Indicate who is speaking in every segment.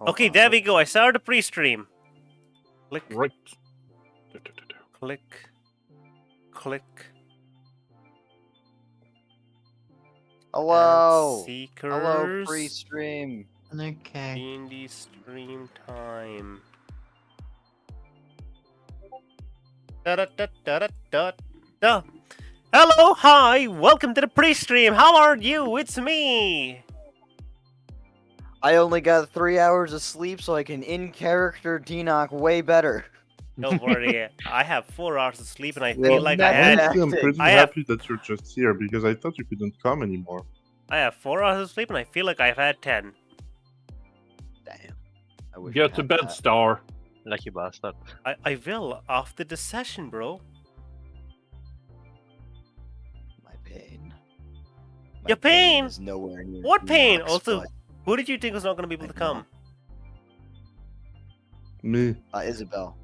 Speaker 1: Okay, there we go. I started a pre-stream. Click,
Speaker 2: Right.
Speaker 1: click, click.
Speaker 3: Hello.
Speaker 1: Seekers.
Speaker 3: Hello, pre-stream.
Speaker 4: Okay.
Speaker 1: D&D stream time. Da da da da da da da. Hello, hi, welcome to the pre-stream. How are you? It's me.
Speaker 3: I only got 3 hours of sleep, so I can in-character D-Knock way better.
Speaker 1: Don't worry, I have 4 hours of sleep, and I
Speaker 3: Well,
Speaker 1: feel like I
Speaker 3: that's
Speaker 1: had.
Speaker 3: it.
Speaker 2: Honestly, I'm pretty
Speaker 1: I have-
Speaker 2: happy that you're just here because I thought you couldn't come anymore.
Speaker 1: I have 4 hours of sleep, and I feel like I've had 10.
Speaker 3: Damn. I wish I
Speaker 2: Get to
Speaker 3: had
Speaker 2: bed,
Speaker 3: that.
Speaker 2: Star.
Speaker 4: Lucky bastard.
Speaker 1: I will after the session, bro.
Speaker 3: My pain.
Speaker 1: Your pain?
Speaker 3: is nowhere near
Speaker 1: What pain?
Speaker 3: D-Knock's,
Speaker 1: Also,
Speaker 3: but,
Speaker 1: who did you think was not going to be able to come?
Speaker 2: Me.
Speaker 3: Isabel.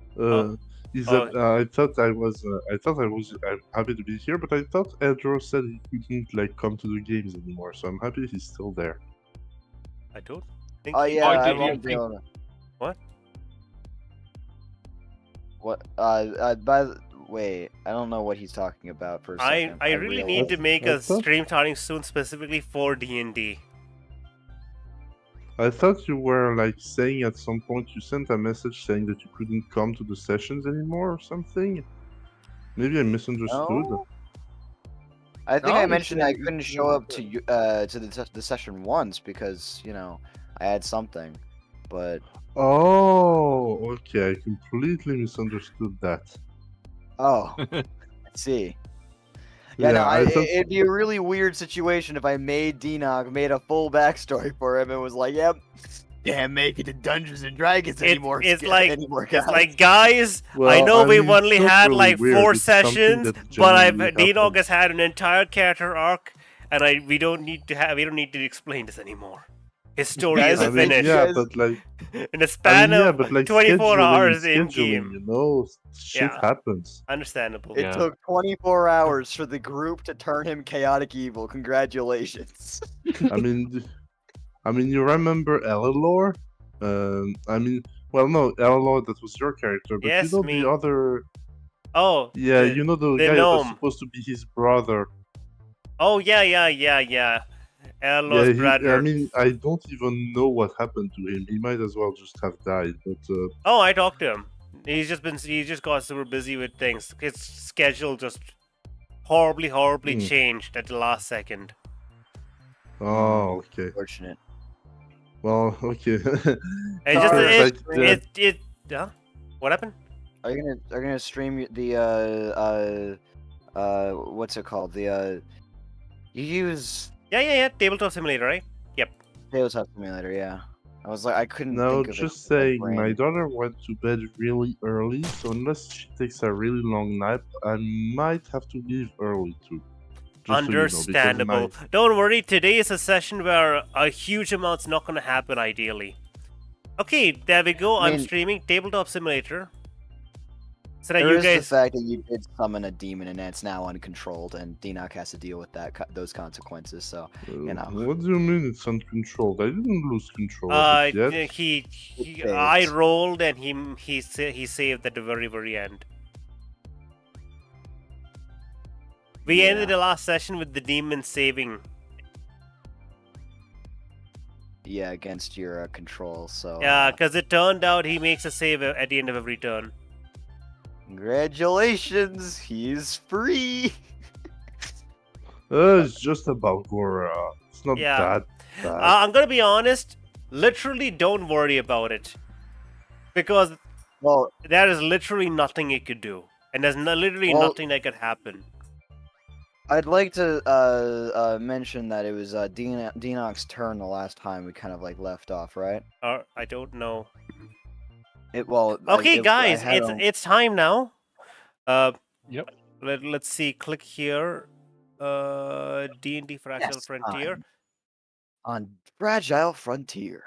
Speaker 2: Is that I thought I was I'm happy to be here, but I thought Edro said he couldn't like come to the games anymore, so I'm happy he's still there.
Speaker 1: I don't think.
Speaker 3: Oh
Speaker 1: he-
Speaker 3: yeah, I
Speaker 2: did you
Speaker 3: won't be
Speaker 2: think-
Speaker 3: able to.
Speaker 1: What?
Speaker 3: What? Wait, I don't know what he's talking about for a
Speaker 1: I
Speaker 3: second.
Speaker 1: really need to make
Speaker 2: I
Speaker 1: a
Speaker 2: thought-
Speaker 1: stream starting soon, specifically for D&D.
Speaker 2: I thought you were like saying at some point you sent a message saying that you couldn't come to the sessions anymore or something. Maybe I misunderstood.
Speaker 3: No? I think
Speaker 2: No,
Speaker 3: I
Speaker 2: you
Speaker 3: mentioned
Speaker 2: said
Speaker 3: I
Speaker 2: you
Speaker 3: couldn't
Speaker 2: couldn't
Speaker 3: show
Speaker 2: go
Speaker 3: up to the session once because I had something, but
Speaker 2: Oh, okay. I completely misunderstood that.
Speaker 3: oh, I see. Yeah, no,
Speaker 2: I thought-
Speaker 3: it'd be a really weird situation if I made D-Knock, made a full backstory for him, and was like, "Yep, can't make it to Dungeons and Dragons anymore."
Speaker 1: it's like-
Speaker 3: anymore,
Speaker 1: It's
Speaker 3: guys."
Speaker 1: like, guys, I
Speaker 2: Well,
Speaker 1: know
Speaker 2: I
Speaker 1: we've
Speaker 2: mean, it's
Speaker 1: only
Speaker 2: not
Speaker 1: had
Speaker 2: really
Speaker 1: like
Speaker 2: weird,
Speaker 1: 4
Speaker 2: it's something
Speaker 1: sessions,
Speaker 2: that
Speaker 1: but
Speaker 2: genuinely
Speaker 1: D-Dog has
Speaker 2: happened.
Speaker 1: had an entire character arc, and we don't need to explain this anymore. His story
Speaker 3: Guys,
Speaker 1: is
Speaker 2: I mean,
Speaker 1: finished
Speaker 2: yeah,
Speaker 3: Guys-
Speaker 2: but like,
Speaker 1: in a span
Speaker 2: yeah,
Speaker 1: of
Speaker 2: but like
Speaker 1: 24
Speaker 2: scheduling
Speaker 1: hours
Speaker 2: is
Speaker 1: in
Speaker 2: scheduling,
Speaker 1: game.
Speaker 2: you know, shit
Speaker 1: Yeah.
Speaker 2: happens.
Speaker 1: Understandable.
Speaker 3: It
Speaker 2: Yeah.
Speaker 3: took 24 hours for the group to turn him chaotic evil. Congratulations.
Speaker 2: I mean, you remember Elilor? Well, no, Elilor, that was your character, but
Speaker 1: Yes,
Speaker 2: you know
Speaker 1: me.
Speaker 2: the other.
Speaker 1: Oh,
Speaker 2: Yeah,
Speaker 1: the-
Speaker 2: you know the
Speaker 1: the
Speaker 2: guy that was
Speaker 1: gnome.
Speaker 2: supposed to be his brother.
Speaker 1: Oh yeah. Elo's brother.
Speaker 2: I mean, I don't even know what happened to him. He might as well just have died. But
Speaker 1: Oh, I talked to him. He just got super busy with things. His schedule just horribly
Speaker 2: Hmm.
Speaker 1: changed at the last second.
Speaker 2: oh, okay.
Speaker 3: Fortunate.
Speaker 2: Well, okay.
Speaker 1: It just
Speaker 3: Sorry,
Speaker 1: it huh? What happened?
Speaker 3: Are you gonna stream the what's it called? You use
Speaker 1: Yeah. Tabletop simulator, right?
Speaker 3: Tabletop Simulator, yeah. I was like, I couldn't
Speaker 2: Now,
Speaker 3: think of it.
Speaker 2: just
Speaker 3: with my
Speaker 2: saying, my
Speaker 3: brain.
Speaker 2: daughter went to bed really early, so unless she takes a really long nap, I might have to leave early too. Just so you know, because
Speaker 1: Understandable. Don't worry, today is a session where a huge amount's not gonna happen ideally. Okay, there we go.
Speaker 3: I
Speaker 1: I'm
Speaker 3: mean-
Speaker 1: streaming Tabletop Simulator. So that
Speaker 3: There
Speaker 1: you
Speaker 3: is
Speaker 1: guys
Speaker 3: the fact that you did summon a demon and it's now uncontrolled, and D-Knock has to deal with those consequences. So you know.
Speaker 2: What do you mean it's uncontrolled? I didn't lose control of it yet.
Speaker 1: I
Speaker 3: saved.
Speaker 1: rolled and he saved at the very end. We
Speaker 3: Yeah.
Speaker 1: ended the last session with the demon saving.
Speaker 3: Yeah, against your control. So
Speaker 1: Yeah, because it turned out he makes a save at the end of every turn.
Speaker 3: congratulations, he's free.
Speaker 2: It's just about Gora. It's not
Speaker 1: Yeah.
Speaker 2: that bad.
Speaker 1: I'm gonna be honest. Literally, don't worry about it, because
Speaker 3: Well,
Speaker 1: there is literally nothing it could do, and there's literally
Speaker 3: Well-
Speaker 1: nothing that could happen.
Speaker 3: I'd like to mention that it was D-Knock's turn the last time we kind of like left off, right?
Speaker 1: Or I don't know.
Speaker 3: I
Speaker 1: Okay, guys,
Speaker 3: had
Speaker 1: it's time now.
Speaker 2: Yep.
Speaker 1: Let's see. Click here. D&D Fractal
Speaker 3: Yes,
Speaker 1: Frontier.
Speaker 3: on Fragile Frontier.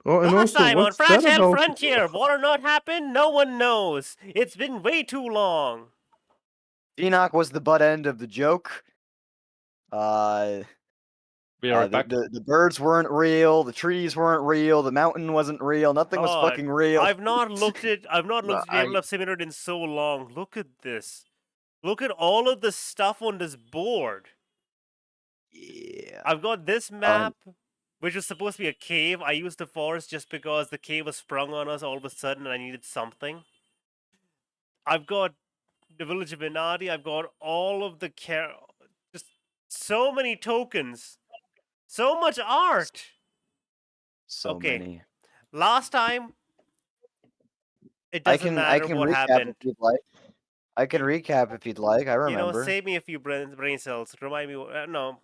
Speaker 2: Oh, and
Speaker 1: Last
Speaker 2: also,
Speaker 1: time on
Speaker 2: what's that
Speaker 1: Fragile
Speaker 2: about?
Speaker 1: Frontier, what or not happened, no one knows. It's been way too long.
Speaker 3: D-Knock was the butt end of the joke.
Speaker 4: We are
Speaker 3: The,
Speaker 4: back.
Speaker 3: the birds weren't real. The trees weren't real. The mountain wasn't real. Nothing was
Speaker 1: God,
Speaker 3: fucking real.
Speaker 1: I've not looked at
Speaker 4: I
Speaker 1: Tabletop Simulator in so long. Look at this. Look at all of the stuff on this board.
Speaker 3: Yeah.
Speaker 1: I've got this map, which was supposed to be a cave. I used the forest just because the cave was sprung on us all of a sudden and I needed something. I've got the village of Inadi. I've got all of the just so many tokens. So much art.
Speaker 3: So
Speaker 1: Okay.
Speaker 3: many.
Speaker 1: Last time, it
Speaker 3: I
Speaker 1: doesn't
Speaker 3: can
Speaker 1: matter
Speaker 3: recap
Speaker 1: what
Speaker 3: if
Speaker 1: happened.
Speaker 3: you'd like. I can recap if you'd like. I remember.
Speaker 1: Save me a few brain cells. Remind me. No,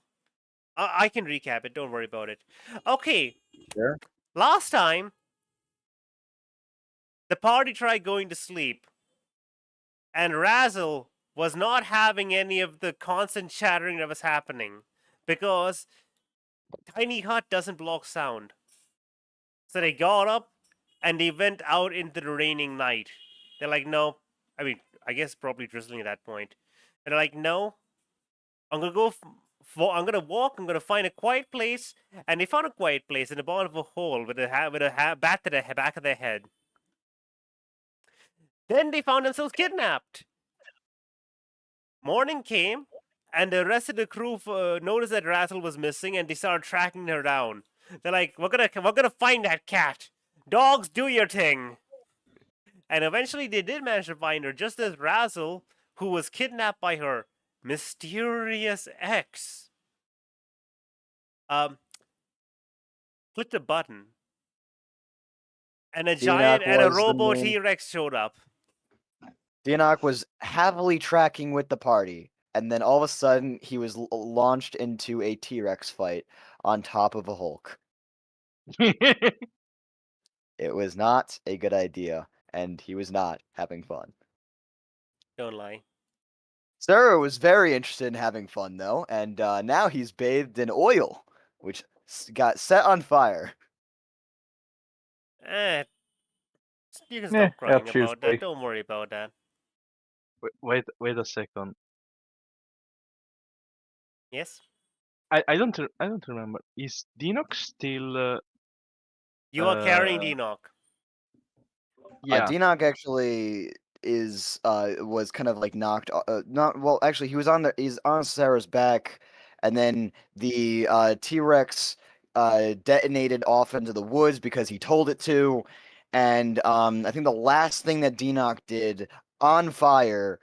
Speaker 1: I can recap it. Don't worry about it. Okay.
Speaker 3: Sure.
Speaker 1: Last time, the party tried going to sleep, and Razzle was not having any of the constant chattering that was happening because Tiny Hut doesn't block sound. So they got up and they went out into the raining night. They're like, no. I mean, I guess probably drizzling at that point. And they're like, no. I'm gonna go. I'm gonna walk. I'm gonna find a quiet place. And they found a quiet place in the bottom of a hole with a bat to the back of their head. Then they found themselves kidnapped. Morning came, and the rest of the crew noticed that Razzle was missing, and they started tracking her down. They're like, we're gonna find that cat. Dogs, do your thing. And eventually, they did manage to find her, just as Razzle, who was kidnapped by her mysterious ex, clicked a button, and a giant and a robo T-Rex showed up.
Speaker 3: Dianok was happily tracking with the party, and then all of a sudden he was launched into a T-Rex fight on top of a Hulk. It was not a good idea, and he was not having fun.
Speaker 1: Don't lie.
Speaker 3: Sarah was very interested in having fun, though, and now he's bathed in oil, which got set on fire.
Speaker 1: You can stop crying
Speaker 5: cheers,
Speaker 1: about that.
Speaker 5: boy.
Speaker 1: Don't worry about that.
Speaker 4: wait a second.
Speaker 1: Yes?
Speaker 4: I don't remember. Is Dinox still?
Speaker 1: You are carrying Enoch.
Speaker 4: Yeah.
Speaker 3: Dianok actually was kind of like knocked not well actually he's on Sarah's back, and then the T-Rex detonated off into the woods because he told it to, and I think the last thing that Dianok did on fire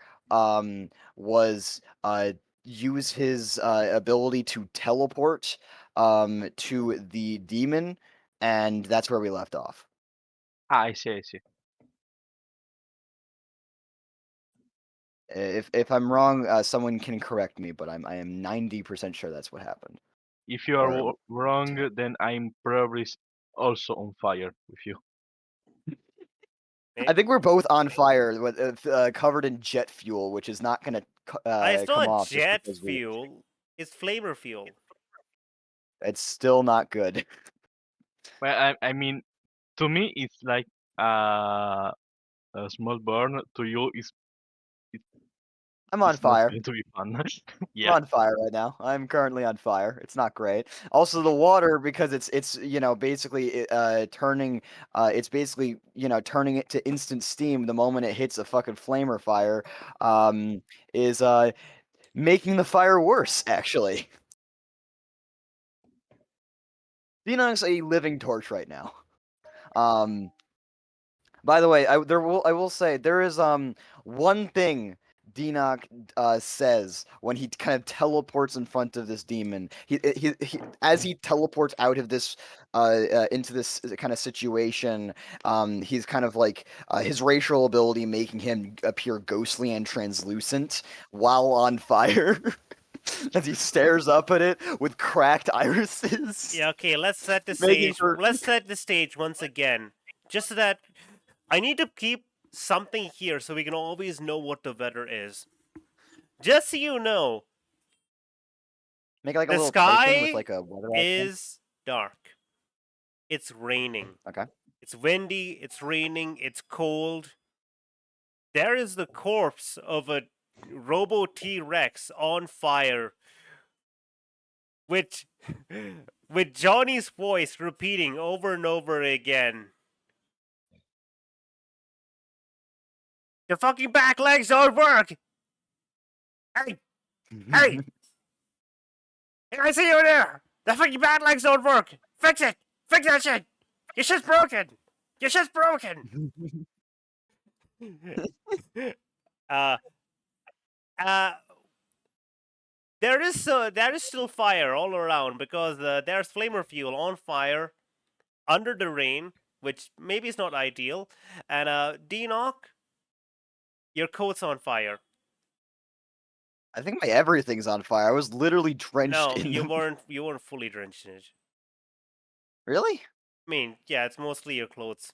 Speaker 3: was use his ability to teleport to the demon, and that's where we left off.
Speaker 4: I see.
Speaker 3: If I'm wrong, someone can correct me, but I am 90% sure that's what happened.
Speaker 4: If you are
Speaker 3: Or-
Speaker 4: wrong, then I'm probably also on fire with you.
Speaker 3: I think we're both on fire, covered in jet fuel, which is not going to
Speaker 1: It's
Speaker 3: come
Speaker 1: not
Speaker 3: off. just
Speaker 1: jet
Speaker 3: because
Speaker 1: fuel. It's flamer fuel.
Speaker 3: It's still not good.
Speaker 4: Well, I mean, to me it's like a small burn. To you,
Speaker 3: I'm on
Speaker 4: it's not
Speaker 3: fire.
Speaker 4: going to be fun.
Speaker 3: I'm
Speaker 4: Yeah.
Speaker 3: on fire right now. I'm currently on fire. It's not great. Also, the water, because it's basically turning it's basically turning it to instant steam the moment it hits a fucking flamer fire, is making the fire worse, actually. Dinok's a living torch right now. By the way, I will say there is one thing Dinok says when he kind of teleports in front of this demon. He as he teleports out of this into this kind of situation, he's kind of like his racial ability making him appear ghostly and translucent while on fire. As he stares up at it with cracked irises.
Speaker 1: Yeah, okay, let's set the
Speaker 3: Making
Speaker 1: stage.
Speaker 3: her-
Speaker 1: Let's set the stage once again. Just so that I need to keep something here so we can always know what the weather is. Just so you know,
Speaker 3: Make like a
Speaker 1: the
Speaker 3: little typing
Speaker 1: sky
Speaker 3: with like a weather icon.
Speaker 1: is dark. It's raining.
Speaker 3: Okay.
Speaker 1: It's windy, it's raining, it's cold. There is the corpse of a Robo T-Rex on fire with with Johnny's voice repeating over and over again. The fucking back legs don't work. Hey, hey, I see you there. The fucking back legs don't work. Fix it. Fix that shit. Your shit's broken. Your shit's broken. uh, there is still fire all around because there's flamer fuel on fire under the rain, which maybe is not ideal. And D-Knock, your coat's on fire.
Speaker 3: I think my everything's on fire. I was literally drenched
Speaker 1: No,
Speaker 3: in
Speaker 1: you
Speaker 3: them.
Speaker 1: weren't. You weren't fully drenched in it.
Speaker 3: Really?
Speaker 1: I mean, yeah, it's mostly your clothes.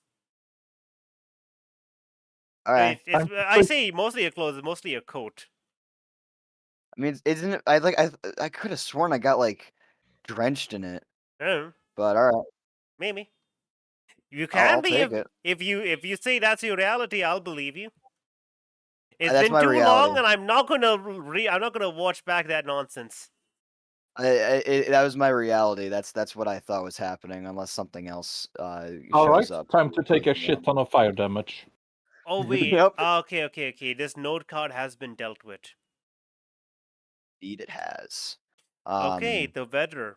Speaker 3: Alright.
Speaker 1: I say mostly your clothes, mostly your coat.
Speaker 3: I mean, isn't it? I could have sworn I got like drenched in it, but all right.
Speaker 1: Maybe you
Speaker 3: I'll
Speaker 1: can be
Speaker 3: take it.
Speaker 1: if you say that's your reality. I'll believe you. It's
Speaker 3: That's
Speaker 1: been
Speaker 3: my
Speaker 1: too
Speaker 3: reality.
Speaker 1: long, and I'm not gonna watch back that nonsense.
Speaker 3: That was my reality. That's what I thought was happening, unless something else
Speaker 5: Alright,
Speaker 3: shows up.
Speaker 5: time to take a
Speaker 3: Yeah.
Speaker 5: shit ton of fire damage.
Speaker 1: Oh wait.
Speaker 3: Yep.
Speaker 1: Okay. This node card has been dealt with.
Speaker 3: Indeed, it has.
Speaker 1: Okay, the weather.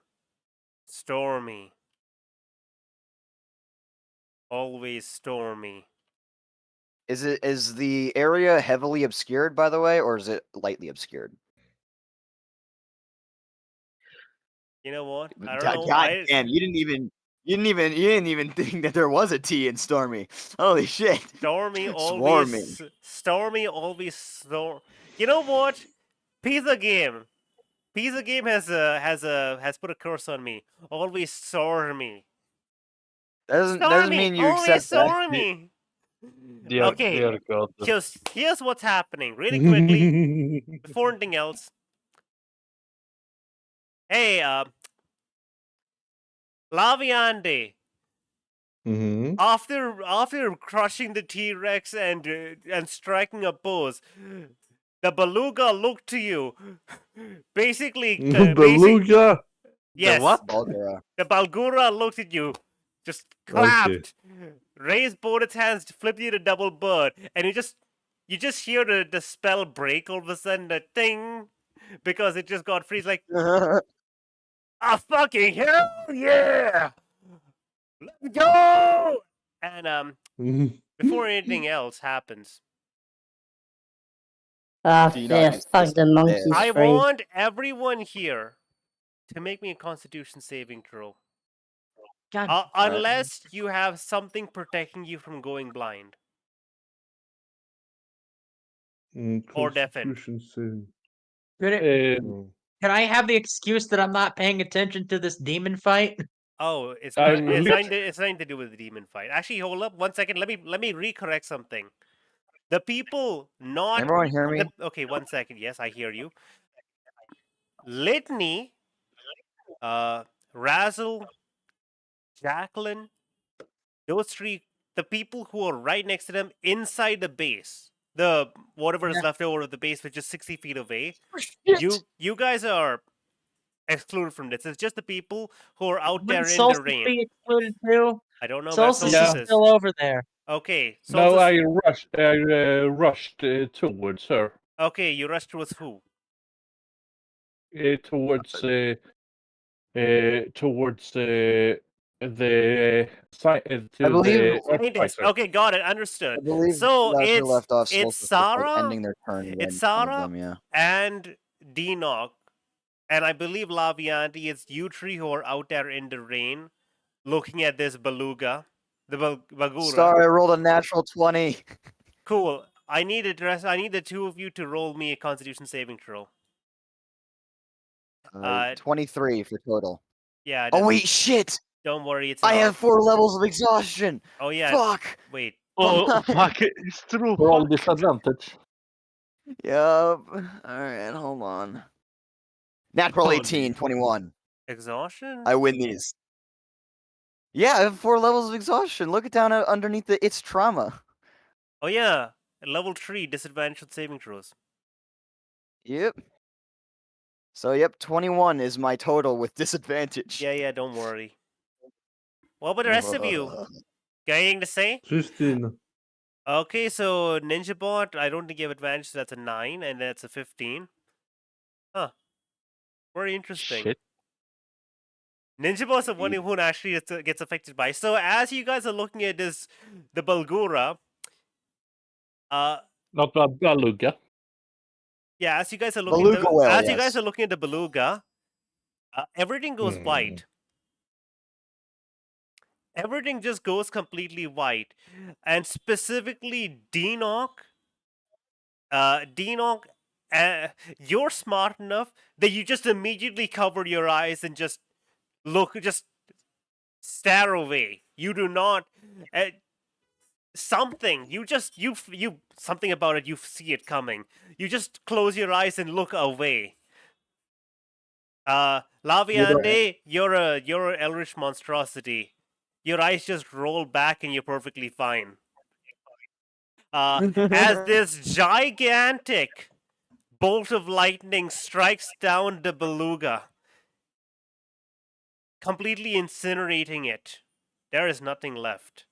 Speaker 1: Stormy. Always stormy.
Speaker 3: Is the area heavily obscured, by the way, or is it lightly obscured?
Speaker 1: You know what? I don't know.
Speaker 3: God damn, you didn't even think that there was a T in Stormy. Holy shit.
Speaker 1: Stormy
Speaker 3: Swarming.
Speaker 1: always storm. You know what? Pizza game has put a curse on me. Always stormy.
Speaker 3: Doesn't mean you
Speaker 1: always
Speaker 3: accept that.
Speaker 1: stormy.
Speaker 5: Dear,
Speaker 1: Okay.
Speaker 5: dear God.
Speaker 1: Here's what's happening. Really quickly, before anything else. Hey, Laviande.
Speaker 2: Mm-hmm.
Speaker 1: After crushing the T-Rex and striking a pose, the beluga looked to you. Basically,
Speaker 2: Beluga.
Speaker 1: yes.
Speaker 4: The what?
Speaker 3: Bulgara.
Speaker 1: The Balgura looked at you, just clapped, raised both its hands, flipped you to double bird, and you just hear the spell break all of a sudden, the ting, because it just got freeze like, ah, fucking hell yeah! Let's go! And before anything else happens,
Speaker 3: Do you not
Speaker 6: yeah,
Speaker 3: use
Speaker 6: fuck
Speaker 3: this?
Speaker 6: the monkeys
Speaker 1: I
Speaker 6: free.
Speaker 1: want everyone here to make me a Constitution saving throw.
Speaker 4: God.
Speaker 1: Unless you have something protecting you from going blind. Or deafened.
Speaker 2: Constitution saving.
Speaker 5: Um,
Speaker 7: Can I have the excuse that I'm not paying attention to this demon fight?
Speaker 1: Oh, it's
Speaker 5: I'm
Speaker 1: nothing to do with the demon fight. Actually, hold up 1 second. Let me recorrect something. The people not
Speaker 3: Can everyone hear me?
Speaker 1: okay, 1 second. Yes, I hear you. Litney, Razzle, Jacqueline, those three, the people who are right next to them inside the base, the whatever is left over of the base, which is 60 feet away. You guys are excluded from this. It's just the people who are out there
Speaker 7: Wouldn't
Speaker 1: in the
Speaker 7: Solstice
Speaker 1: rain.
Speaker 7: be excluded too?
Speaker 1: I don't know about
Speaker 7: Solstice
Speaker 5: Yeah.
Speaker 7: is
Speaker 1: Solstice.
Speaker 7: still over there.
Speaker 1: Okay,
Speaker 5: no,
Speaker 1: Solstice.
Speaker 5: I rushed towards her.
Speaker 1: Okay, you rushed towards who?
Speaker 5: Towards the
Speaker 3: I believe-
Speaker 1: Scientist. Okay, got it. Understood.
Speaker 3: I believe
Speaker 1: So
Speaker 3: Lasher
Speaker 1: it's
Speaker 3: left off
Speaker 1: it's
Speaker 3: Solstice with, like,
Speaker 1: Sarah,
Speaker 3: ending their turn. right
Speaker 1: it's
Speaker 3: in front of
Speaker 1: Sarah
Speaker 3: them, yeah.
Speaker 1: and D-Knock, and I believe Lavianti. It's you three who are out there in the rain, looking at this beluga, the bagura.
Speaker 3: Sorry, I rolled a natural 20.
Speaker 1: Cool. I need the two of you to roll me a Constitution saving throw.
Speaker 3: 23 for total.
Speaker 1: Yeah.
Speaker 3: Oh wait, shit!
Speaker 1: Don't worry. It's
Speaker 3: I
Speaker 1: an
Speaker 3: have
Speaker 1: arc.
Speaker 3: 4 levels of exhaustion.
Speaker 1: Oh yeah.
Speaker 3: Fuck.
Speaker 1: Wait.
Speaker 4: Oh, fuck, it's true.
Speaker 5: for all
Speaker 4: fuck.
Speaker 5: disadvantage.
Speaker 3: Yup. Alright, hold on. Natural
Speaker 4: Holy
Speaker 3: 18, 21.
Speaker 1: Exhaustion.
Speaker 3: I win these. Yeah, I have 4 levels of exhaustion. Look it down underneath the it's trauma.
Speaker 1: Oh yeah. Level 3 disadvantage on saving throws.
Speaker 3: Yep. So yep, 21 is my total with disadvantage.
Speaker 1: Yeah, don't worry. What about the rest of you? Got anything to say?
Speaker 2: 15.
Speaker 1: Okay, so Ninja Bot, I don't think you have advantage, so that's a 9, and that's a 15. Huh. Very interesting.
Speaker 4: Shit.
Speaker 1: Ninja Bot's the one who actually gets affected by. So as you guys are looking at this, the Balgura,
Speaker 5: Not a beluga.
Speaker 1: yeah, as you guys are looking,
Speaker 3: Beluga whale,
Speaker 1: you guys
Speaker 3: yes.
Speaker 1: are looking at the Beluga, everything goes white. Everything just goes completely white, and specifically Denoch. Denoch, you're smart enough that you just immediately cover your eyes and just stare away. You do not. Something you something about it. You see it coming. You just close your eyes and look away. Laviande, you're an eldritch monstrosity. Your eyes just roll back and you're perfectly fine. As this gigantic bolt of lightning strikes down the Beluga, completely incinerating it. There is nothing left.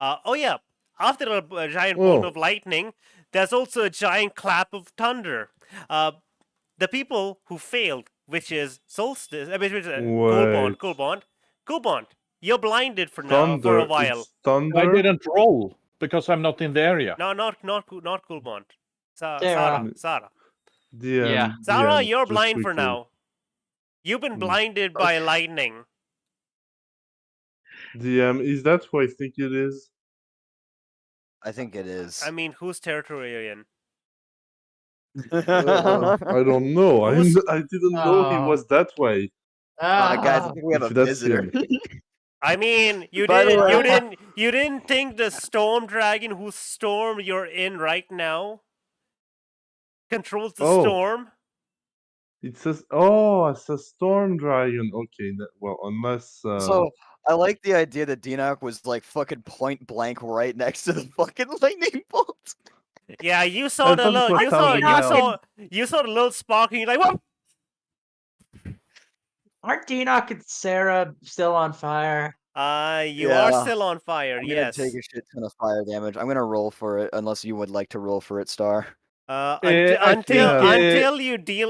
Speaker 1: Oh yeah, after a giant bolt of lightning, there's also a giant clap of thunder. The people who failed, which is Solstice, Coolbond, you're blinded for now for a while.
Speaker 2: It's thunder.
Speaker 5: I didn't roll because I'm not in the area.
Speaker 1: No, not Coolbond.
Speaker 7: Sarah.
Speaker 1: Sarah.
Speaker 4: Yeah.
Speaker 1: Zara, you're blind for now. You've been blinded by lightning.
Speaker 2: DM, is that who I think it is?
Speaker 3: I think it is.
Speaker 1: I mean, whose territory are you in?
Speaker 2: I don't know. I didn't know he was that way.
Speaker 3: Guys, I think we have
Speaker 2: If
Speaker 3: a
Speaker 2: that's
Speaker 3: visitor.
Speaker 2: him.
Speaker 1: I mean, you
Speaker 3: By the
Speaker 1: didn't think the storm dragon whose storm you're in right now controls the storm?
Speaker 2: It says, oh, it's a storm dragon. Okay, well, unless.
Speaker 3: So I like the idea that Denoch was like fucking point blank right next to the fucking lightning bolt.
Speaker 1: Yeah, you saw the little, you saw the little spark, and you're like, what?
Speaker 7: Aren't Denoch and Sarah still on fire?
Speaker 1: You are still on fire.
Speaker 3: I'm
Speaker 1: yes.
Speaker 3: gonna take a shit ton of fire damage. I'm gonna roll for it, unless you would like to roll for it, Star.
Speaker 1: Until you deal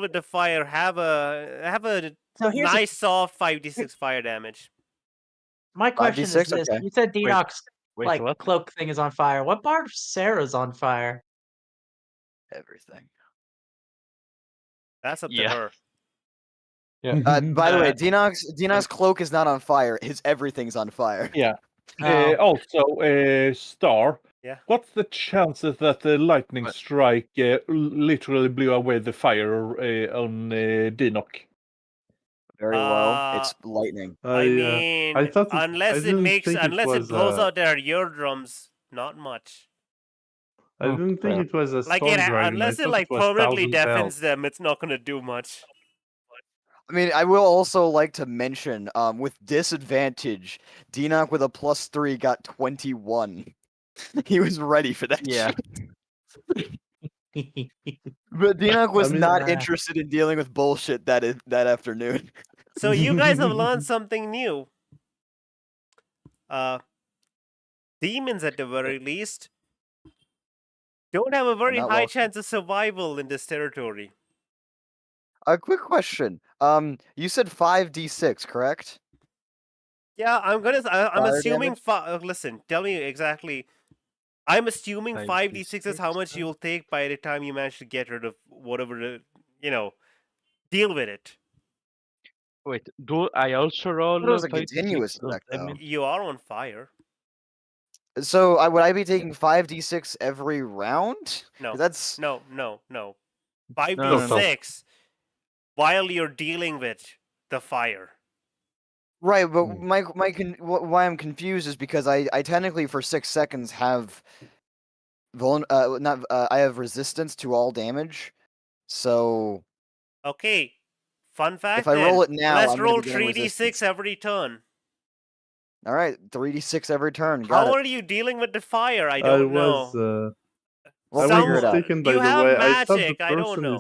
Speaker 1: with the fire, have a nice soft 5d6 fire damage.
Speaker 7: My question is
Speaker 3: 5d6?
Speaker 7: this:
Speaker 3: Okay.
Speaker 7: you said Denoch's
Speaker 4: Wait, what?
Speaker 7: cloak thing is on fire. What part of Sarah's on fire?
Speaker 3: Everything.
Speaker 1: That's up to
Speaker 4: Yeah.
Speaker 1: her.
Speaker 5: Yeah.
Speaker 3: By the way, Denoch's cloak is not on fire. His everything's on fire.
Speaker 5: Yeah.
Speaker 7: Oh.
Speaker 5: Also, Star.
Speaker 1: Yeah.
Speaker 5: What's the chances that the lightning strike literally blew away the fire on Denoch?
Speaker 3: Very low. It's lightning.
Speaker 1: I mean,
Speaker 2: I thought
Speaker 1: unless it blows out their eardrums, not much.
Speaker 2: I didn't think it was a storm dragon.
Speaker 1: Unless
Speaker 2: I
Speaker 1: it
Speaker 2: thought
Speaker 1: like
Speaker 2: was
Speaker 1: permanently
Speaker 2: Thousand Bells.
Speaker 1: deafens them, it's not gonna do much.
Speaker 3: I mean, I will also like to mention, with disadvantage, Denoch with a +3 got 21. He was ready for that
Speaker 4: Yeah.
Speaker 3: shit. But Denoch was not interested in dealing with bullshit that afternoon.
Speaker 1: So you guys have learned something new. Demons, at the very least, don't have a very high chance of survival in this territory.
Speaker 3: A quick question. You said 5d6, correct?
Speaker 1: Yeah, I'm
Speaker 3: Fire
Speaker 1: assuming.
Speaker 3: damage?
Speaker 1: Listen, tell me exactly. I'm assuming 5d6 is
Speaker 4: 5d6,
Speaker 1: how much you'll take by the time you manage to get rid of whatever deal with it.
Speaker 4: Wait, do I also roll?
Speaker 3: It was a
Speaker 4: 5d6
Speaker 3: continuous
Speaker 4: of
Speaker 3: effect, though.
Speaker 4: damage?
Speaker 1: You are on fire.
Speaker 3: So would I be taking 5d6 every round?
Speaker 1: No.
Speaker 3: That's
Speaker 1: No. 5d6 while you're dealing with the fire.
Speaker 3: right, but why I'm confused is because I technically for 6 seconds have I have resistance to all damage. So
Speaker 1: Okay. Fun fact.
Speaker 3: if I roll it now,
Speaker 1: let's
Speaker 3: I'm gonna
Speaker 1: roll
Speaker 3: be getting
Speaker 1: 3d6
Speaker 3: resistance.
Speaker 1: every turn.
Speaker 3: All right, 3d6 every turn. Got
Speaker 1: How
Speaker 3: it.
Speaker 1: are you dealing with the fire? I don't know.
Speaker 3: We'll
Speaker 2: I
Speaker 3: figure
Speaker 2: was
Speaker 3: it out.
Speaker 2: mistaken, by
Speaker 1: You
Speaker 2: the
Speaker 1: have
Speaker 2: way. I thought the
Speaker 1: magic, I don't
Speaker 2: person
Speaker 1: know.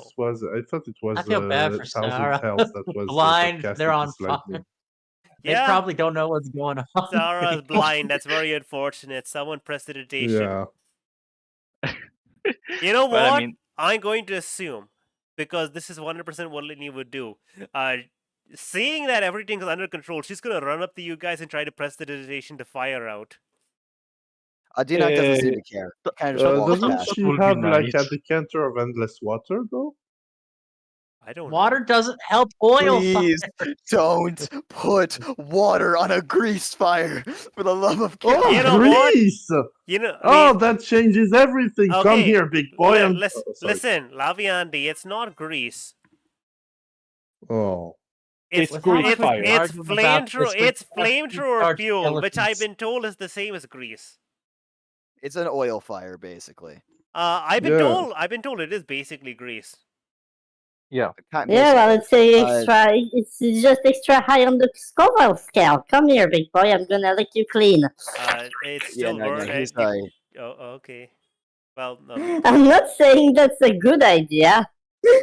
Speaker 2: I thought it was
Speaker 7: I feel bad for
Speaker 2: Thousand
Speaker 7: Sarah.
Speaker 2: Hells that was
Speaker 7: Blind,
Speaker 2: that
Speaker 7: they're
Speaker 2: casted
Speaker 7: on
Speaker 2: this
Speaker 7: fire.
Speaker 2: lightning.
Speaker 7: They
Speaker 1: Yeah,
Speaker 7: probably don't know what's going on.
Speaker 1: Zara's blind. That's very unfortunate. Someone prestidigitation.
Speaker 2: Yeah.
Speaker 1: You know
Speaker 4: Well, I
Speaker 1: what?
Speaker 4: mean,
Speaker 1: I'm going to assume, because this is 100% what Litney would do. Seeing that everything's under control, she's gonna run up to you guys and try to prestidigitation to fire out.
Speaker 3: Dinak doesn't seem to care. Kind of just walks
Speaker 2: Doesn't
Speaker 3: past.
Speaker 2: she
Speaker 4: would be
Speaker 2: have like a
Speaker 4: nice.
Speaker 2: decanter of endless water though?
Speaker 1: I don't
Speaker 7: Water
Speaker 1: know.
Speaker 7: doesn't help oil
Speaker 3: Please
Speaker 7: fire.
Speaker 3: don't put water on a grease fire, for the love of God.
Speaker 2: Oh,
Speaker 1: You know what?
Speaker 2: Greece!
Speaker 1: You know, I
Speaker 2: Oh,
Speaker 1: mean,
Speaker 2: that changes everything. Come
Speaker 1: okay,
Speaker 2: here, big boy. I'm
Speaker 1: listen,
Speaker 2: oh, sorry.
Speaker 1: listen, Laviandi, it's not grease.
Speaker 2: Oh.
Speaker 5: It's
Speaker 7: With how
Speaker 5: grease
Speaker 7: much we
Speaker 5: fire.
Speaker 1: It's
Speaker 7: argued about this,
Speaker 1: flamethrower.
Speaker 7: we
Speaker 1: It's
Speaker 7: have to
Speaker 1: flamethrower
Speaker 7: charge
Speaker 1: fuel, which I've
Speaker 7: skeletons.
Speaker 1: been told is the same as grease.
Speaker 3: It's an oil fire, basically.
Speaker 1: I've been
Speaker 2: Yeah.
Speaker 1: told it is basically grease.
Speaker 5: Yeah.
Speaker 6: Yeah, well, it's it's just extra high on the Scoville scale. Come here, big boy. I'm gonna lick you clean.
Speaker 1: It's
Speaker 3: Yeah,
Speaker 1: still
Speaker 3: no, he's
Speaker 1: okay. Well,
Speaker 6: I'm not saying that's a good idea.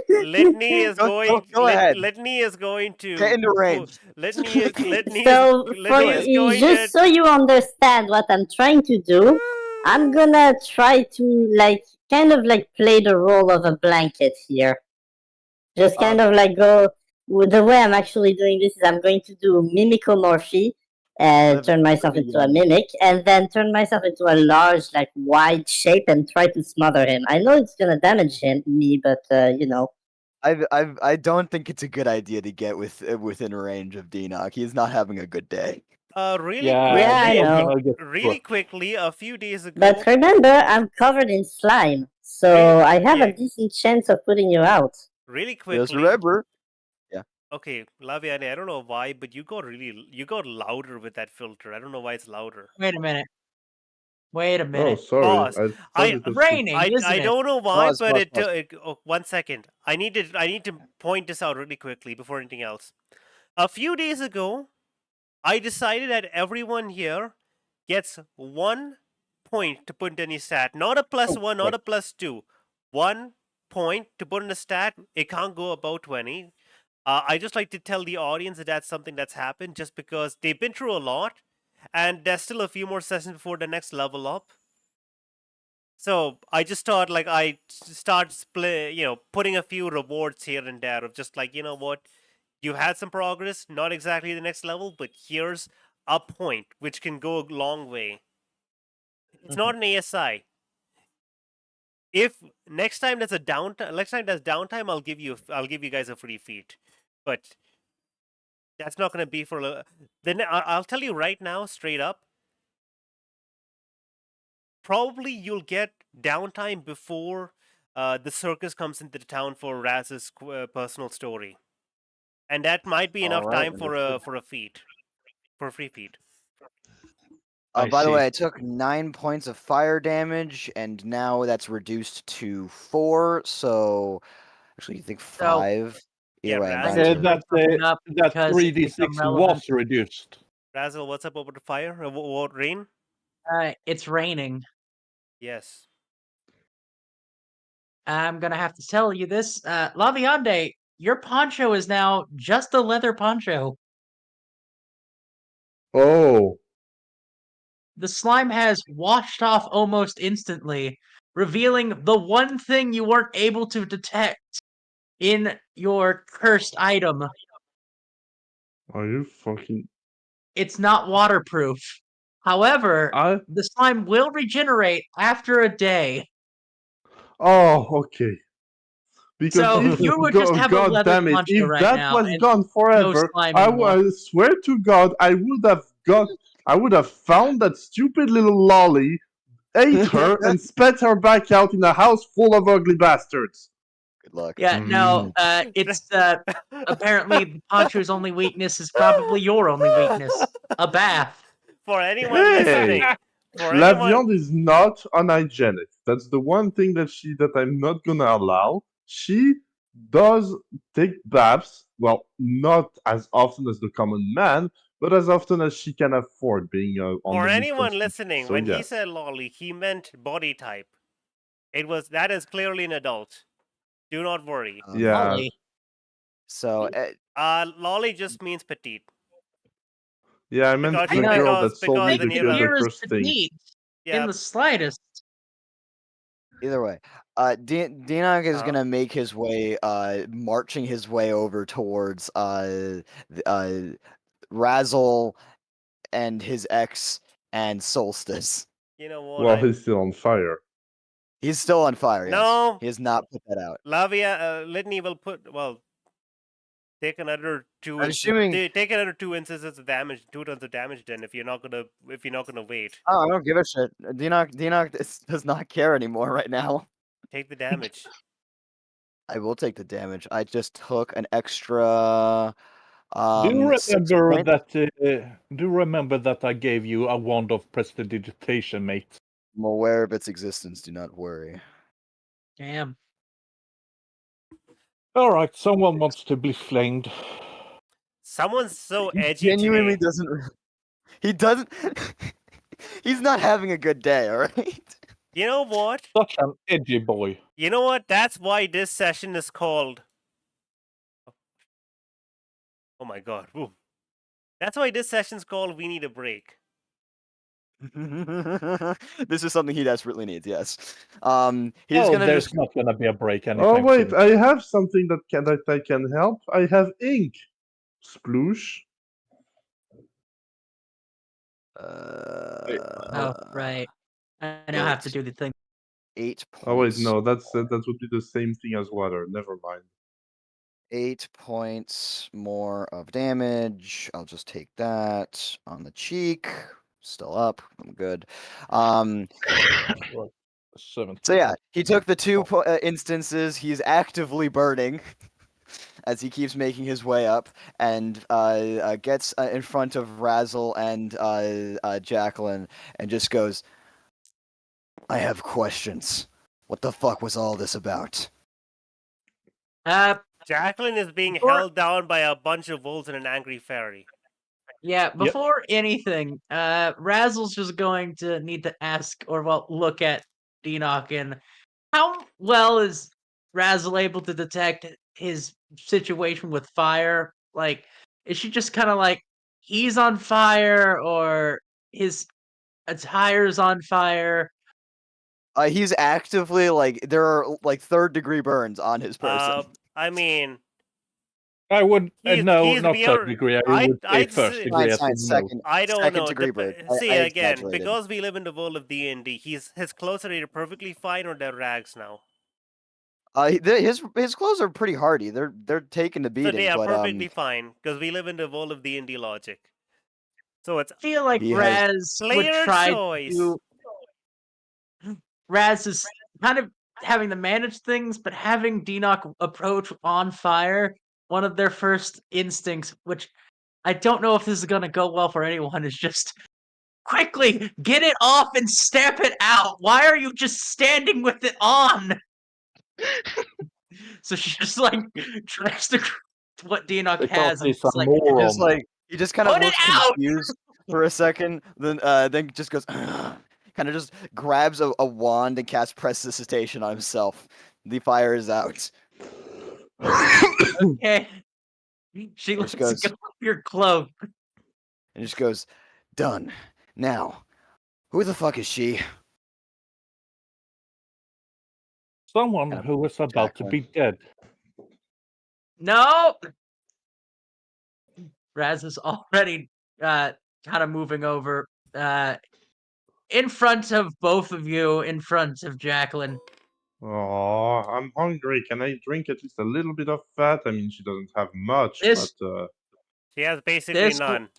Speaker 1: Litney is going.
Speaker 3: Go ahead.
Speaker 1: Litney is going to
Speaker 3: Get into range.
Speaker 1: Litney
Speaker 6: So,
Speaker 1: is going
Speaker 6: just
Speaker 1: to.
Speaker 6: so you understand what I'm trying to do, I'm gonna try to kind of play the role of a blanket here. Just kind of go. The way I'm actually doing this is I'm going to do mimicomorphy, turn myself into a mimic, and then turn myself into a large, wide shape and try to smother him. I know it's gonna damage me, but you know.
Speaker 3: I don't think it's a good idea to get within range of Dinak. He's not having a good day.
Speaker 1: Really
Speaker 6: I know.
Speaker 1: really quickly, a few days ago.
Speaker 6: But remember, I'm covered in slime, so I have a decent chance of putting you out.
Speaker 1: Really quickly.
Speaker 3: Just remember. Yeah.
Speaker 1: Okay, Laviani, I don't know why, but you got louder with that filter. I don't know why it's louder.
Speaker 7: Wait a minute. Wait a
Speaker 2: Oh,
Speaker 7: minute.
Speaker 2: sorry.
Speaker 1: Pause.
Speaker 7: Raining, isn't
Speaker 1: I
Speaker 7: it?
Speaker 1: don't know why,
Speaker 3: Pause,
Speaker 1: but
Speaker 3: pause.
Speaker 1: 1 second. I need to point this out really quickly before anything else. A few days ago, I decided that everyone here gets 1 point to put into any stat. Not a +1, not a +2. 1 point to put in a stat. It can't go above 20. I just like to tell the audience that that's something that's happened just because they've been through a lot and there's still a few more sessions before the next level up. So I just thought I start putting a few rewards here and there of just you know what, you had some progress, not exactly the next level, but here's a point which can go a long way. It's not an ASI. If next time there's downtime, I'll give you guys a free feat, but that's not going to be for. Then I'll tell you right now, straight up. Probably you'll get downtime before the circus comes into the town for Raz's personal story, and that might be enough time for a feat, for a free feat.
Speaker 3: By the way, I took 9 points of fire damage, and now that's reduced to 4. So, actually, you think 5? Either way, I'm
Speaker 5: that 3d6 was reduced.
Speaker 1: Razzle, what's up over the fire? What rain?
Speaker 7: It's raining.
Speaker 1: Yes.
Speaker 7: I'm gonna have to tell you this, Laviande. Your poncho is now just a leather poncho.
Speaker 2: Oh.
Speaker 7: The slime has washed off almost instantly, revealing the one thing you weren't able to detect in your cursed item.
Speaker 2: Are you fucking...
Speaker 7: It's not waterproof. However, the slime will regenerate after a day.
Speaker 2: Oh, okay. Because
Speaker 7: so
Speaker 2: if
Speaker 7: you would just have a leather
Speaker 2: damn it,
Speaker 7: poncho
Speaker 2: if
Speaker 7: right
Speaker 2: that
Speaker 7: now
Speaker 2: was gone forever, I swear to God, I would have found that stupid little lolly, ate her, and spat her back out in a house full of ugly bastards.
Speaker 3: Good luck.
Speaker 7: Yeah, no, it's apparently the poncho's only weakness is probably your only weakness. A bath.
Speaker 1: For anyone listening,
Speaker 2: La Viande is not unhygienic. That's the one thing that I'm not gonna allow. She does take baths, well, not as often as the common man, but as often as she can afford being on
Speaker 1: For
Speaker 2: the
Speaker 1: anyone
Speaker 2: meat
Speaker 1: listening,
Speaker 2: so,
Speaker 1: when
Speaker 2: yeah.
Speaker 1: he said lolly, he meant body type. That is clearly an adult. Do not worry.
Speaker 2: Yeah.
Speaker 7: Ollie.
Speaker 3: So
Speaker 1: Lolly just means petite.
Speaker 2: Yeah, I meant
Speaker 1: Because-
Speaker 2: the girl that
Speaker 1: because
Speaker 2: sold me
Speaker 1: the
Speaker 2: the
Speaker 1: neighbor-
Speaker 2: the
Speaker 7: Here is
Speaker 2: first thing.
Speaker 7: petite
Speaker 1: Yeah.
Speaker 7: in the slightest.
Speaker 3: either way, Dinog is
Speaker 1: Uh-huh.
Speaker 3: gonna make his way, marching his way over towards Razzle and his ex and Solstice.
Speaker 1: You know what?
Speaker 2: Well, he's still on fire.
Speaker 3: He's still on fire. Yes.
Speaker 1: No.
Speaker 3: He has not put that out.
Speaker 1: Litney will take another two.
Speaker 3: I'm assuming-
Speaker 1: Take another 2 instances of damage, 2 tons of damage. Then, if you're not gonna wait,
Speaker 3: Oh, I don't give a shit. Dinog does not care anymore right now.
Speaker 1: take the damage.
Speaker 3: I will take the damage. I just took an extra.
Speaker 5: Do you
Speaker 3: 6
Speaker 5: remember
Speaker 3: points.
Speaker 5: that? Do you remember that I gave you a wand of prestidigitation, mate?
Speaker 3: I'm aware of its existence. Do not worry.
Speaker 7: Damn.
Speaker 5: All right, someone wants to be flamed.
Speaker 1: Someone's so
Speaker 3: He
Speaker 1: edgy
Speaker 3: genuinely
Speaker 1: today.
Speaker 3: doesn't. He doesn't. He's not having a good day. All right.
Speaker 1: You know what?
Speaker 5: Such an edgy boy.
Speaker 1: You know what? That's why this session is called. Oh my god! Woo. That's why this session's called "We Need a Break."
Speaker 3: This is something he desperately needs. Yes. He's
Speaker 5: Oh,
Speaker 3: gonna
Speaker 5: there's
Speaker 3: just.
Speaker 5: not gonna be a break anytime
Speaker 2: Oh wait,
Speaker 5: soon.
Speaker 2: I have something that I can help. I have ink. Sploosh.
Speaker 7: Oh, right. I now have to do the thing.
Speaker 3: 8 points.
Speaker 2: Oh wait, no, that would be the same thing as water. Never mind.
Speaker 3: 8 points more of damage. I'll just take that on the cheek. Still up. I'm good.
Speaker 5: Right, 17.
Speaker 3: So yeah, he took the 2 instances. He's actively burning as he keeps making his way up and gets in front of Razzle and Jacqueline and just goes, "I have questions. What the fuck was all this about?"
Speaker 1: Jacqueline is being
Speaker 7: Before-
Speaker 1: held down by a bunch of wolves and an angry fairy.
Speaker 7: Yeah, before anything, Razzle's just going to need to ask, or well, look at Deanoch and how well is Razzle able to detect his situation with fire? Like, is she just kind of like, he's on fire, or his attire's on fire?
Speaker 3: He's actively there are like 3rd-degree burns on his person.
Speaker 1: I mean,
Speaker 5: I would
Speaker 1: He's-
Speaker 5: no,
Speaker 1: he's
Speaker 5: not
Speaker 1: beyond-
Speaker 5: third degree. I
Speaker 1: I'd-
Speaker 5: would say
Speaker 1: I'd
Speaker 5: first
Speaker 1: say-
Speaker 5: degree.
Speaker 3: Fine,
Speaker 5: As
Speaker 3: fine,
Speaker 5: in no.
Speaker 3: second.
Speaker 1: I don't know.
Speaker 3: Second-degree burn.
Speaker 1: See,
Speaker 3: I
Speaker 1: again,
Speaker 3: exaggerated.
Speaker 1: because we live in the world of D&D, his clothes are perfectly fine or they're rags now.
Speaker 3: His clothes are pretty hardy. They're taken to
Speaker 1: So
Speaker 3: beating,
Speaker 1: they are
Speaker 3: but
Speaker 1: perfectly fine because we live in the world of D&D logic. So it's
Speaker 7: I feel like
Speaker 3: He has
Speaker 7: Raz would
Speaker 1: player
Speaker 7: try
Speaker 1: choice.
Speaker 7: to. Raz is kind of having to manage things, but having Deanoch approach on fire, one of their first instincts, which I don't know if this is going to go well for anyone, is just quickly get it off and stamp it out. Why are you just standing with it on? So she just like tries to what Deanoch
Speaker 5: Because
Speaker 7: has. And
Speaker 5: he's a
Speaker 7: it's like,
Speaker 5: moron.
Speaker 3: he just kind of
Speaker 7: Put it
Speaker 3: looks
Speaker 7: out!
Speaker 3: confused for a second, then just goes kind of just grabs a wand and casts prestidigitation on himself. The fire is out.
Speaker 7: okay. She lets
Speaker 3: goes-
Speaker 7: go of your cloak.
Speaker 3: And just goes, "Done. Now, who the fuck is she?"
Speaker 5: Someone
Speaker 3: Yeah,
Speaker 5: who is about to be dead.
Speaker 7: No! Raz is already kind of moving over in front of both of you, in front of Jacqueline.
Speaker 2: Oh, I'm hungry. Can I drink at least a little bit of fat? I mean, she doesn't have much,
Speaker 7: This-
Speaker 2: but
Speaker 1: she has basically
Speaker 7: This-
Speaker 1: none.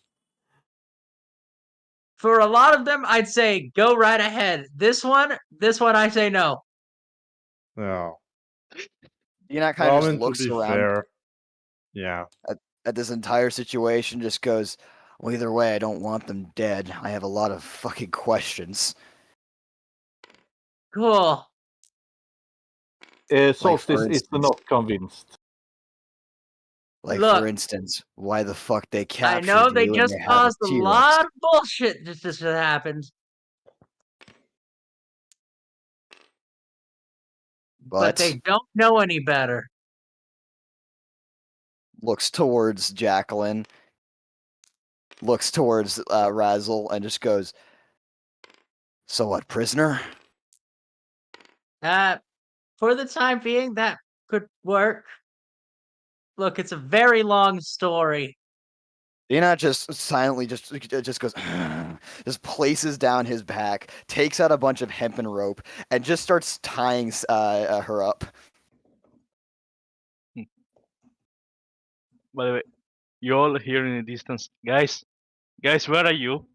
Speaker 7: For a lot of them, I'd say go right ahead. This one, I say no.
Speaker 2: no.
Speaker 3: Enoch kind
Speaker 2: Well,
Speaker 3: of
Speaker 2: I
Speaker 3: just
Speaker 2: mean, to
Speaker 3: looks
Speaker 2: be
Speaker 3: around
Speaker 2: fair, yeah.
Speaker 3: at this entire situation, just goes, "Well, either way, I don't want them dead. I have a lot of fucking questions."
Speaker 7: Cool.
Speaker 5: Solstice is
Speaker 3: instance-
Speaker 5: not convinced.
Speaker 3: Like,
Speaker 7: Look,
Speaker 3: for instance, why the fuck they
Speaker 7: I
Speaker 3: captured
Speaker 7: know they
Speaker 3: you and
Speaker 7: just
Speaker 3: they have
Speaker 7: caused a
Speaker 3: T-Rex.
Speaker 7: lot of bullshit just happened. But they don't know any better.
Speaker 3: Looks towards Jacqueline, looks towards Razzle, and just goes, "So what, prisoner?"
Speaker 7: For the time being, that could work. Look, it's a very long story.
Speaker 3: Dina just silently just goes, just places down his back, takes out a bunch of hempen rope, and just starts tying her up.
Speaker 4: By the way, you all hear in the distance, guys, where are you?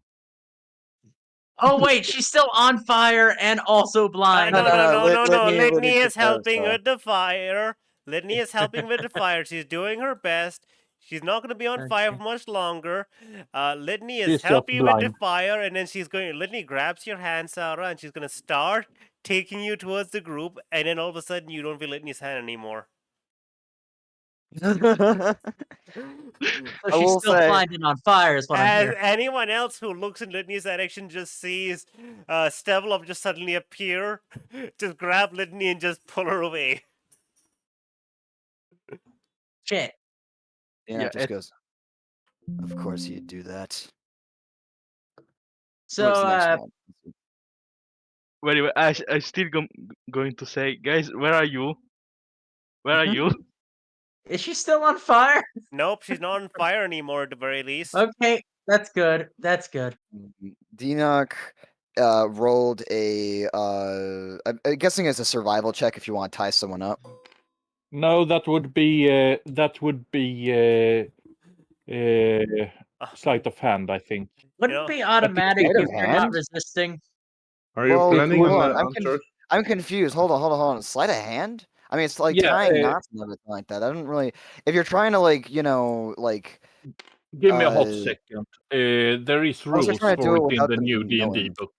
Speaker 7: Oh wait, she's still on fire and also blind.
Speaker 1: No.
Speaker 3: Litney
Speaker 1: Litney is
Speaker 3: took care of
Speaker 1: helping
Speaker 3: stuff.
Speaker 1: with the fire. Litney is helping with the fire. She's doing her best. She's not going to be on fire
Speaker 7: Okay.
Speaker 1: for much longer. Litney is
Speaker 5: She's just
Speaker 1: helping you with the
Speaker 5: blind.
Speaker 1: fire, and then Litney grabs your hand, Sarah, and she's going to start taking you towards the group, and then all of a sudden you don't feel Litney's hand anymore.
Speaker 7: So
Speaker 3: I
Speaker 7: she's
Speaker 3: will
Speaker 7: still
Speaker 3: say-
Speaker 7: blind and on fire is what I'm
Speaker 1: As
Speaker 7: hearing.
Speaker 1: anyone else who looks in Litney's direction just sees Stevelov just suddenly appear, just grab Litney and just pull her away.
Speaker 7: Shit.
Speaker 3: Dina
Speaker 4: Yeah,
Speaker 3: just goes, "Of course you'd do that."
Speaker 7: So,
Speaker 3: Towards the next one.
Speaker 4: Well, anyway, I still going to say, guys, where are you? Where are you?
Speaker 7: is she still on fire?
Speaker 1: Nope, she's not on fire anymore at the very least.
Speaker 7: Okay, that's good. That's good.
Speaker 3: Dinok rolled a. I'm guessing it's a survival check if you want to tie someone up.
Speaker 5: No, that would be sleight of hand, I think.
Speaker 7: Wouldn't
Speaker 1: know,
Speaker 7: it be automatic
Speaker 3: sleight of
Speaker 7: if you're not
Speaker 3: hand?
Speaker 7: resisting?
Speaker 2: Are you
Speaker 3: Well,
Speaker 2: planning
Speaker 3: hold
Speaker 2: on
Speaker 3: on,
Speaker 2: that, Hunter?
Speaker 3: I'm confused. Hold on. Sleight of hand? I mean, it's like
Speaker 5: Yeah,
Speaker 3: tying knots and everything like that. I don't really. If you're trying to
Speaker 5: Give me a hot
Speaker 3: Uh,
Speaker 5: second. There is
Speaker 3: I was
Speaker 5: rules
Speaker 3: just trying to do
Speaker 5: for
Speaker 3: it
Speaker 5: it in
Speaker 3: without
Speaker 5: the
Speaker 3: them
Speaker 5: new D&D
Speaker 3: knowing.
Speaker 5: book.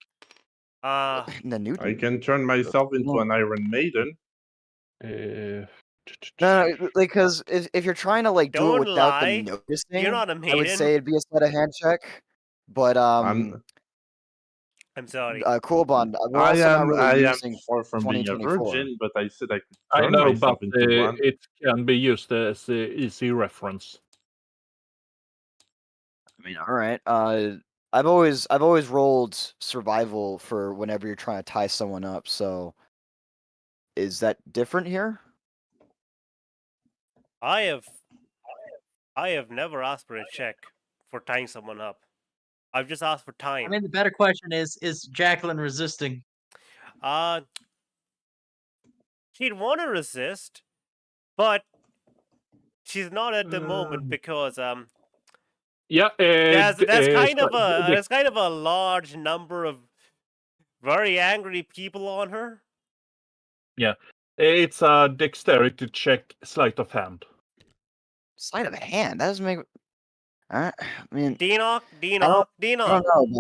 Speaker 3: in the new.
Speaker 2: I can turn myself into
Speaker 3: No.
Speaker 2: an Iron Maiden.
Speaker 3: No, because if you're trying to do
Speaker 1: Don't
Speaker 3: it without
Speaker 1: lie.
Speaker 3: them noticing,
Speaker 1: You're not a
Speaker 3: I would
Speaker 1: maiden.
Speaker 3: say it'd be a sleight of hand check. But
Speaker 1: I'm sorry.
Speaker 3: cool bond. We're
Speaker 2: I
Speaker 3: also not
Speaker 2: am
Speaker 3: really
Speaker 2: I am
Speaker 3: using
Speaker 2: far from being a
Speaker 3: 2024.
Speaker 2: virgin, but I said I could
Speaker 5: I
Speaker 2: turn
Speaker 5: know,
Speaker 2: myself
Speaker 5: but
Speaker 2: into one.
Speaker 5: it can be used as an easy reference.
Speaker 3: I mean, all right. I've always rolled survival for whenever you're trying to tie someone up. So, is that different here?
Speaker 1: I have never asked for a check for tying someone up. I've just asked for time.
Speaker 7: I mean, the better question is Jacqueline resisting?
Speaker 1: She'd want to resist, but she's not at the moment because
Speaker 5: Yeah,
Speaker 1: there's kind of a large number of very angry people on her.
Speaker 5: it's a dexterity check, sleight of hand.
Speaker 3: Sleight of hand. That doesn't make. I mean,
Speaker 1: Denock.
Speaker 3: I don't know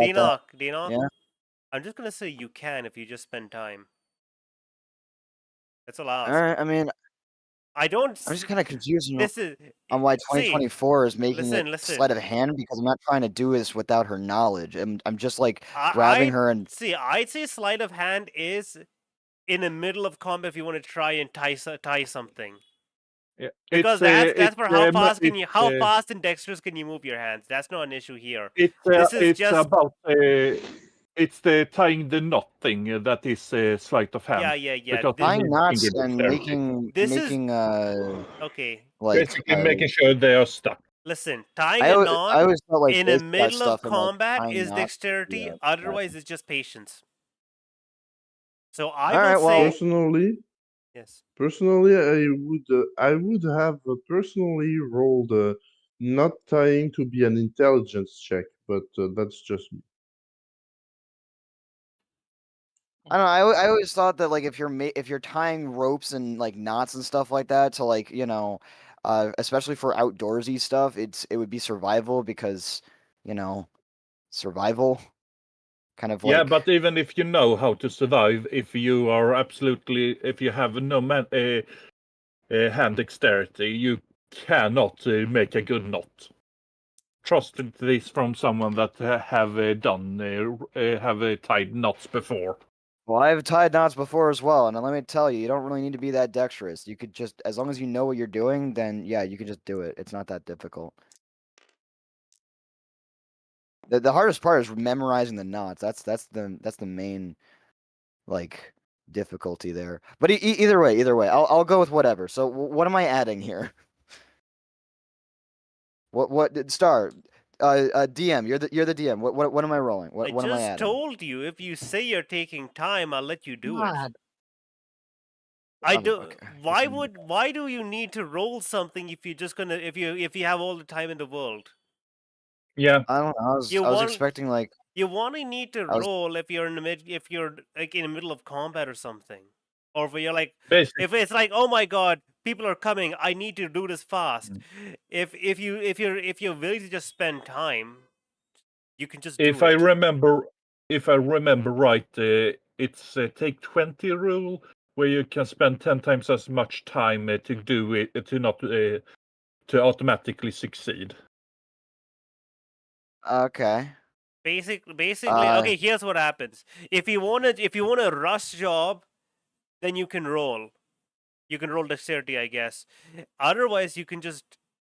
Speaker 3: about that. Yeah.
Speaker 1: I'm just gonna say you can if you just spend time. That's allowed.
Speaker 3: All right. I mean,
Speaker 1: I don't.
Speaker 3: I'm just kind of confused
Speaker 1: This is
Speaker 3: on why
Speaker 1: see,
Speaker 3: 2024 is making
Speaker 1: listen.
Speaker 3: it sleight of hand because I'm not trying to do this without her knowledge. I'm just like
Speaker 1: I-
Speaker 3: grabbing
Speaker 1: I-
Speaker 3: her and
Speaker 1: See, I'd say sleight of hand is in the middle of combat if you want to try and tie something.
Speaker 5: Yeah,
Speaker 1: Because that's for how fast and dexterous can you move your hands. That's not an issue here. This is
Speaker 5: It's
Speaker 1: just-
Speaker 5: about it's the tying the knot thing that is sleight of hand.
Speaker 1: Yeah.
Speaker 5: Because
Speaker 1: This-
Speaker 3: tying knots
Speaker 5: finger
Speaker 3: and
Speaker 5: dexterity.
Speaker 3: making
Speaker 1: Okay,
Speaker 5: Basically making sure they are stuck.
Speaker 1: listen. Tying
Speaker 3: I
Speaker 1: a
Speaker 3: always,
Speaker 1: knot
Speaker 3: I always felt like
Speaker 1: in
Speaker 3: this
Speaker 1: the
Speaker 3: got
Speaker 1: middle of
Speaker 3: stuff in, like,
Speaker 1: combat
Speaker 3: tying
Speaker 1: is
Speaker 3: knots.
Speaker 1: dexterity.
Speaker 3: Yeah,
Speaker 1: Otherwise, it's just patience. So I
Speaker 3: All right,
Speaker 1: will
Speaker 3: well-
Speaker 1: say
Speaker 2: Personally,
Speaker 1: yes.
Speaker 2: I would have personally rolled not tying to be an intelligence check, but that's just me.
Speaker 3: I don't know. I always thought that if you're tying ropes and knots and stuff like that to especially for outdoorsy stuff, it would be survival because survival kind of
Speaker 5: Yeah, but even if you know how to survive, if you have no hand dexterity, you cannot make a good knot. Trust this from someone that have tied knots before.
Speaker 3: Well, I've tied knots before as well, and let me tell you, you don't really need to be that dexterous. You could just, as long as you know what you're doing, then yeah, you can just do it. It's not that difficult. The hardest part is memorizing the knots. That's the main like difficulty there. But either way, I'll go with whatever. So what am I adding here? What Star? DM, you're the DM. What am I rolling? What am I
Speaker 1: just
Speaker 3: adding?
Speaker 1: told you, if you say you're taking time, I'll let you do it.
Speaker 7: God.
Speaker 1: I
Speaker 3: Oh,
Speaker 1: do.
Speaker 3: okay.
Speaker 1: Why do you need to roll something if you're just gonna if you have all the time in the world?
Speaker 5: Yeah.
Speaker 3: I don't know. I was
Speaker 1: You
Speaker 3: I was
Speaker 1: want-
Speaker 3: expecting like
Speaker 1: You only need to
Speaker 3: I was-
Speaker 1: roll if you're if you're like in the middle of combat or something, or if you're like
Speaker 5: Basically,
Speaker 1: if it's like, oh my god, people are coming, I need to do this fast. If you're willing to just spend time, you can just do
Speaker 5: if I
Speaker 1: it.
Speaker 5: remember right, it's a take 20 rule where you can spend 10 times as much time to do it to automatically succeed.
Speaker 3: okay.
Speaker 1: Basically, okay. Here's what happens. If you want a rush job, then you can roll. You can roll dexterity, I guess. Otherwise, you can just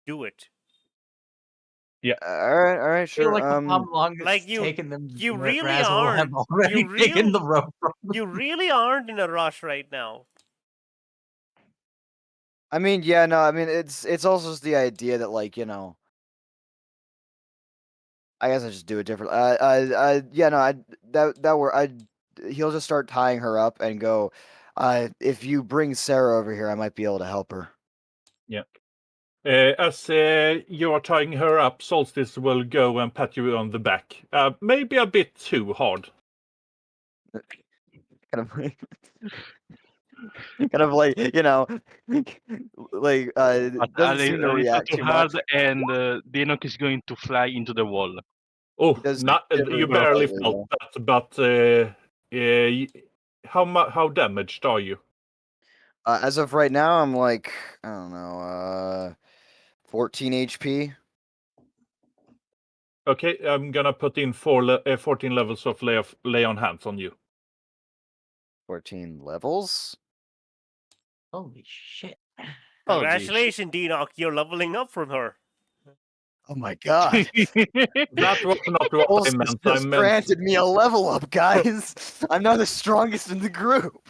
Speaker 1: do it.
Speaker 3: All right,
Speaker 7: I feel
Speaker 3: sure.
Speaker 7: like how long
Speaker 1: like
Speaker 7: it's taken them.
Speaker 1: you
Speaker 7: Ra-
Speaker 1: really
Speaker 7: Razzle have
Speaker 1: aren't.
Speaker 7: already
Speaker 1: You
Speaker 7: taken the rope. From
Speaker 1: You really aren't in a rush right now.
Speaker 3: I mean, yeah, no, I mean it's also just the idea that like, you know, I guess I just do it different. Yeah, no, he'll just start tying her up and go, if you bring Sarah over here, I might be able to help her.
Speaker 5: As you are tying her up, Solstice will go and pat you on the back. Maybe a bit too hard.
Speaker 3: Kind of like, kind of like, you know, like
Speaker 4: But
Speaker 3: doesn't
Speaker 4: a
Speaker 3: seem to
Speaker 4: little
Speaker 3: react
Speaker 4: too
Speaker 3: too
Speaker 4: hard,
Speaker 3: much.
Speaker 4: and Dinok is going to fly into the wall.
Speaker 5: Oh,
Speaker 3: does
Speaker 5: not
Speaker 3: seem to
Speaker 5: you
Speaker 3: react
Speaker 5: barely
Speaker 3: slightly,
Speaker 5: felt that, but how damaged are you?
Speaker 3: As of right now, I'm like, I don't know, 14 HP.
Speaker 5: Okay, I'm gonna put in 14 levels of lay on hands on you.
Speaker 3: 14 levels.
Speaker 7: Holy shit!
Speaker 4: Holy
Speaker 1: Congratulations, Denock. You're leveling up from her.
Speaker 3: Oh my god.
Speaker 5: That was not what I
Speaker 3: Solstice
Speaker 5: meant. I
Speaker 3: just
Speaker 5: meant
Speaker 3: granted me a level up, guys. I'm now the strongest in the group.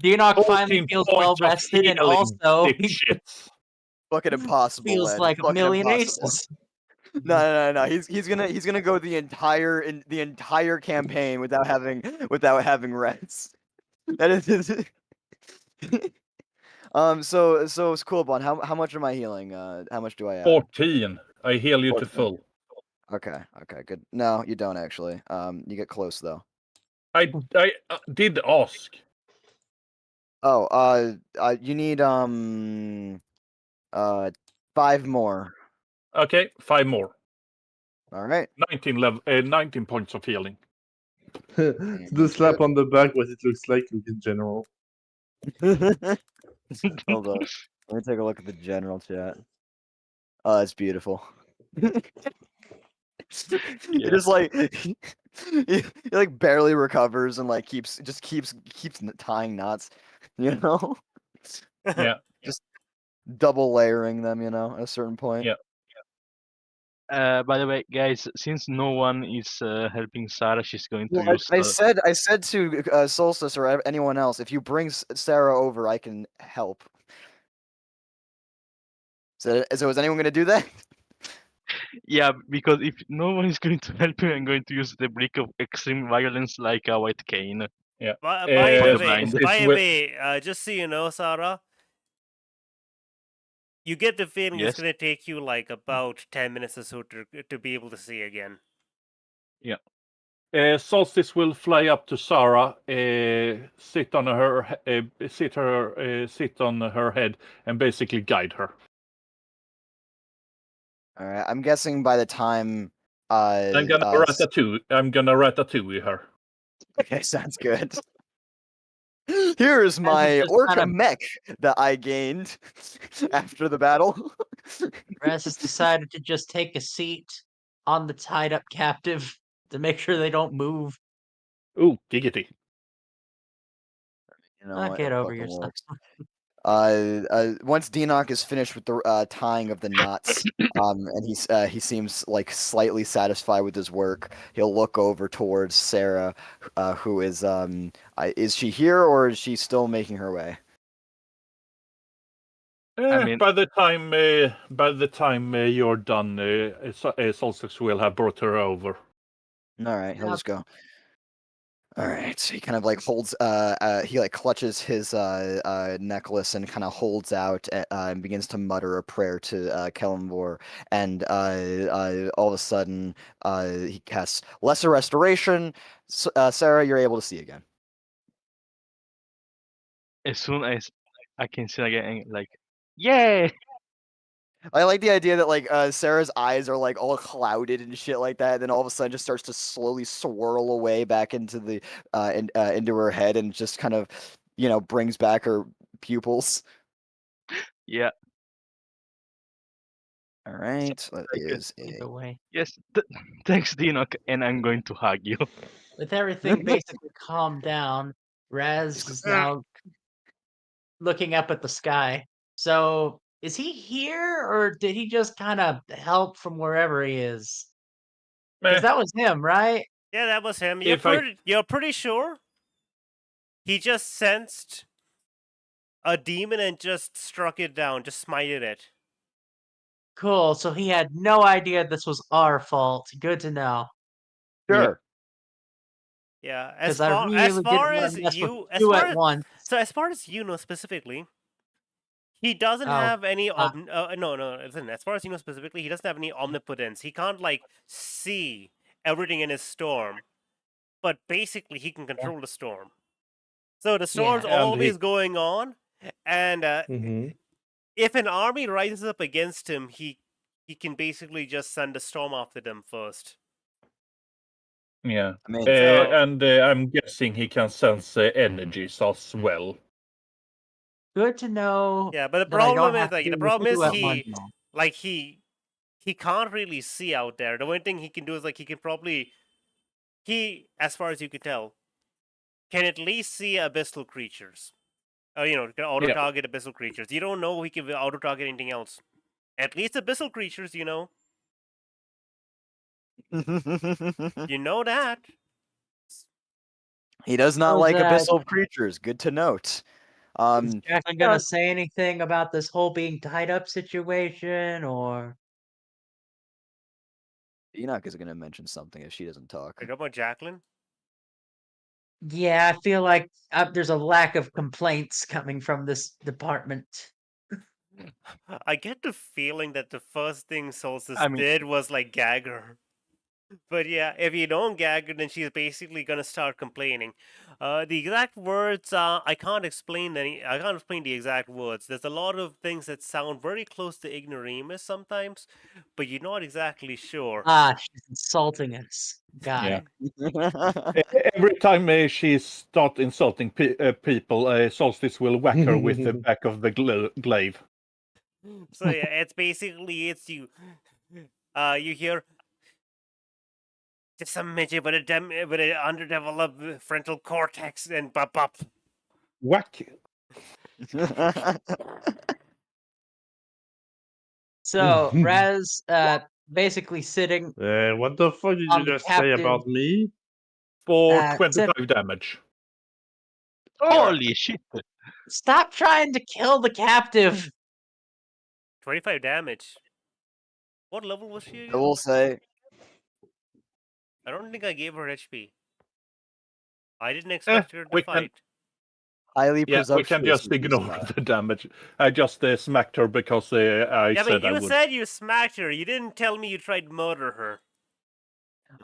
Speaker 7: Dinok finally
Speaker 5: 14
Speaker 7: feels
Speaker 5: points
Speaker 7: well
Speaker 5: of
Speaker 7: rested, and
Speaker 5: healing,
Speaker 7: also he
Speaker 5: dipshits.
Speaker 3: Fucking impossible.
Speaker 7: feels
Speaker 3: Led.
Speaker 7: like a
Speaker 3: Fucking
Speaker 7: million
Speaker 3: impossible.
Speaker 7: aces.
Speaker 3: No. He's gonna go the entire campaign without having rest. That is. So it's cool, Bon. How much am I healing? How much do I add?
Speaker 5: 14. I heal you to
Speaker 3: 14.
Speaker 5: full.
Speaker 3: Okay, good. No, you don't actually. You get close though.
Speaker 5: I did ask.
Speaker 3: Oh, you need 5 more.
Speaker 5: Okay, 5 more.
Speaker 3: All right.
Speaker 5: 19 points of healing.
Speaker 2: The slap on the back, what it looks like in general.
Speaker 3: Hold on. Let me take a look at the general chat. Oh, that's beautiful. He just like he like barely recovers and like keeps tying knots, you know?
Speaker 5: Yeah.
Speaker 3: Just double layering them, you know, at a certain point.
Speaker 5: Yeah.
Speaker 4: By the way, guys, since no one is helping Sarah, she's going to
Speaker 3: Well,
Speaker 4: use.
Speaker 3: I said to Solstice or anyone else, if you bring Sarah over, I can help. So is anyone going to do that?
Speaker 4: Yeah, because if no one is going to help you, I'm going to use the brick of extreme violence like a white cane.
Speaker 5: Yeah.
Speaker 1: By
Speaker 4: the
Speaker 1: the
Speaker 4: blind.
Speaker 1: way, just so you know, Sarah, you get the feeling
Speaker 4: Yes.
Speaker 1: it's gonna take you like about 10 minutes or so to be able to see again.
Speaker 5: Solstice will fly up to Sarah, sit on her head, and basically guide her.
Speaker 3: All right. I'm guessing by the time
Speaker 5: I'm gonna ratatouille her.
Speaker 3: Okay, sounds good. Here's my
Speaker 7: just
Speaker 3: orca
Speaker 7: kinda-
Speaker 3: mech that I gained after the battle.
Speaker 7: Rez has decided to just take a seat on the tied up captive to make sure they don't move.
Speaker 5: Ooh, giggity.
Speaker 3: You know,
Speaker 7: Not
Speaker 3: it
Speaker 7: get over
Speaker 3: fucking
Speaker 7: yourself.
Speaker 3: works. Once Deanoch is finished with the tying of the knots, and he seems like slightly satisfied with his work, he'll look over towards Sarah, who is she here or is she still making her way?
Speaker 4: mean-
Speaker 5: By the time you're done, Solstice will have brought her over.
Speaker 3: All right, he'll
Speaker 7: Yep.
Speaker 3: just go. All right, so he kind of like holds, he like clutches his necklace and kind of holds out and begins to mutter a prayer to Kellenvor, and all of a sudden he casts Lesser Restoration. Sarah, you're able to see again.
Speaker 4: As soon as I can see again, like, yay!
Speaker 3: I like the idea that like Sarah's eyes are like all clouded and shit like that, and then all of a sudden just starts to slowly swirl away back into the into her head and just kind of brings back her pupils.
Speaker 4: Yeah.
Speaker 3: All right, that
Speaker 4: Like,
Speaker 3: is
Speaker 7: Either way.
Speaker 4: Yes. Thanks, Deanoch, and I'm going to hug you.
Speaker 7: With everything basically calmed down, Raz is now looking up at the sky. So, is he here, or did he just kind of help from wherever he is? Because
Speaker 5: Meh.
Speaker 7: that was him, right?
Speaker 1: Yeah, that was him.
Speaker 5: If I-
Speaker 1: You're pretty sure? He just sensed a demon and just struck it down, just smited it.
Speaker 7: Cool. So he had no idea this was our fault. Good to know.
Speaker 3: sure.
Speaker 1: Yeah, as
Speaker 7: Because I
Speaker 1: far
Speaker 7: really
Speaker 1: as
Speaker 7: didn't
Speaker 1: far
Speaker 7: want
Speaker 1: as
Speaker 7: to mess with
Speaker 1: you as
Speaker 7: two
Speaker 1: far
Speaker 7: at
Speaker 1: as,
Speaker 7: once.
Speaker 1: so as far as you know specifically, he doesn't
Speaker 7: Oh,
Speaker 1: have any no, listen, as far as you know specifically, he doesn't have any omnipotence. He can't like see everything in his storm, but basically he can control the storm. So the storm's
Speaker 5: And he-
Speaker 1: always going on, and
Speaker 2: Mhm.
Speaker 1: if an army rises up against him, he can basically just send a storm after them first.
Speaker 5: Yeah.
Speaker 3: I mean,
Speaker 1: So-
Speaker 5: And I'm guessing he can sense energies as well.
Speaker 7: good to know.
Speaker 1: Yeah, but the
Speaker 7: that I don't
Speaker 1: problem is
Speaker 7: have to
Speaker 1: like
Speaker 7: deal
Speaker 1: the
Speaker 7: with
Speaker 1: problem is
Speaker 7: two at once.
Speaker 1: he can't really see out there. The only thing he can do is like he can probably as far as you can tell, can at least see abyssal creatures. Can auto target abyssal creatures. You don't know he can auto target anything else. At least abyssal creatures, you know. You know that.
Speaker 3: he does not
Speaker 7: Was,
Speaker 3: like abyssal creatures. Good to note.
Speaker 7: Is Jacqueline gonna say anything about this whole being tied up situation, or
Speaker 3: Enoch is going to mention something if she doesn't talk.
Speaker 1: Are you talking about Jacqueline?
Speaker 7: yeah, I feel like there's a lack of complaints coming from this department.
Speaker 1: I get the feeling that the first thing Solstice
Speaker 4: I mean-
Speaker 1: did was like gag her. But yeah, if you don't gag her, then she's basically gonna start complaining. The exact words, I can't explain the exact words. There's a lot of things that sound very close to ignoramus sometimes, but you're not exactly sure.
Speaker 7: Ah, she's insulting us. Got
Speaker 5: Yeah.
Speaker 7: it.
Speaker 5: Every time she starts insulting people, Solstice will whack her with the back of the glaive.
Speaker 1: So yeah, it's you. You hear just some midget with a underdeveloped frontal cortex and bop.
Speaker 5: Whack.
Speaker 7: So Raz, basically sitting
Speaker 2: What the fuck did
Speaker 7: On
Speaker 2: you
Speaker 7: the
Speaker 2: just say
Speaker 7: captain.
Speaker 2: about me?
Speaker 5: For
Speaker 7: Uh,
Speaker 5: 25 damage.
Speaker 4: Holy shit!
Speaker 7: Stop trying to kill the captive.
Speaker 1: 25 damage. What level was she
Speaker 3: I
Speaker 1: again?
Speaker 3: will say,
Speaker 1: I don't think I gave her HP. I didn't expect her to
Speaker 5: we can-
Speaker 1: fight.
Speaker 3: highly
Speaker 5: Yeah, we
Speaker 3: presumptuous.
Speaker 5: can just
Speaker 3: of you,
Speaker 5: ignore
Speaker 3: Scott.
Speaker 5: the damage. I just smacked her because I
Speaker 1: Yeah,
Speaker 5: said
Speaker 1: but
Speaker 5: I
Speaker 1: you
Speaker 5: would.
Speaker 1: said you smacked her. You didn't tell me you tried to murder her.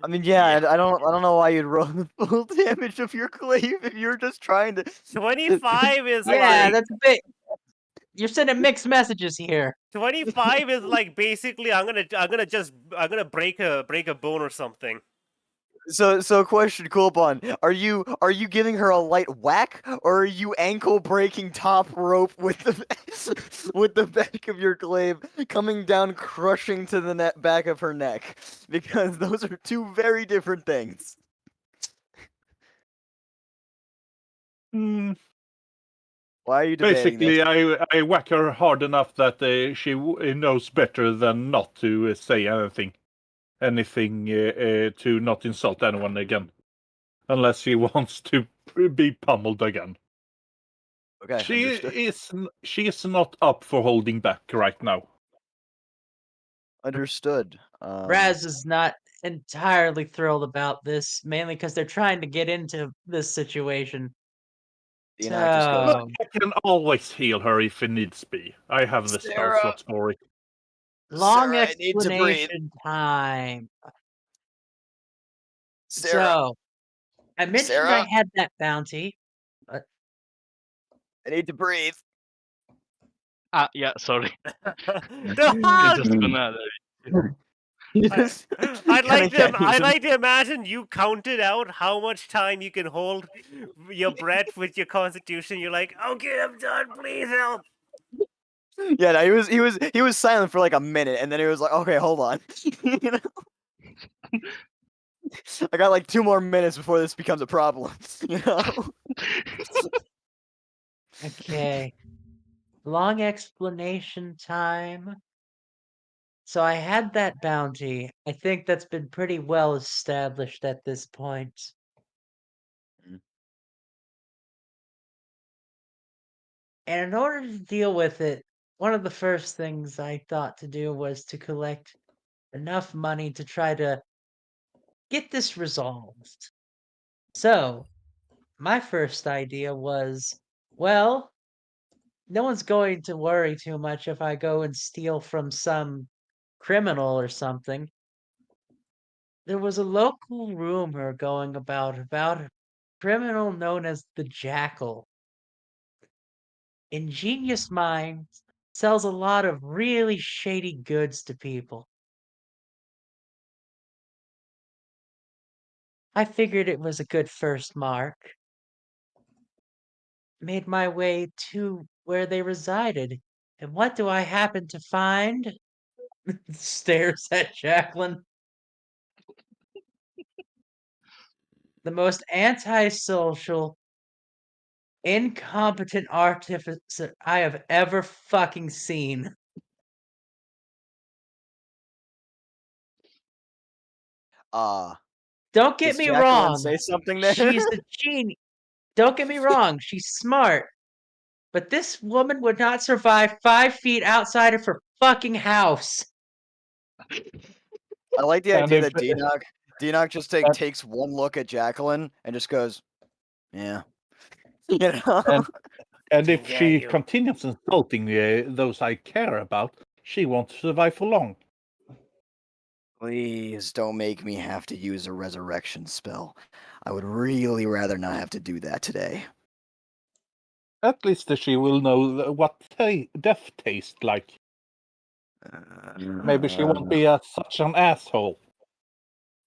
Speaker 3: I mean, yeah, I don't know why you'd roll the full damage of your glaive if you're just trying to.
Speaker 1: 25 is
Speaker 7: Yeah,
Speaker 1: like
Speaker 7: that's a bit. You're sending mixed messages here.
Speaker 1: 25 is like basically I'm gonna break a bone or something.
Speaker 3: So question, Coolbon, are you giving her a light whack, or are you ankle breaking top rope with the with the back of your glaive coming down, crushing to the back of her neck? Because those are two very different things. Why are you debating
Speaker 5: Basically,
Speaker 3: this?
Speaker 5: I whack her hard enough that she knows better than not to say anything to not insult anyone again, unless she wants to be pummeled again.
Speaker 3: Okay,
Speaker 5: She is not up for holding back right now.
Speaker 3: understood.
Speaker 7: Raz is not entirely thrilled about this, mainly because they're trying to get into this situation.
Speaker 3: Enoch just goes,
Speaker 7: So,
Speaker 5: I can always heal her if it needs be. I have the spell
Speaker 3: Sarah!
Speaker 5: slots for it.
Speaker 7: long
Speaker 3: Sarah, I need to breathe.
Speaker 7: explanation time.
Speaker 3: Sarah,
Speaker 7: So, I mentioned I
Speaker 3: Sarah?
Speaker 7: had that bounty.
Speaker 3: I need to breathe.
Speaker 4: Yeah, sorry.
Speaker 1: The
Speaker 4: I
Speaker 1: hug!
Speaker 4: just gonna.
Speaker 1: I'd like to.
Speaker 3: Kinda
Speaker 1: I'd like to imagine you counted out how much time you can hold your breath with your constitution. You're like, okay, I'm done. Please help.
Speaker 3: Yeah, no, he was silent for like a minute, and then he was like, "Okay, hold on." You know? I got like 2 more minutes before this becomes a problem. You know?
Speaker 7: Okay. Long explanation time. So I had that bounty. I think that's been pretty well established at this point.
Speaker 3: Mm.
Speaker 7: And in order to deal with it, one of the first things I thought to do was to collect enough money to try to get this resolved. So, my first idea was, well, no one's going to worry too much if I go and steal from some criminal or something. There was a local rumor going about a criminal known as the Jackal. Ingenious mind sells a lot of really shady goods to people. I figured it was a good first mark. Made my way to where they resided. And what do I happen to find? Stares at Jacqueline. The most antisocial, incompetent artificer I have ever fucking seen. Don't get
Speaker 3: Does
Speaker 7: me
Speaker 3: Jacqueline
Speaker 7: wrong.
Speaker 3: say something there?
Speaker 7: She's a genius. Don't get me wrong. She's smart. But this woman would not survive 5 feet outside of her fucking house.
Speaker 3: I like the
Speaker 5: And
Speaker 3: idea
Speaker 5: if-
Speaker 3: that Denoc just takes one look at Jacqueline and just goes, "Yeah." You know?
Speaker 5: And if
Speaker 1: Yeah,
Speaker 5: she
Speaker 1: you.
Speaker 5: continues insulting those I care about, she won't survive for long.
Speaker 3: Please don't make me have to use a resurrection spell. I would really rather not have to do that today.
Speaker 5: At least she will know what death tastes like. Maybe she won't be such an asshole.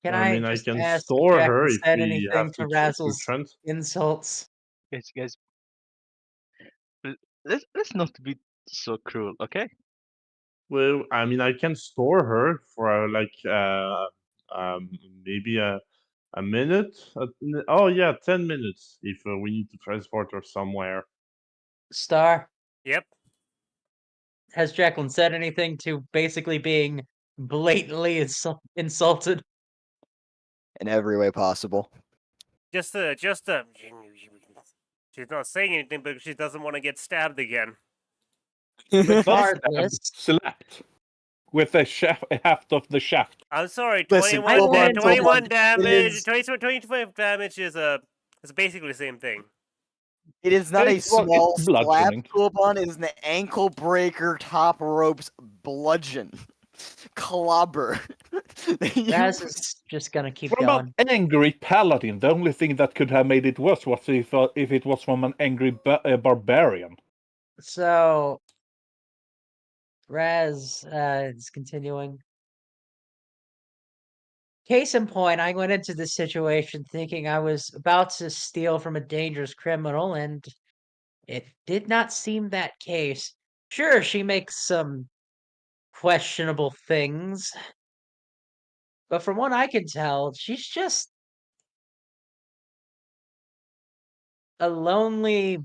Speaker 7: Can
Speaker 2: I
Speaker 7: I
Speaker 2: mean, I
Speaker 7: just
Speaker 2: can
Speaker 7: ask if
Speaker 2: store her
Speaker 7: Jacqueline
Speaker 2: if
Speaker 7: said
Speaker 2: we
Speaker 7: anything
Speaker 2: have
Speaker 7: to
Speaker 2: to
Speaker 7: Razzle's
Speaker 2: trans.
Speaker 7: insults?
Speaker 4: Guys, let's not be so cruel, okay?
Speaker 2: Well, I mean, I can store her for maybe a minute. Oh yeah, 10 minutes if we need to transport her somewhere.
Speaker 7: Star,
Speaker 1: Yep.
Speaker 7: has Jacqueline said anything to basically being blatantly insulted?
Speaker 3: In every way possible.
Speaker 1: Just she's not saying anything, but she doesn't want to get stabbed again.
Speaker 7: Regardless,
Speaker 5: Slapped with a haft of the shaft.
Speaker 1: I'm sorry.
Speaker 3: Listen,
Speaker 1: 21,
Speaker 7: hold on,
Speaker 1: 21
Speaker 3: it
Speaker 1: damage.
Speaker 3: is-
Speaker 1: 25 damage is it's basically the same thing.
Speaker 3: It is not a
Speaker 5: It's- well,
Speaker 3: small
Speaker 5: it's
Speaker 3: slap,
Speaker 5: bludgeoning.
Speaker 3: Kulbon. It is an ankle breaker, top ropes bludgeon. Clobber.
Speaker 7: Raz is just gonna keep
Speaker 5: What about
Speaker 7: going.
Speaker 5: angry paladin? The only thing that could have made it worse was if it was from an angry barbarian.
Speaker 7: So, Raz is continuing. Case in point, I went into this situation thinking I was about to steal from a dangerous criminal, and it did not seem that case. Sure, she makes some questionable things, but from what I can tell, she's just a lonely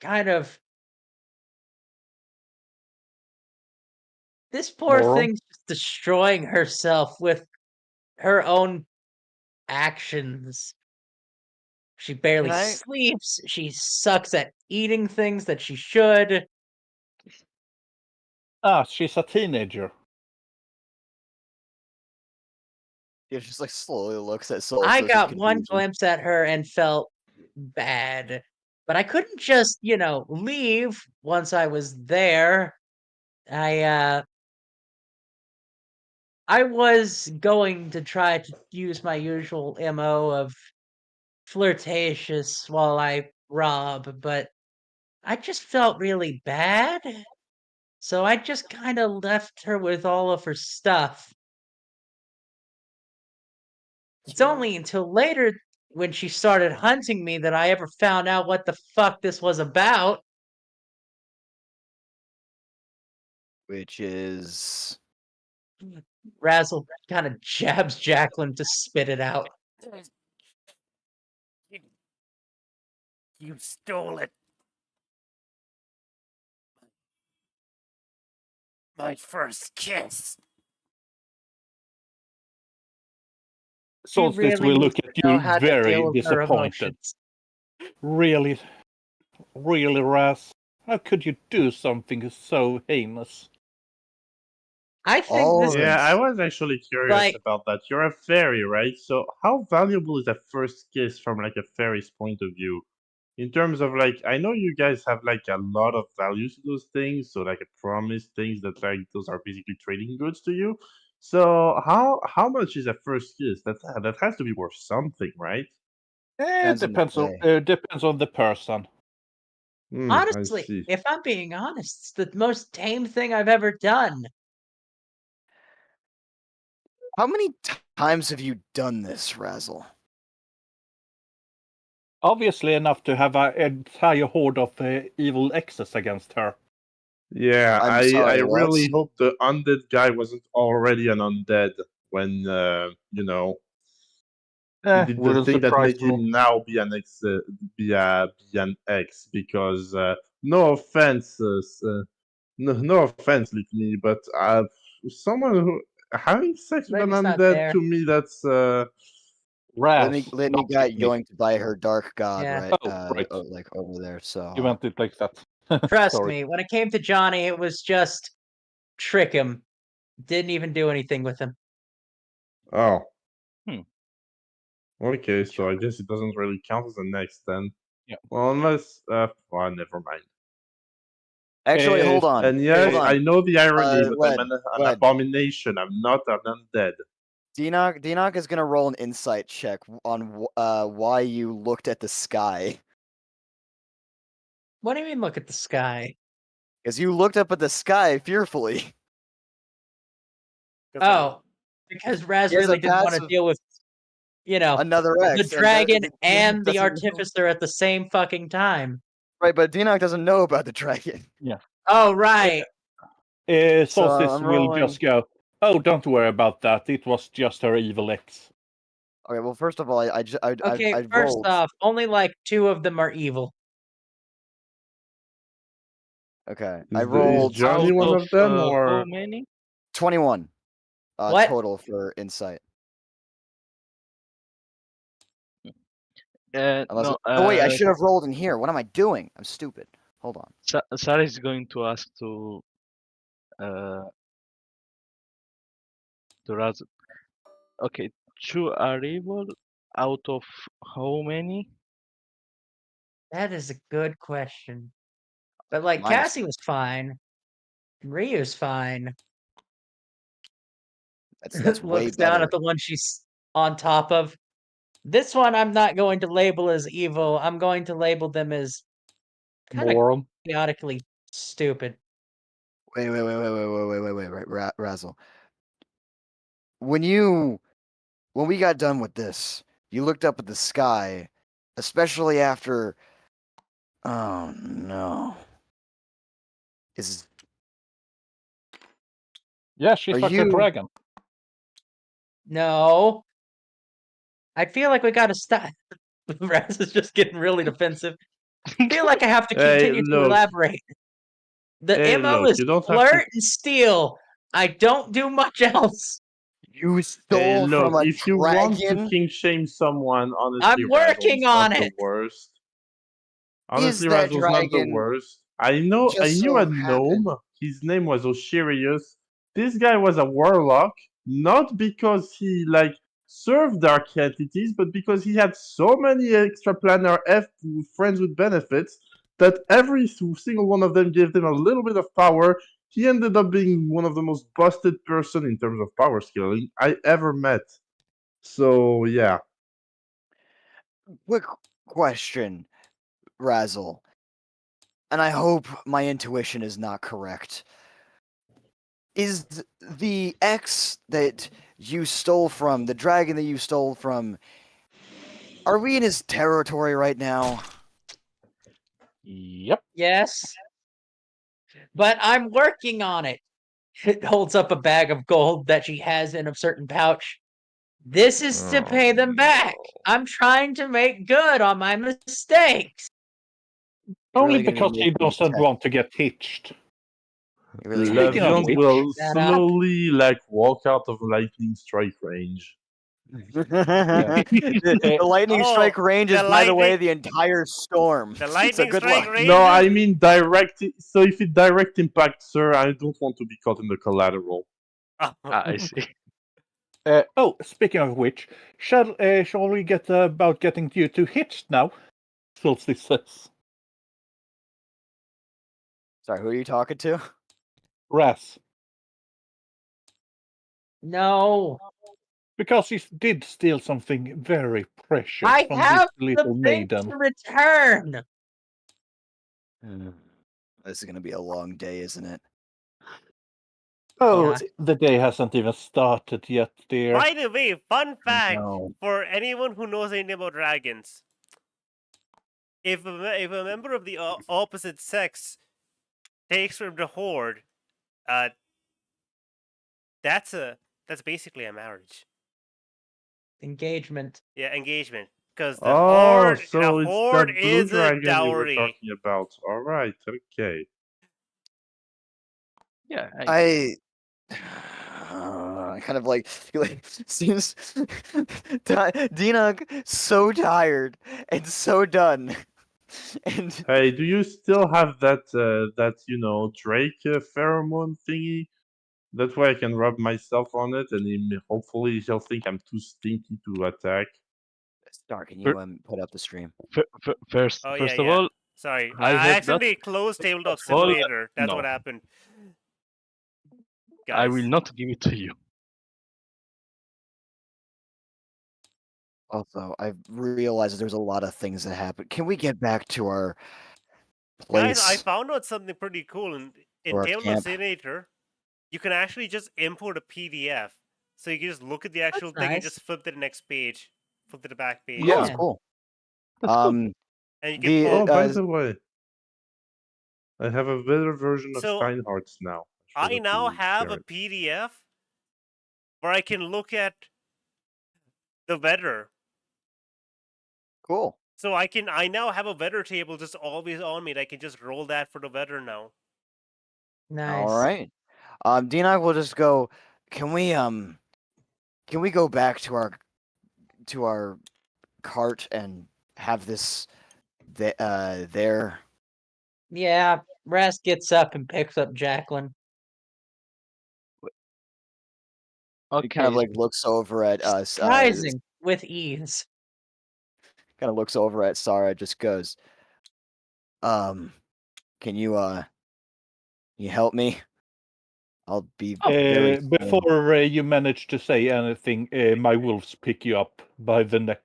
Speaker 7: kind of. This poor
Speaker 5: Moral?
Speaker 7: thing's just destroying herself with her own actions. She barely
Speaker 3: Can I-
Speaker 7: sleeps. She sucks at eating things that she should.
Speaker 5: Ah, she's a teenager.
Speaker 3: Yeah, just like slowly looks at Solstice.
Speaker 7: I
Speaker 3: with
Speaker 7: got one
Speaker 3: confusion.
Speaker 7: glimpse at her and felt bad. But I couldn't just, leave once I was there. I was going to try to use my usual MO of flirtatious while I rob, but I just felt really bad. So I just kind of left her with all of her stuff. It's only until later when she started hunting me that I ever found out what the fuck this was about.
Speaker 3: Which is
Speaker 7: Razzle kind of jabs Jacqueline to spit it out.
Speaker 1: You stole it. My first kiss.
Speaker 5: Solstice
Speaker 7: really
Speaker 5: will look
Speaker 7: needs
Speaker 5: at
Speaker 7: to know
Speaker 5: you
Speaker 7: how to
Speaker 5: very
Speaker 7: deal with her
Speaker 5: disappointed.
Speaker 7: emotions.
Speaker 5: Really, really, Raz? How could you do something so heinous?
Speaker 7: I think
Speaker 3: all
Speaker 7: this
Speaker 3: of
Speaker 2: Yeah, I
Speaker 3: this.
Speaker 2: was actually curious
Speaker 7: Like-
Speaker 2: about that. You're a fairy, right? So how valuable is a first kiss from like a fairy's point of view? In terms of like, I know you guys have like a lot of values to those things, so like a promise, things that like those are basically trading goods to you. So how much is a first kiss? That has to be worth something, right?
Speaker 5: It
Speaker 3: Depends on the
Speaker 5: depends on the person.
Speaker 2: I
Speaker 7: honestly,
Speaker 2: see.
Speaker 7: if I'm being honest, it's the most tame thing I've ever done.
Speaker 3: How many times have you done this, Razzle?
Speaker 5: Obviously enough to have an entire horde of evil exes against her.
Speaker 2: Yeah,
Speaker 3: I'm
Speaker 2: I
Speaker 3: sorry,
Speaker 2: really
Speaker 3: what?
Speaker 2: hope the undead guy wasn't already an undead when you know he did the
Speaker 5: Wouldn't
Speaker 2: thing that
Speaker 5: surprise
Speaker 2: made
Speaker 5: me.
Speaker 2: him now be an ex, be an ex. Because no offense, no offense, Litney, but someone who having sex with an
Speaker 7: Litney's not
Speaker 2: undead
Speaker 7: there.
Speaker 2: to me that's
Speaker 5: Raz,
Speaker 3: Litney
Speaker 5: not
Speaker 3: got
Speaker 5: with me.
Speaker 3: yoinked by her dark god,
Speaker 7: Yeah.
Speaker 3: right?
Speaker 5: Oh, right.
Speaker 3: Like over there. So
Speaker 5: You meant it like that.
Speaker 7: Trust
Speaker 5: Sorry.
Speaker 7: me, when it came to Johnny, it was just trick him. Didn't even do anything with him.
Speaker 2: oh.
Speaker 5: Hmm.
Speaker 2: Okay, so I guess it doesn't really count as an ex then.
Speaker 5: Yeah.
Speaker 2: Well, unless well, never mind.
Speaker 3: actually, hold on.
Speaker 2: And yes,
Speaker 3: hold on.
Speaker 2: I know the irony, but
Speaker 3: Led,
Speaker 2: I'm an
Speaker 3: Led.
Speaker 2: abomination. I'm not an undead.
Speaker 3: Denoc is gonna roll an insight check on why you looked at the sky.
Speaker 7: What do you mean look at the sky?
Speaker 3: Because you looked up at the sky fearfully.
Speaker 7: Oh, because Raz
Speaker 3: He has a
Speaker 7: really didn't want to
Speaker 3: passive-
Speaker 7: deal with,
Speaker 3: Another
Speaker 7: the
Speaker 3: X.
Speaker 7: dragon
Speaker 3: Denoc
Speaker 7: and the
Speaker 3: doesn't know-
Speaker 7: artificer at the same fucking time.
Speaker 3: Right, but Denoc doesn't know about the dragon.
Speaker 7: Oh, right.
Speaker 5: Solstice
Speaker 3: I'm
Speaker 5: will
Speaker 3: rolling-
Speaker 5: just go, oh, don't worry about that. It was just her evil ex.
Speaker 3: Okay, well, first of all, I
Speaker 7: Okay, first
Speaker 3: rolled.
Speaker 7: off, only like 2 of them are evil.
Speaker 3: Okay,
Speaker 2: Is
Speaker 3: I
Speaker 2: the-
Speaker 3: rolled
Speaker 2: is Johnny one of them,
Speaker 4: How
Speaker 2: or
Speaker 4: many?
Speaker 3: 21
Speaker 7: What?
Speaker 3: total for insight. Unless
Speaker 4: No,
Speaker 3: oh wait, I should have rolled in here. What am I doing? I'm stupid. Hold on.
Speaker 4: Sarah is going to ask to Razzle. Okay, 2 are evil out of how many?
Speaker 7: That is a good question. But like
Speaker 3: Minus-
Speaker 7: Cassie was fine. Ryu's fine.
Speaker 3: That's way
Speaker 7: Looks down
Speaker 3: better.
Speaker 7: at the one she's on top of. This one I'm not going to label as evil. I'm going to label them as kind of
Speaker 5: Moron.
Speaker 7: chaotically stupid.
Speaker 3: Wait, Razzle. When we got done with this, you looked up at the sky, especially after. Oh no!
Speaker 5: Yeah, she
Speaker 3: Are
Speaker 5: fucked a
Speaker 3: you-
Speaker 5: dragon.
Speaker 7: No. I feel like we gotta stop. Raz is just getting really defensive. I feel like I have to
Speaker 2: Hey,
Speaker 7: continue to
Speaker 2: look.
Speaker 7: elaborate. The
Speaker 2: Hey,
Speaker 7: MO
Speaker 2: look,
Speaker 7: is
Speaker 2: you don't have
Speaker 7: flirt
Speaker 2: to.
Speaker 7: and steal. I don't do much else.
Speaker 3: You
Speaker 2: Hey,
Speaker 3: stole
Speaker 2: look,
Speaker 3: from a
Speaker 2: if you want to
Speaker 3: dragon?
Speaker 2: king shame someone, honestly,
Speaker 7: I'm working
Speaker 2: Razzle's not
Speaker 7: on
Speaker 2: the
Speaker 7: it.
Speaker 2: worst.
Speaker 3: Is
Speaker 2: Honestly,
Speaker 3: that
Speaker 2: Razzle's not the
Speaker 3: dragon
Speaker 2: worst. I knew
Speaker 3: just
Speaker 2: a
Speaker 3: so
Speaker 2: gnome.
Speaker 3: happened?
Speaker 2: His name was Oshirius. This guy was a warlock, not because he served dark entities, but because he had so many extraplanar friends with benefits that every single one of them gave them a little bit of power. He ended up being one of the most busted person in terms of power scaling I ever met. So yeah.
Speaker 3: Quick question, Razzle. And I hope my intuition is not correct. Is the X that you stole from, the dragon that you stole from, are we in his territory right now?
Speaker 5: Yep.
Speaker 7: Yes. But I'm working on it. It holds up a bag of gold that she has in a certain pouch. This is to pay them back. I'm trying to make good on my mistakes.
Speaker 3: You're
Speaker 5: Only
Speaker 3: really gonna be
Speaker 5: because he
Speaker 3: making me
Speaker 5: doesn't
Speaker 3: tech.
Speaker 5: want to get hitched.
Speaker 3: You're really gonna be
Speaker 5: Speaking of
Speaker 3: making
Speaker 2: Leviant
Speaker 3: me
Speaker 5: which-
Speaker 2: will
Speaker 7: that up.
Speaker 2: slowly walk out of lightning strike range.
Speaker 3: The lightning
Speaker 1: Oh,
Speaker 3: strike range is,
Speaker 1: the
Speaker 3: by the way,
Speaker 1: lightning-
Speaker 3: the entire storm.
Speaker 1: The
Speaker 3: So
Speaker 1: lightning
Speaker 3: good
Speaker 1: strike
Speaker 3: luck.
Speaker 1: range.
Speaker 2: No, I mean direct. So if it direct impacts her, I don't want to be caught in the collateral.
Speaker 4: I see.
Speaker 5: Speaking of which, shall we get about getting you two hitched now? Solstice says.
Speaker 3: Sorry, who are you talking to?
Speaker 5: Raz.
Speaker 7: No.
Speaker 5: Because he did steal something very precious
Speaker 7: I
Speaker 5: from
Speaker 7: have
Speaker 5: this little
Speaker 7: the thing
Speaker 5: maiden.
Speaker 7: to return.
Speaker 3: This is gonna be a long day, isn't it?
Speaker 5: Oh,
Speaker 7: Yeah.
Speaker 5: the day hasn't even started yet, dear.
Speaker 1: By the way, fun fact
Speaker 3: No.
Speaker 1: for anyone who knows anything about dragons: if a member of the opposite sex takes from the horde, that's basically a marriage.
Speaker 7: Engagement.
Speaker 1: Yeah, engagement. Because the
Speaker 2: Oh, so
Speaker 1: the
Speaker 2: it's
Speaker 1: horde
Speaker 2: that blue
Speaker 1: is a
Speaker 2: dragon you were
Speaker 1: dowry.
Speaker 2: talking about. All right, okay.
Speaker 4: Yeah.
Speaker 3: I kind of seems Dinok so tired and so done. And
Speaker 2: Hey, do you still have that Drake pheromone thingy? That way I can rub myself on it, and hopefully he'll think I'm too stinky to attack.
Speaker 3: Star, can you put up the stream?
Speaker 4: First
Speaker 1: Oh,
Speaker 4: of
Speaker 1: yeah.
Speaker 4: all,
Speaker 1: Sorry,
Speaker 4: I
Speaker 1: I
Speaker 4: have that.
Speaker 1: accidentally closed Tabletop
Speaker 4: Well,
Speaker 1: Simulator. That's
Speaker 4: no.
Speaker 1: what happened.
Speaker 4: I
Speaker 1: Guys.
Speaker 4: will not give it to you.
Speaker 3: Also, I've realized that there's a lot of things that happen. Can we get back to our
Speaker 1: Guys, I
Speaker 3: place?
Speaker 1: found out something pretty cool in
Speaker 3: Or a
Speaker 1: Tabletop
Speaker 3: camp.
Speaker 1: Simulator. You can actually just import a PDF. So you can just look at the actual thing and
Speaker 7: nice.
Speaker 1: just flip to the next page. Flip to the back page.
Speaker 3: Yeah,
Speaker 7: Yeah.
Speaker 3: that's cool.
Speaker 4: That's cool.
Speaker 1: And you can
Speaker 3: The
Speaker 2: Oh,
Speaker 1: pull...
Speaker 2: by the way, I have a better version of
Speaker 1: So,
Speaker 2: Steinhardt's now.
Speaker 1: I now have a
Speaker 2: it.
Speaker 1: PDF where I can look at the weather.
Speaker 3: cool.
Speaker 1: So I now have a weather table just always on me. And I can just roll that for the weather now.
Speaker 7: Nice.
Speaker 3: All right. Dean and I will just go. Can we go back to our cart and have this there?
Speaker 7: Yeah. Raz gets up and picks up Jacqueline.
Speaker 3: He kind of looks over at us.
Speaker 7: Surprising with ease.
Speaker 3: Kind of looks over at Sarah. Just goes, can you help me? I'll be very soon."
Speaker 5: Before you manage to say anything, my wolves pick you up by the neck,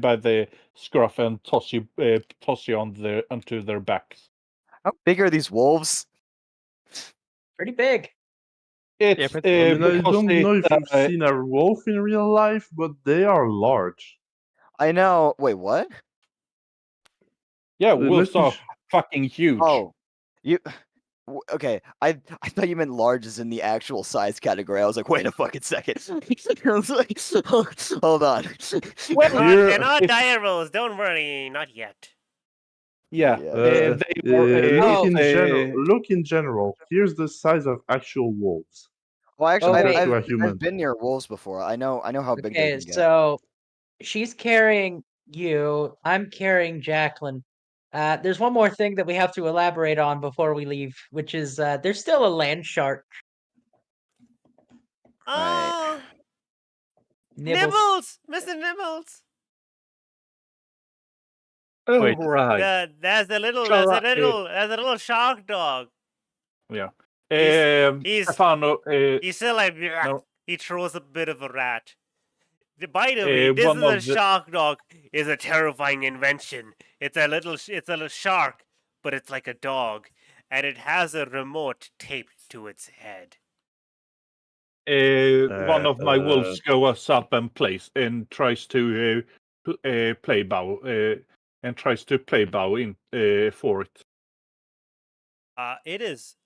Speaker 5: by the scruff, and toss you onto their backs.
Speaker 3: How big are these wolves?
Speaker 7: Pretty big.
Speaker 5: It's
Speaker 4: but-
Speaker 2: I
Speaker 5: because
Speaker 2: don't know if you've
Speaker 5: it's,
Speaker 2: seen a wolf in real life, but they are large.
Speaker 3: I know. Wait, what?
Speaker 5: yeah,
Speaker 2: Let
Speaker 5: wolves
Speaker 2: me
Speaker 5: are fucking huge.
Speaker 3: Oh, you. Okay, I thought you meant large as in the actual size category. I was like, wait a fucking second. I was like, hold on.
Speaker 1: They're not dire rolls. Don't worry, not yet.
Speaker 5: Yeah,
Speaker 3: Yeah.
Speaker 5: they are.
Speaker 2: Look in
Speaker 5: it's,
Speaker 2: general. Look in general. Here's the size of actual wolves.
Speaker 3: Well, actually,
Speaker 2: Compared
Speaker 3: I've,
Speaker 2: to a
Speaker 3: I've,
Speaker 2: human.
Speaker 3: I've been near wolves before. I know how big they
Speaker 7: Okay,
Speaker 3: can get.
Speaker 7: so she's carrying you. I'm carrying Jacqueline. There's one more thing that we have to elaborate on before we leave, which is there's still a land shark.
Speaker 3: Right.
Speaker 1: Oh,
Speaker 7: Nibbles.
Speaker 1: Nibbles, Mr. Nibbles.
Speaker 5: oh,
Speaker 4: Wait.
Speaker 5: right.
Speaker 1: That's a little,
Speaker 5: Shall
Speaker 1: that's a
Speaker 5: I-
Speaker 1: little, that's a little shark dog.
Speaker 5: Yeah.
Speaker 1: He's-
Speaker 5: Stefano,
Speaker 1: He's still like,
Speaker 5: no.
Speaker 1: he throws a bit of a rat. By the way, this
Speaker 5: one
Speaker 1: is a
Speaker 5: of the-
Speaker 1: shark dog. Is a terrifying invention. It's a little shark, but it's like a dog, and it has a remote taped to its head.
Speaker 5: one of my wolves goes up and plays and tries to play bow in for it.
Speaker 1: It is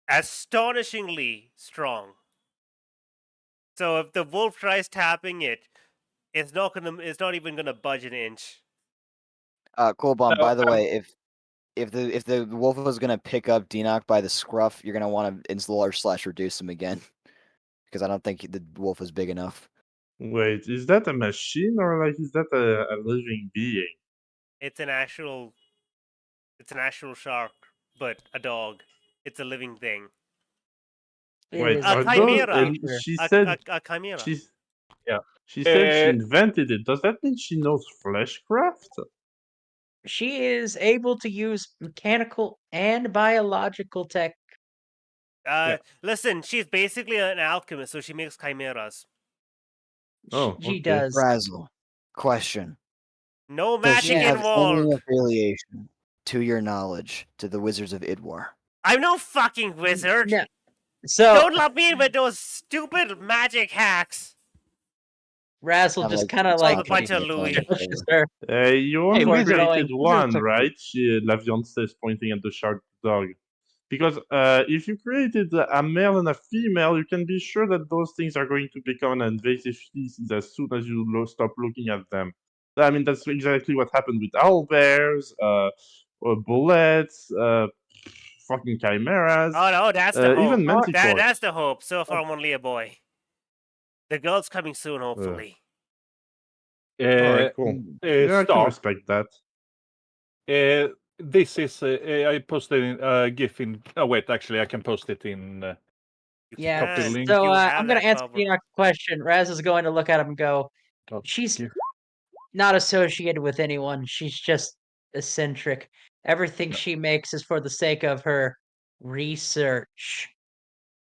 Speaker 1: astonishingly strong. So if the wolf tries tapping it, it's not even gonna budge an inch.
Speaker 3: Cool bomb.
Speaker 5: No,
Speaker 3: By the way, if the wolf was gonna pick up Denock by the scruff, you're gonna want to install / reduce him again, because I don't think the wolf is big enough.
Speaker 2: Wait, is that a machine or like is that a living being?
Speaker 1: It's an actual shark, but a dog. It's a living thing.
Speaker 7: It
Speaker 2: Wait,
Speaker 7: is
Speaker 1: a
Speaker 2: are
Speaker 1: chimera.
Speaker 2: those? She
Speaker 1: A,
Speaker 2: said
Speaker 1: a chimera.
Speaker 2: she's.
Speaker 5: Yeah.
Speaker 2: She said she
Speaker 5: Uh,
Speaker 2: invented it. Does that mean she knows fleshcraft?
Speaker 7: She is able to use mechanical and biological tech.
Speaker 1: Listen, she's basically an alchemist, so she makes chimeras.
Speaker 2: Oh,
Speaker 7: She
Speaker 2: okay.
Speaker 7: does.
Speaker 3: Razzle. Question.
Speaker 1: No
Speaker 3: Does she
Speaker 1: magic
Speaker 3: have any
Speaker 1: involved.
Speaker 3: affiliation, to your knowledge, to the Wizards of Idwar?
Speaker 1: I'm no fucking wizard.
Speaker 7: No. So
Speaker 1: Don't lump me in with those stupid magic hacks.
Speaker 7: Razzle
Speaker 3: I'm
Speaker 7: just
Speaker 3: like,
Speaker 7: kind of
Speaker 3: it's
Speaker 7: like
Speaker 1: a bunch of Louis.
Speaker 7: pushes her.
Speaker 2: You only
Speaker 7: Hey,
Speaker 2: created
Speaker 7: going-
Speaker 2: one, right? Lavion says, pointing at the shark dog. Because if you created a male and a female, you can be sure that those things are going to become an invasive species as soon as you stop looking at them. I mean, that's exactly what happened with owlbears, bullets, fucking chimeras.
Speaker 1: Oh no, that's the hope.
Speaker 2: Even manticores.
Speaker 1: That's the hope. So far, I'm only a boy. The girl's coming soon, hopefully.
Speaker 2: Alright, cool. Yeah, I can
Speaker 5: Star.
Speaker 2: respect that.
Speaker 5: This is I posted a GIF in. Oh wait, actually, I can post it in.
Speaker 7: Yeah.
Speaker 5: Copy link.
Speaker 7: So
Speaker 1: You have
Speaker 7: I'm gonna
Speaker 1: that
Speaker 7: answer
Speaker 1: covered.
Speaker 7: Enoch's question. Raz is going to look at him and go, she's
Speaker 5: you.
Speaker 7: not associated with anyone. She's just eccentric. Everything she makes is for the sake of her research.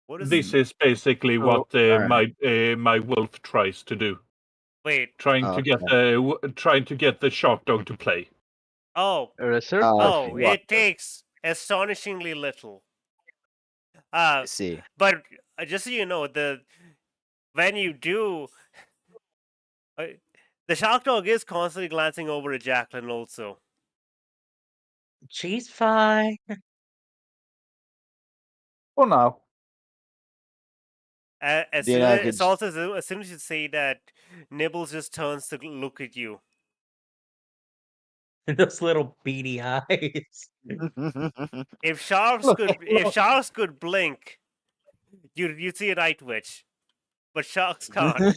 Speaker 1: What is
Speaker 5: This is basically
Speaker 3: Oh,
Speaker 5: what
Speaker 3: alright.
Speaker 5: my wolf tries to do.
Speaker 1: Wait.
Speaker 5: Trying to get the shark dog to play.
Speaker 1: Oh.
Speaker 4: Research?
Speaker 1: Oh,
Speaker 3: what?
Speaker 1: it takes astonishingly little.
Speaker 3: I see.
Speaker 1: But just so you know, when you do, the shark dog is constantly glancing over at Jacqueline also.
Speaker 7: She's fine.
Speaker 5: For now.
Speaker 1: As
Speaker 3: Yeah,
Speaker 1: soon as, also, as soon as you say that, Nibbles just turns to look at you.
Speaker 7: Those little beady eyes.
Speaker 1: If sharks could blink, you'd see a night twitch, but sharks can't.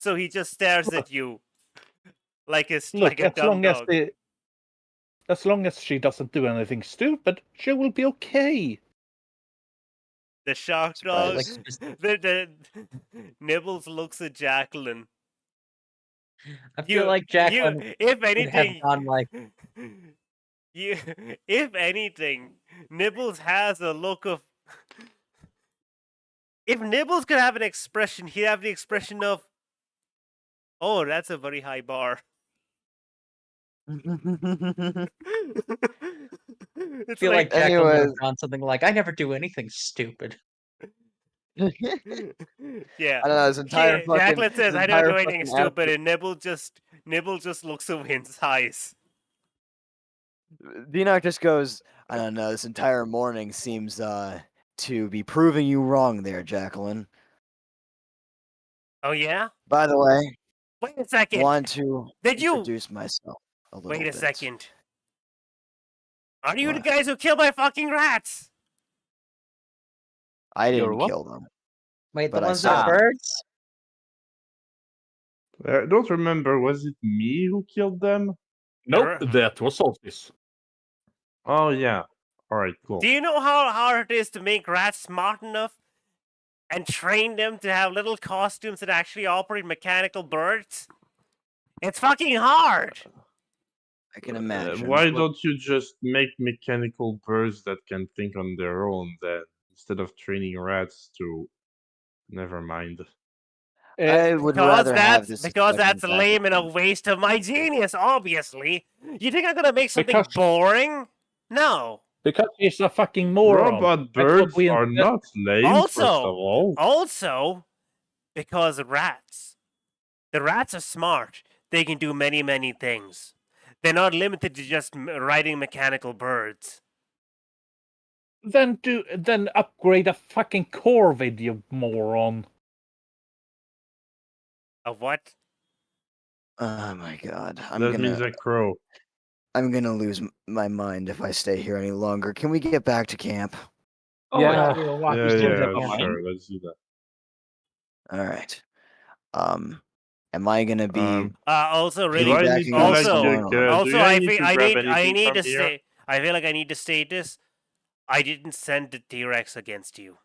Speaker 1: So he just stares at you like a dumb dog.
Speaker 5: As long as she doesn't do anything stupid, she will be okay.
Speaker 1: The shark dog.
Speaker 3: Surprise.
Speaker 1: The Nibbles looks at Jacqueline.
Speaker 7: I feel like Jacqueline
Speaker 1: if
Speaker 7: would have
Speaker 1: anything,
Speaker 7: gone like,
Speaker 1: if anything, Nibbles has a look of. If Nibbles could have an expression, he'd have the expression of, "Oh, that's a very high bar."
Speaker 7: I
Speaker 1: It's
Speaker 7: feel like Jacqueline would have
Speaker 3: Anyways.
Speaker 7: gone something like, I never do anything stupid.
Speaker 1: yeah.
Speaker 3: I don't know, his entire
Speaker 1: Yeah,
Speaker 3: fucking.
Speaker 1: Jacqueline says,
Speaker 3: his
Speaker 1: "I don't
Speaker 3: entire
Speaker 1: do anything
Speaker 3: fucking
Speaker 1: stupid,"
Speaker 3: attitude-
Speaker 1: and Nibble just looks away and sighs.
Speaker 3: Enoch just goes, I don't know, this entire morning seems to be proving you wrong there, Jacqueline.
Speaker 1: Oh yeah.
Speaker 3: By the way,
Speaker 1: Wait a second.
Speaker 3: want to
Speaker 1: Did you
Speaker 3: introduce myself a little
Speaker 1: wait a
Speaker 3: bit.
Speaker 1: second? Are you the
Speaker 3: What?
Speaker 1: guys who killed my fucking rats?
Speaker 3: I
Speaker 4: You're
Speaker 3: didn't
Speaker 4: what?
Speaker 3: kill them.
Speaker 7: Wait,
Speaker 3: But
Speaker 7: the
Speaker 3: I
Speaker 7: ones that
Speaker 3: saw
Speaker 7: are
Speaker 3: them.
Speaker 7: birds?
Speaker 2: I don't remember. Was it me who killed them?
Speaker 5: Nope,
Speaker 1: Error.
Speaker 5: that was Solstice.
Speaker 2: Oh yeah. All right, cool.
Speaker 1: Do you know how hard it is to make rats smart enough and train them to have little costumes that actually operate mechanical birds? It's fucking hard.
Speaker 3: I can imagine.
Speaker 2: Why don't you just make mechanical birds that can think on their own then, instead of training rats to? Never mind.
Speaker 3: I would
Speaker 1: Because
Speaker 3: rather have
Speaker 1: that's
Speaker 3: this
Speaker 1: because
Speaker 3: discussion
Speaker 1: that's
Speaker 3: back
Speaker 1: lame and a
Speaker 3: then.
Speaker 1: waste of my genius. Obviously, you think I'm gonna make something
Speaker 5: Because-
Speaker 1: boring? No.
Speaker 5: Because he's a fucking moron.
Speaker 2: Robot
Speaker 5: That's what
Speaker 2: birds
Speaker 5: we
Speaker 2: are
Speaker 5: instead-
Speaker 2: not lame, first of
Speaker 1: Also,
Speaker 2: all.
Speaker 1: because rats. The rats are smart. They can do many, many things. They're not limited to just riding mechanical birds.
Speaker 5: Then upgrade a fucking Corvid, you moron.
Speaker 1: Of what?
Speaker 3: Oh my god.
Speaker 2: That means a crow.
Speaker 3: I'm gonna lose my mind if I stay here any longer. Can we get back to camp?
Speaker 4: Oh,
Speaker 5: Yeah.
Speaker 7: We were walking
Speaker 2: Yeah,
Speaker 7: through
Speaker 2: yeah,
Speaker 7: the camp.
Speaker 2: sure. Let's do that.
Speaker 3: All right. Am I gonna be
Speaker 1: Also,
Speaker 2: Do
Speaker 1: really.
Speaker 2: I need
Speaker 3: backing
Speaker 2: to
Speaker 3: off
Speaker 2: like?
Speaker 1: Also-
Speaker 3: someone or-
Speaker 1: Also,
Speaker 2: I
Speaker 1: I
Speaker 2: need
Speaker 1: feel
Speaker 2: to
Speaker 1: I
Speaker 2: grab
Speaker 1: need
Speaker 2: anything
Speaker 1: to
Speaker 2: from here?
Speaker 1: say. I feel like I need to state this. I didn't send the T-Rex against you.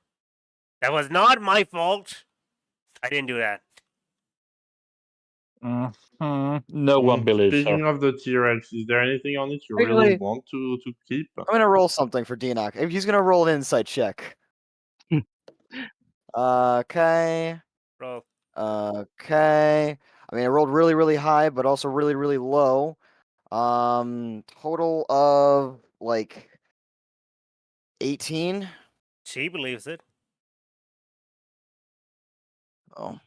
Speaker 1: That was not my fault. I didn't do that.
Speaker 5: No one believes
Speaker 2: Speaking
Speaker 5: her.
Speaker 2: of the T-Rex, is there anything on it you
Speaker 5: Really?
Speaker 2: really want to keep?
Speaker 3: I'm gonna roll something for Enoch. He's gonna roll an insight check. Okay.
Speaker 1: Bro.
Speaker 3: Okay. I mean, I rolled really, really high, but also really, really low. Total of like 18.
Speaker 1: She believes it.
Speaker 3: Oh,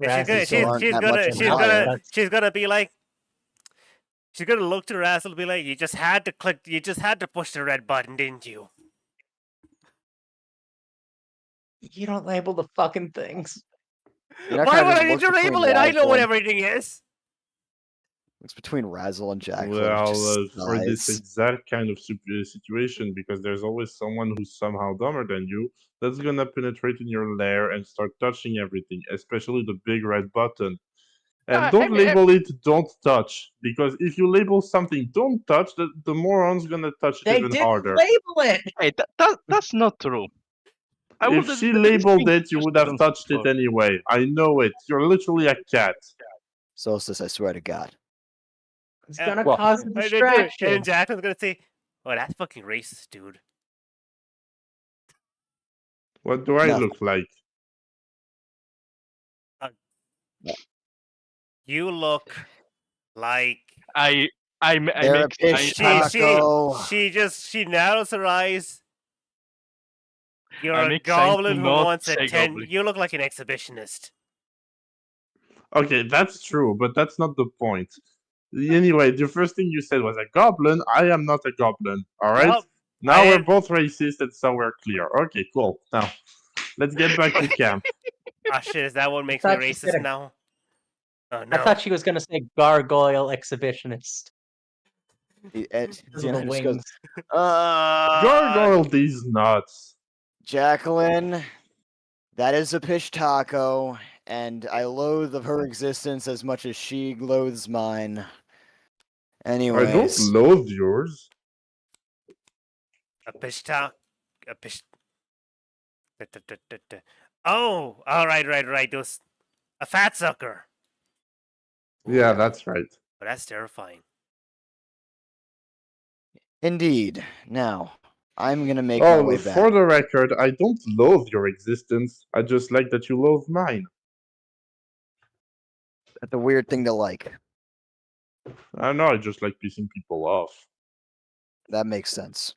Speaker 1: And
Speaker 7: Razzie still
Speaker 3: aren't that much in higher.
Speaker 1: she's gonna be like, she's gonna look to Razzle and be like, you just had to push the red button, didn't you?
Speaker 7: You don't label the fucking things.
Speaker 3: Enoch
Speaker 1: Why
Speaker 3: kinda
Speaker 1: would
Speaker 3: just
Speaker 1: I need
Speaker 3: looks
Speaker 1: to
Speaker 3: between
Speaker 1: label it? I know
Speaker 3: Razzle
Speaker 1: what
Speaker 3: and-
Speaker 1: everything is.
Speaker 3: Looks between Razzle and Jacqueline.
Speaker 2: Well,
Speaker 3: just
Speaker 2: for this
Speaker 3: sighs.
Speaker 2: exact kind of situation, because there's always someone who's somehow dumber than you that's gonna penetrate in your lair and start touching everything, especially the big red button. And don't label it "don't touch," because if you label something "don't touch," the moron's gonna touch it
Speaker 7: They
Speaker 2: even
Speaker 7: didn't
Speaker 2: harder.
Speaker 7: label it.
Speaker 4: Hey, that's not true.
Speaker 2: If she labeled it, you would have touched it
Speaker 4: anyway.
Speaker 2: anyway. I know it. You're literally a cat.
Speaker 3: Solstice, I swear to God.
Speaker 7: It's gonna
Speaker 5: Well,
Speaker 7: cause a
Speaker 1: And
Speaker 7: distraction.
Speaker 1: Jacqueline's gonna say, "Oh, that's fucking racist, dude."
Speaker 2: What do I
Speaker 3: No.
Speaker 2: look like?
Speaker 1: You look like
Speaker 4: I
Speaker 3: They're a
Speaker 4: make
Speaker 3: fish
Speaker 1: she
Speaker 3: taco.
Speaker 1: she narrows her eyes. You're
Speaker 4: I
Speaker 1: a
Speaker 4: make sign
Speaker 1: goblin
Speaker 4: to
Speaker 1: who
Speaker 4: not
Speaker 1: wants a
Speaker 4: say
Speaker 1: 10.
Speaker 4: goblin.
Speaker 1: You look like an exhibitionist.
Speaker 2: Okay, that's true, but that's not the point. Anyway, the first thing you said was a goblin. I am not a goblin. All right.
Speaker 1: Well,
Speaker 2: Now
Speaker 1: I
Speaker 2: we're
Speaker 1: am-
Speaker 2: both racist, and so we're clear. Okay, cool. Now, let's get back to camp.
Speaker 1: Ah, shit, is that what makes me
Speaker 7: thought you said
Speaker 1: racist
Speaker 7: a-
Speaker 1: now? Oh,
Speaker 7: I
Speaker 1: no.
Speaker 7: thought she was gonna say gargoyle exhibitionist. Those are
Speaker 3: Enoch
Speaker 7: the
Speaker 3: just goes,
Speaker 7: wings.
Speaker 2: Gargoyle these nuts.
Speaker 3: Jacqueline, that is a fish taco, and I loathe of her existence as much as she loathes mine.
Speaker 2: I don't
Speaker 3: Anyways,
Speaker 2: loathe yours.
Speaker 1: A pishta. A pish. Oh, all right. Those. A fat sucker.
Speaker 2: Yeah, that's right.
Speaker 1: But that's terrifying.
Speaker 3: indeed. Now, I'm gonna make my
Speaker 2: Oh,
Speaker 3: way back.
Speaker 2: for the record, I don't loathe your existence. I just like that you loathe mine.
Speaker 3: That's a weird thing to like.
Speaker 2: I know, I just like pissing people off.
Speaker 3: That makes sense.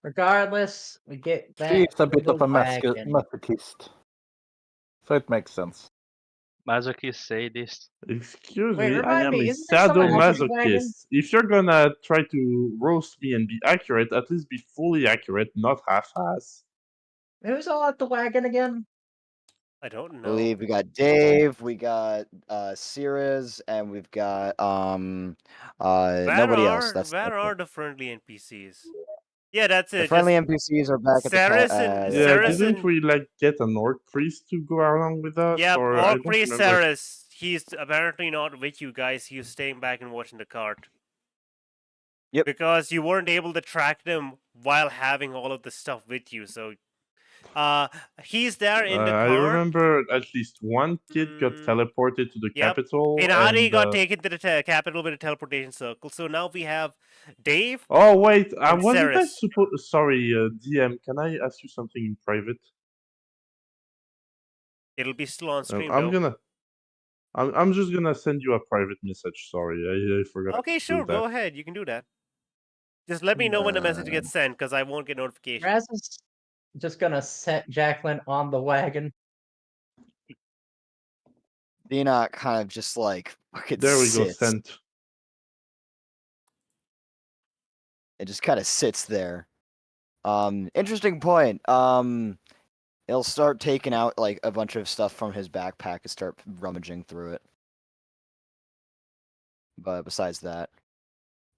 Speaker 7: Regardless, we get back.
Speaker 5: She's a
Speaker 7: to
Speaker 5: bit
Speaker 7: the
Speaker 5: of a
Speaker 7: wagon.
Speaker 5: masochist. So it makes sense.
Speaker 4: Masochists say this.
Speaker 2: Excuse
Speaker 7: Wait,
Speaker 2: me, I
Speaker 7: remind
Speaker 2: am
Speaker 7: me,
Speaker 2: a
Speaker 7: isn't there someone else in the wagon?
Speaker 2: sadomasochist. If you're gonna try to roast me and be accurate, at least be fully accurate, not half-ass.
Speaker 7: Who's all at the wagon again?
Speaker 1: I don't
Speaker 3: I
Speaker 1: know.
Speaker 3: believe we got Dave, we got Sirius, and we've got nobody else. That's
Speaker 1: Where
Speaker 3: it.
Speaker 1: are the friendly NPCs? Yeah, that's
Speaker 3: The
Speaker 1: it.
Speaker 3: friendly
Speaker 1: Just
Speaker 3: NPCs are back at the
Speaker 1: Saracen-
Speaker 2: Yeah,
Speaker 1: Saracen-
Speaker 2: didn't we like get an orc priest to go along with us?
Speaker 1: Yep,
Speaker 2: Or I
Speaker 1: Orc
Speaker 2: don't
Speaker 1: Priest
Speaker 2: remember.
Speaker 1: Saris. He's apparently not with you guys. He's staying back and watching the cart.
Speaker 3: Yep.
Speaker 1: Because you weren't able to track them while having all of the stuff with you. So, he's there in the
Speaker 2: I
Speaker 1: cart.
Speaker 2: remember at least one kid got
Speaker 1: Mm,
Speaker 2: teleported to the
Speaker 1: yep.
Speaker 2: capital.
Speaker 1: Inari
Speaker 2: and,
Speaker 1: got taken to the capital with a teleportation circle. So now we have Dave.
Speaker 2: Oh wait,
Speaker 1: and
Speaker 2: wasn't I
Speaker 1: Ceres.
Speaker 2: supposed? Sorry, DM. Can I ask you something in private?
Speaker 1: It'll be still on stream,
Speaker 2: I'm
Speaker 1: though.
Speaker 2: gonna. I'm just gonna send you a private message. Sorry, I forgot.
Speaker 1: Okay,
Speaker 2: to
Speaker 1: sure.
Speaker 2: do that.
Speaker 1: Go ahead. You can do that. Just let me know when the message gets sent, because I won't get notification.
Speaker 7: Razzle's just gonna set Jacqueline on the wagon.
Speaker 3: Enoch kind of just like fucking
Speaker 2: There we go.
Speaker 3: sits.
Speaker 2: Sent.
Speaker 3: It just kind of sits there. Interesting point. He'll start taking out like a bunch of stuff from his backpack and start rummaging through it. But besides that,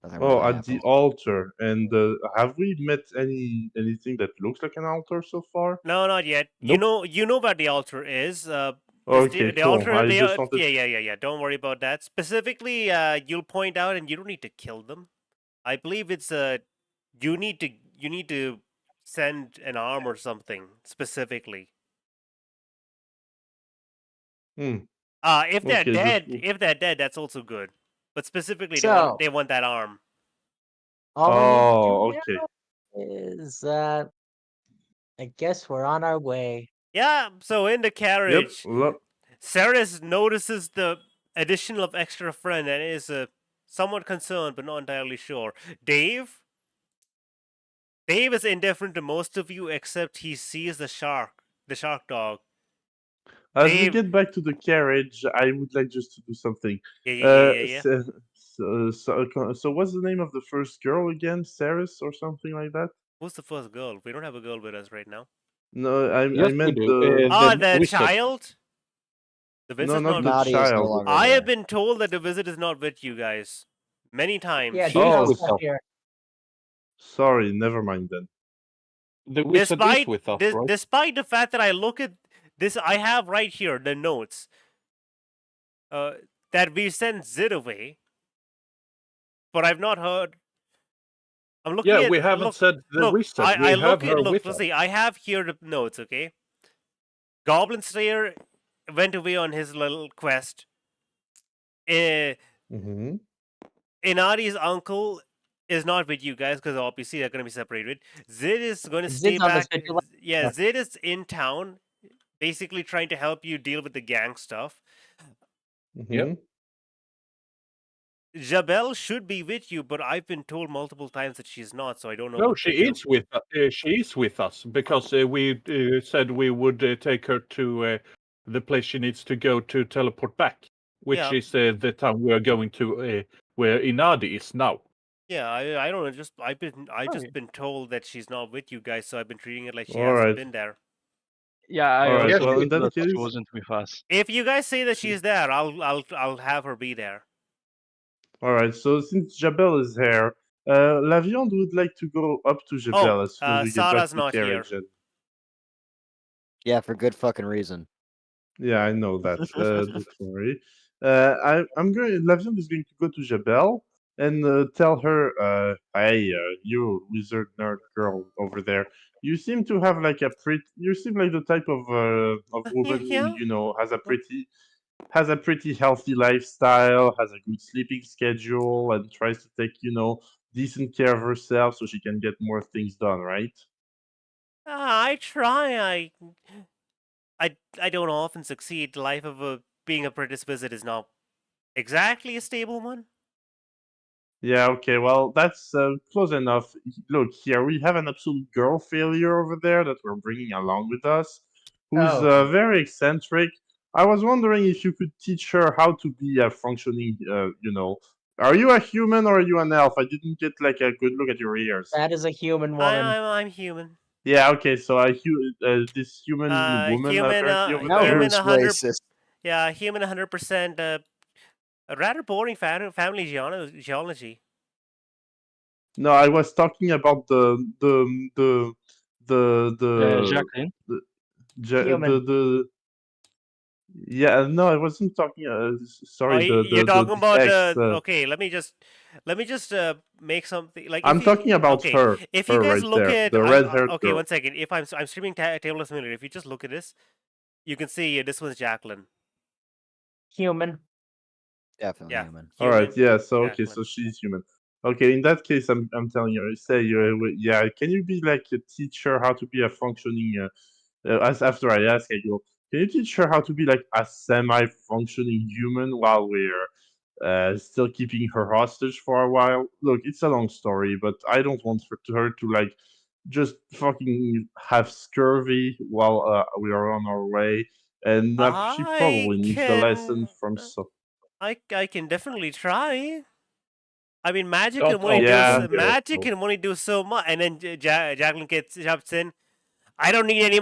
Speaker 3: nothing
Speaker 2: Oh,
Speaker 3: really
Speaker 2: at the
Speaker 3: happened.
Speaker 2: altar. And have we met anything that looks like an altar so far?
Speaker 1: No, not yet.
Speaker 5: Nope.
Speaker 1: You know what the altar is.
Speaker 2: Okay,
Speaker 1: the
Speaker 2: cool.
Speaker 1: altar.
Speaker 2: I just wanted.
Speaker 1: Yeah. Don't worry about that. Specifically, you'll point out, and you don't need to kill them. I believe it's you need to send an arm or something specifically.
Speaker 2: Hmm.
Speaker 1: If they're
Speaker 2: Okay,
Speaker 1: dead, that's also good. But specifically,
Speaker 7: So-
Speaker 1: they want that arm.
Speaker 7: All
Speaker 2: Oh,
Speaker 7: we need to
Speaker 2: okay.
Speaker 7: do is I guess we're on our way.
Speaker 1: Yeah. So in the
Speaker 2: Yep.
Speaker 1: carriage,
Speaker 2: Look.
Speaker 1: Ceres notices the addition of extra friend and is somewhat concerned, but not entirely sure. Dave is indifferent to most of you, except he sees the shark dog.
Speaker 2: As we
Speaker 1: Dave-
Speaker 2: get back to the carriage, I would like just to do something.
Speaker 1: Yeah.
Speaker 2: So what's the name of the first girl again? Saris or something like that?
Speaker 1: Who's the first girl? We don't have a girl with us right now.
Speaker 2: No, I
Speaker 5: Yes, we
Speaker 2: meant
Speaker 5: do.
Speaker 2: the.
Speaker 1: The
Speaker 5: wizard.
Speaker 1: child? The
Speaker 2: No,
Speaker 1: wizard's
Speaker 2: not
Speaker 1: not
Speaker 2: the
Speaker 3: Naughty is no
Speaker 2: child.
Speaker 3: longer
Speaker 1: I
Speaker 3: there.
Speaker 1: have been told that the wizard is not with you guys. Many times.
Speaker 7: Yeah,
Speaker 5: He's
Speaker 7: Dino's
Speaker 5: with
Speaker 7: not
Speaker 5: us.
Speaker 7: here.
Speaker 2: Sorry, never mind then.
Speaker 5: The wizard is with us, right?
Speaker 1: Despite the fact that I look at this, I have right here the notes that we sent Zid away, but I've not heard. I'm looking
Speaker 5: Yeah,
Speaker 1: at.
Speaker 5: we haven't said the wizard.
Speaker 1: I
Speaker 5: We
Speaker 1: look
Speaker 5: have her
Speaker 1: look.
Speaker 5: with
Speaker 1: Let's
Speaker 5: us.
Speaker 1: see. I have here the notes. Okay. Goblin Slayer went away on his little quest.
Speaker 2: Mm-hmm.
Speaker 1: Inari's uncle is not with you guys because obviously they're going to be separated. Zid is going to stay
Speaker 7: Zid's on the
Speaker 1: back.
Speaker 7: schedule.
Speaker 1: Yeah, Zid is in town, basically trying to help you deal with the gang stuff.
Speaker 2: Mm-hmm.
Speaker 1: Jabel should be with you, but I've been told multiple times that she's not, so I don't know.
Speaker 5: No,
Speaker 1: what
Speaker 5: she
Speaker 1: to do.
Speaker 5: is with she is with us because we said we would take her to the place she needs to go to teleport back, which
Speaker 1: Yeah.
Speaker 5: is the town we are going to, where Inadi is now.
Speaker 1: Yeah, I don't know. Just I've
Speaker 7: Right.
Speaker 1: been told that she's not with you guys, so I've been treating it like she
Speaker 2: All
Speaker 1: hasn't
Speaker 2: right.
Speaker 1: been there.
Speaker 4: Yeah, I
Speaker 2: Alright,
Speaker 4: also
Speaker 2: well, in
Speaker 4: thought
Speaker 2: that
Speaker 4: that she
Speaker 2: case-
Speaker 4: wasn't with us.
Speaker 1: If you guys say that she's there, I'll have her be there.
Speaker 2: All right. So since Jabel is here, La Viande would like to go up to Jabel as soon as we get back
Speaker 1: Sarah's
Speaker 2: to the
Speaker 1: not here.
Speaker 2: carriage. And...
Speaker 3: Yeah, for good fucking reason.
Speaker 2: Yeah, I know that. Don't worry. I'm going. La Viande is going to go to Jabel and tell her, "Hey, you wizard nerd girl over there. You seem to have like a pretty. You seem like the type of woman
Speaker 1: Yeah.
Speaker 2: who has a pretty healthy lifestyle, has a good sleeping schedule, and tries to take decent care of herself so she can get more things done, right?"
Speaker 1: I try. I don't often succeed. The life of being a British wizard is not exactly a stable one.
Speaker 2: Yeah, okay, well, that's close enough. Look, here we have an absolute girl failure over there that we're bringing along with us, who's
Speaker 7: Oh.
Speaker 2: very eccentric. I was wondering if you could teach her how to be a functioning, Are you a human or are you an elf? I didn't get like a good look at your ears.
Speaker 7: That is a human woman.
Speaker 1: I'm human.
Speaker 2: Yeah, okay, so this human woman
Speaker 1: human,
Speaker 2: apparently over
Speaker 3: Now
Speaker 2: there.
Speaker 1: human
Speaker 3: who's
Speaker 1: 100.
Speaker 3: racist?
Speaker 1: Yeah, human 100%. A rather boring family geology.
Speaker 2: No, I was talking about the
Speaker 4: Jacqueline.
Speaker 7: Human.
Speaker 2: yeah, no, I wasn't talking. Sorry,
Speaker 1: You're talking
Speaker 2: the
Speaker 1: about
Speaker 2: text.
Speaker 1: okay, let me just make something like.
Speaker 2: I'm talking about
Speaker 1: okay,
Speaker 2: her.
Speaker 1: If
Speaker 2: her
Speaker 1: you guys
Speaker 2: right
Speaker 1: look
Speaker 2: there,
Speaker 1: at
Speaker 2: the red-haired
Speaker 1: okay,
Speaker 2: girl.
Speaker 1: 1 second. If I'm streaming Table of Simulator, if you just look at this, you can see this one's Jacqueline.
Speaker 7: Human.
Speaker 3: Definitely
Speaker 1: Yeah.
Speaker 3: human.
Speaker 2: All right,
Speaker 1: Human,
Speaker 2: yeah. So okay,
Speaker 1: Jacqueline.
Speaker 2: so she's human. Okay, in that case, I'm telling you, yeah. Can you be like a teacher how to be a functioning? As after I ask, I go, can you teach her how to be like a semi-functioning human while we're still keeping her hostage for a while? Look, it's a long story, but I don't want her to like just fucking have scurvy while we are on our way, and she
Speaker 1: I
Speaker 2: probably needs the lesson
Speaker 1: can
Speaker 2: from some.
Speaker 1: I can definitely try. I mean, magic
Speaker 5: Don't
Speaker 1: can only do
Speaker 2: Yeah,
Speaker 1: magic can only do so much, and then Jacqueline gets jumps in. I don't need any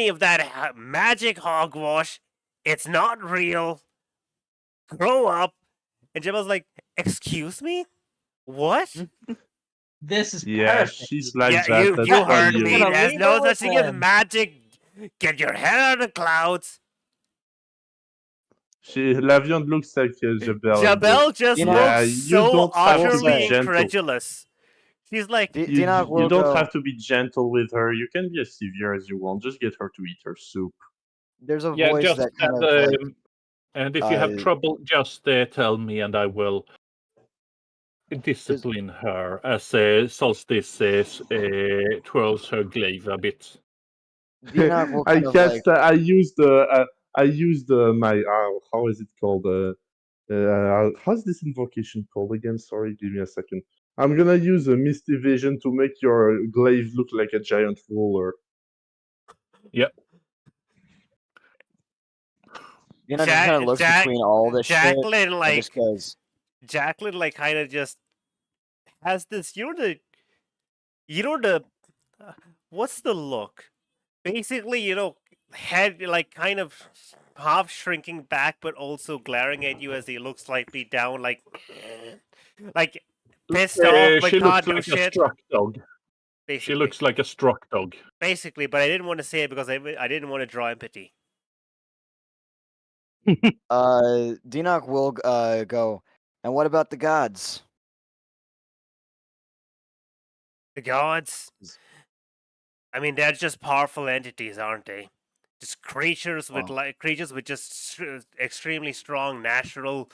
Speaker 1: of that magic hogwash. It's not real. Grow up. And Gemma's like, excuse me? What?
Speaker 7: This is
Speaker 2: Yeah,
Speaker 7: perfect.
Speaker 2: she's like
Speaker 1: Yeah,
Speaker 2: that. That's
Speaker 1: you
Speaker 2: why
Speaker 1: heard
Speaker 2: you.
Speaker 1: me.
Speaker 7: Gonna
Speaker 1: There's
Speaker 7: leave
Speaker 1: no
Speaker 7: her with
Speaker 1: such thing as
Speaker 7: him.
Speaker 1: magic. Get your head out of the clouds.
Speaker 2: Lavion looks like Jabel.
Speaker 1: Jabel just
Speaker 2: Yeah,
Speaker 1: looks
Speaker 2: you
Speaker 1: so
Speaker 2: don't have to
Speaker 1: utterly
Speaker 2: be gentle.
Speaker 1: incredulous. She's like,
Speaker 3: Dinok
Speaker 2: You
Speaker 3: will
Speaker 2: don't
Speaker 3: go.
Speaker 2: have to be gentle with her. You can be as severe as you want. Just get her to eat her soup.
Speaker 3: There's a
Speaker 5: Yeah,
Speaker 3: voice
Speaker 5: just
Speaker 3: that kind
Speaker 5: and,
Speaker 3: of like
Speaker 5: and if you have trouble, just tell me, and I will discipline her as Solstice twirls her glaive a bit.
Speaker 3: Dinok will
Speaker 2: I
Speaker 3: kind of
Speaker 2: cast.
Speaker 3: like
Speaker 2: I used my. How is it called? How's this invocation called again? Sorry, give me a second. I'm gonna use a misty vision to make your glaive look like a giant ruler.
Speaker 5: Yep.
Speaker 3: just kind of looks between all this
Speaker 1: Jacqueline,
Speaker 3: shit and
Speaker 1: like,
Speaker 3: just goes,
Speaker 1: Jacqueline, like, kind of just has this, what's the look? Basically, head, like, kind of half shrinking back, but also glaring at you as he looks slightly down, like pissed off, but
Speaker 5: She
Speaker 1: can't
Speaker 5: looks
Speaker 1: do
Speaker 5: like a
Speaker 1: shit.
Speaker 5: struck dog.
Speaker 1: Basically.
Speaker 5: She looks like a struck dog.
Speaker 1: Basically, but I didn't want to say it because I didn't want to draw empathy.
Speaker 3: Dinok will go, and what about the gods?
Speaker 1: The gods? I mean, they're just powerful entities, aren't they? Just creatures with just extremely strong natural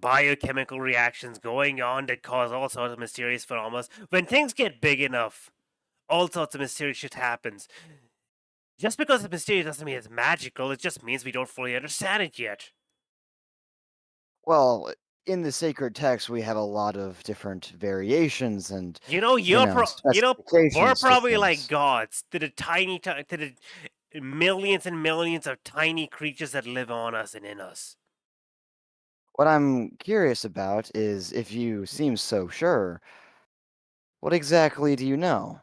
Speaker 1: biochemical reactions going on that cause all sorts of mysterious phenomena. When things get big enough, all sorts of mysterious shit happens. Just because it's mysterious doesn't mean it's magical. It just means we don't fully understand it yet.
Speaker 3: Well, in the sacred text, we have a lot of different variations and
Speaker 1: we're
Speaker 3: specifications to
Speaker 1: probably like
Speaker 3: things.
Speaker 1: gods to the millions and millions of tiny creatures that live on us and in us.
Speaker 3: What I'm curious about is if you seem so sure, what exactly do you know?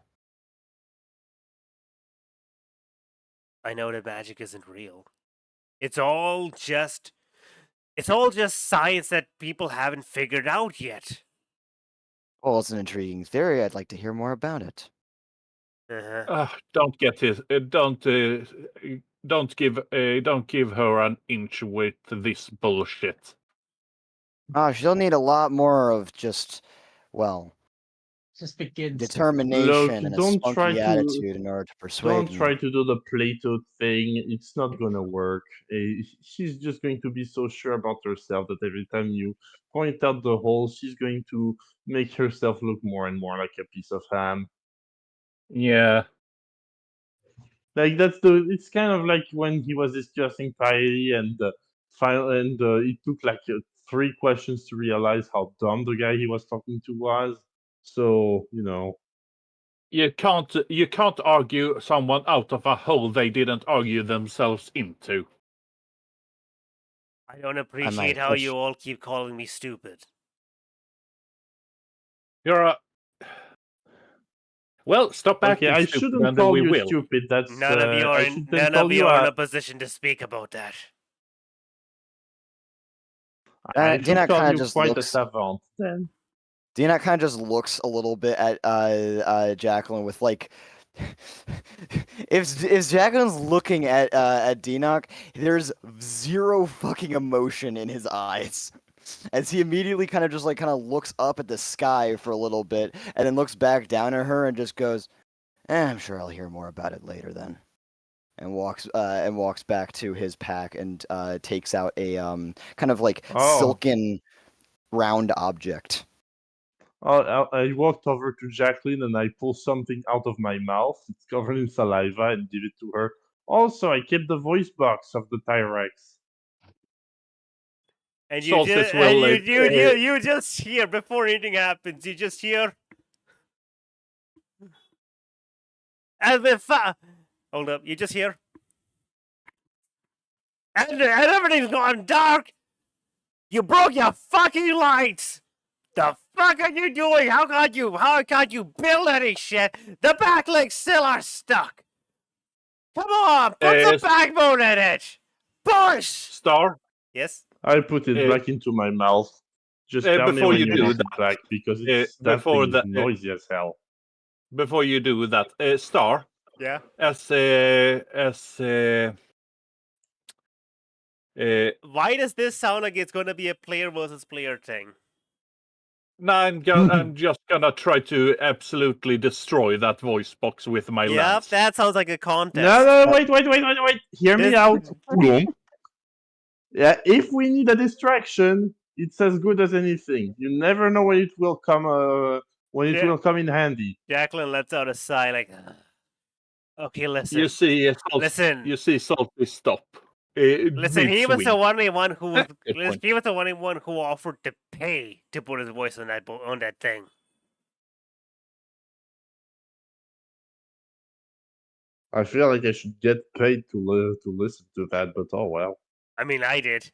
Speaker 1: I know that magic isn't real. It's all just science that people haven't figured out yet.
Speaker 3: Well, it's an intriguing theory. I'd like to hear more about it.
Speaker 5: Don't get his. Don't give her an inch with this bullshit.
Speaker 3: She'll need a lot more of just
Speaker 7: begins
Speaker 3: determination and a spunky attitude in order to persuade
Speaker 2: Don't
Speaker 3: me.
Speaker 2: try to do the Plato thing. It's not gonna work. She's just going to be so sure about herself that every time you point out the hole, she's going to make herself look more and more like a piece of ham.
Speaker 5: Yeah.
Speaker 2: Like it's kind of like when he was discussing piety and it took like 3 questions to realize how dumb the guy he was talking to was. So
Speaker 5: You can't argue someone out of a hole they didn't argue themselves into.
Speaker 1: I don't appreciate how
Speaker 3: push.
Speaker 1: you all keep calling me stupid.
Speaker 5: You're a... Well, stop
Speaker 2: Okay,
Speaker 5: acting
Speaker 2: I
Speaker 5: stupid,
Speaker 2: shouldn't
Speaker 5: and then
Speaker 2: call
Speaker 5: we
Speaker 2: you
Speaker 5: will.
Speaker 2: stupid. That's
Speaker 1: None of you
Speaker 2: I
Speaker 1: are in,
Speaker 2: shouldn't
Speaker 1: none
Speaker 2: call
Speaker 1: of
Speaker 2: you
Speaker 1: you are in
Speaker 2: a-
Speaker 1: a position to speak about that.
Speaker 2: I should
Speaker 3: Dina
Speaker 2: call
Speaker 3: kind of
Speaker 2: you
Speaker 3: just
Speaker 2: quite a
Speaker 3: looks.
Speaker 2: savant then.
Speaker 3: Dina kind of just looks a little bit at Jacqueline with like, if Jacqueline's looking at Dinok, there's zero fucking emotion in his eyes, as he immediately kind of looks up at the sky for a little bit, and then looks back down at her and just goes, I'm sure I'll hear more about it later then. And walks back to his pack and takes out a kind of like
Speaker 2: Oh.
Speaker 3: silken round object.
Speaker 2: I walked over to Jacqueline and I pull something out of my mouth. It's covered in saliva and give it to her. Also, I kept the voice box of the T-Rex.
Speaker 1: And you
Speaker 5: Solstice
Speaker 1: just
Speaker 5: will,
Speaker 1: you just hear before anything happens. You just hear. And the hold up, you just hear. And everything's gone dark. You broke your fucking lights. The fuck are you doing? How can't you build any shit? The backlinks still are stuck. Come on, put some backbone in it. Push.
Speaker 5: Star,
Speaker 1: Yes.
Speaker 2: I put it back into my mouth. Just tell me
Speaker 5: before
Speaker 2: when
Speaker 5: you
Speaker 2: you
Speaker 5: do
Speaker 2: want it
Speaker 5: that,
Speaker 2: back because it's that
Speaker 5: before
Speaker 2: thing is
Speaker 5: that,
Speaker 2: noisy as hell.
Speaker 5: before you do that, Star,
Speaker 1: Yeah. Why does this sound like it's going to be a player versus player thing?
Speaker 5: No, I'm just gonna try to absolutely destroy that voice box with my
Speaker 1: Yep,
Speaker 5: lance.
Speaker 1: that sounds like a contest.
Speaker 2: No, wait. Hear me
Speaker 1: This-
Speaker 2: out. Yeah, if we need a distraction, it's as good as anything. You never know when it will come. When it
Speaker 1: Yeah.
Speaker 2: will come in handy.
Speaker 1: Jacqueline lets out a sigh like, okay, listen.
Speaker 5: You see,
Speaker 1: Listen.
Speaker 5: You see, Solstice stop.
Speaker 1: Listen, he was the only one who was.
Speaker 5: Good point.
Speaker 1: He was the only one who offered to pay to put his voice on that thing.
Speaker 2: I feel like I should get paid to listen to that, but oh well.
Speaker 1: I mean, I did.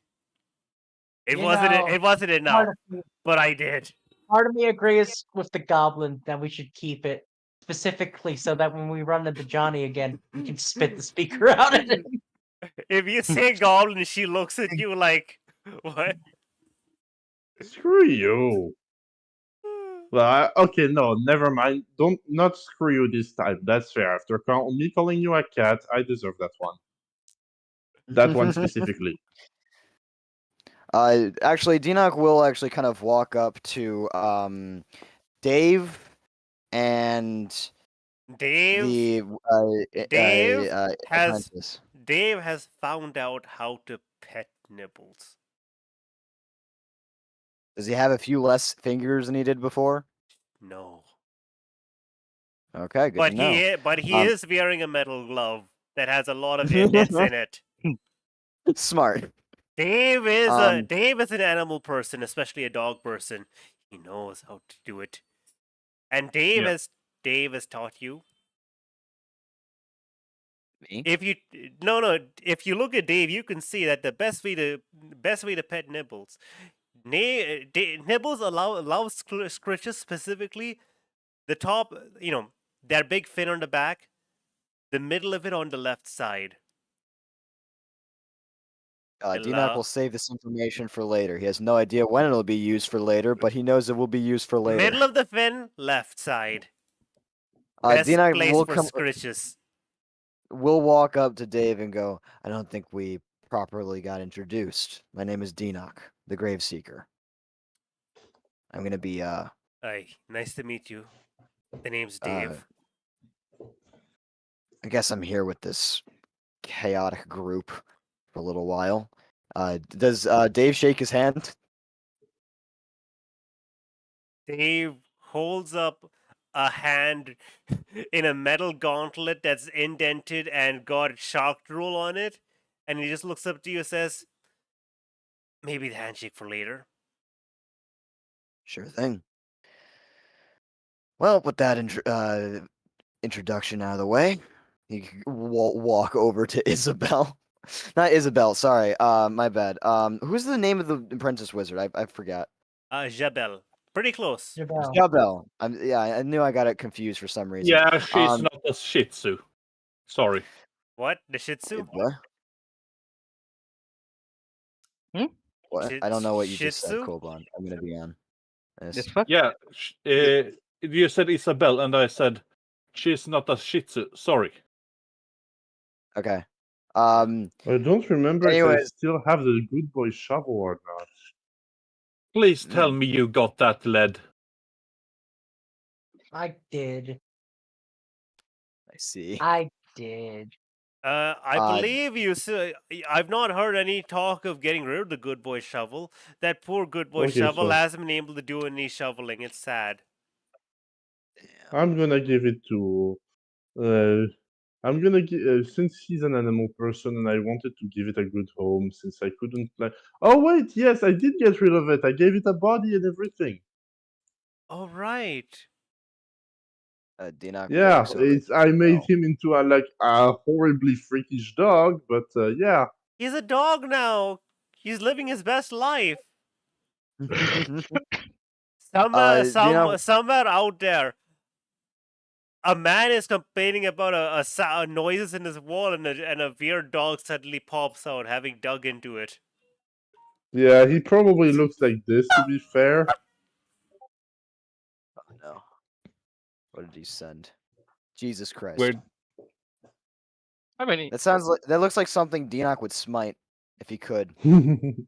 Speaker 1: It
Speaker 7: You
Speaker 1: wasn't.
Speaker 7: know,
Speaker 1: It wasn't enough,
Speaker 7: Part of, me,
Speaker 1: but I did.
Speaker 7: part of me agrees with the goblin that we should keep it specifically so that when we run into Johnny again, we can spit the speaker out at him.
Speaker 1: If you say goblin, she looks at you like, what?
Speaker 2: Screw you. Well, okay, no, never mind. Not screw you this time. That's fair. After me calling you a cat, I deserve that one. That one specifically.
Speaker 3: Actually, Dinok will actually kind of walk up to Dave and
Speaker 1: Dave
Speaker 3: the apprentice.
Speaker 1: Dave has found out how to pet Nibbles.
Speaker 3: Does he have a few less fingers than he did before?
Speaker 1: No.
Speaker 3: Okay, good to know.
Speaker 1: But he is wearing a metal glove that has a lot of indents in it.
Speaker 3: Smart.
Speaker 1: Dave is an animal person, especially a dog person. He knows how to do it. And Dave has taught you.
Speaker 3: Me?
Speaker 1: If you look at Dave, you can see that the best way to pet Nibbles. Nibbles loves scritches, specifically the top, their big fin on the back, the middle of it on the left side.
Speaker 3: Dinok will save this information for later. He has no idea when it'll be used for later, but he knows it will be used for later.
Speaker 1: Middle of the fin, left side. Best
Speaker 3: Dinok
Speaker 1: place
Speaker 3: will
Speaker 1: for scritches.
Speaker 3: We'll walk up to Dave and go, I don't think we properly got introduced. My name is Dinok, the Graveseeker. I'm going to be,
Speaker 1: Hi, nice to meet you. The name's Dave.
Speaker 3: I guess I'm here with this chaotic group for a little while. Does Dave shake his hand?
Speaker 1: Dave holds up a hand in a metal gauntlet that's indented and got chalk rule on it, and he just looks up to you and says, maybe the handshake for later.
Speaker 3: Sure thing. Well, with that introduction out of the way, you can walk over to Isabel. Not Isabel. Sorry. My bad. Who's the name of the apprentice wizard? I forgot.
Speaker 1: Jabel. Pretty close.
Speaker 7: Jabal.
Speaker 3: Jabel. Yeah, I knew I got it confused for some reason.
Speaker 5: Yeah, she's not a Shih Tzu. Sorry.
Speaker 1: What? The Shih Tzu?
Speaker 3: What? What? I don't know what you
Speaker 1: Shih
Speaker 3: just said,
Speaker 1: Tzu?
Speaker 3: Koban. I'm gonna be on.
Speaker 4: Yes, what?
Speaker 5: Yeah, you said Isabel, and I said she's not a Shih Tzu. Sorry.
Speaker 3: Okay.
Speaker 2: I don't remember if I
Speaker 3: Anyways.
Speaker 2: still have the good boy shovel or not.
Speaker 5: Please tell me you got that lead.
Speaker 7: I did.
Speaker 3: I see.
Speaker 7: I did.
Speaker 1: I believe you. I've not heard any talk of getting rid of the good boy shovel. That poor good boy
Speaker 2: Okay,
Speaker 1: shovel
Speaker 2: so-
Speaker 1: hasn't been able to do any shoveling. It's sad.
Speaker 2: I'm gonna give it to. I'm gonna give since he's an animal person and I wanted to give it a good home since I couldn't like. Oh wait, yes, I did get rid of it. I gave it a body and everything.
Speaker 1: All right.
Speaker 3: Dinak
Speaker 2: Yeah,
Speaker 3: walks over
Speaker 2: it's
Speaker 3: to
Speaker 2: I made
Speaker 3: Isabel.
Speaker 2: him into a horribly freakish dog, but yeah.
Speaker 1: He's a dog now. He's living his best life. Somewhere out there, a man is complaining about a noises in his wall, and a weird dog suddenly pops out, having dug into it.
Speaker 2: Yeah, he probably looks like this, to be fair.
Speaker 3: Oh no. What did he send? Jesus Christ.
Speaker 4: Weird. I mean,
Speaker 3: That looks like something Dinak would smite if he could.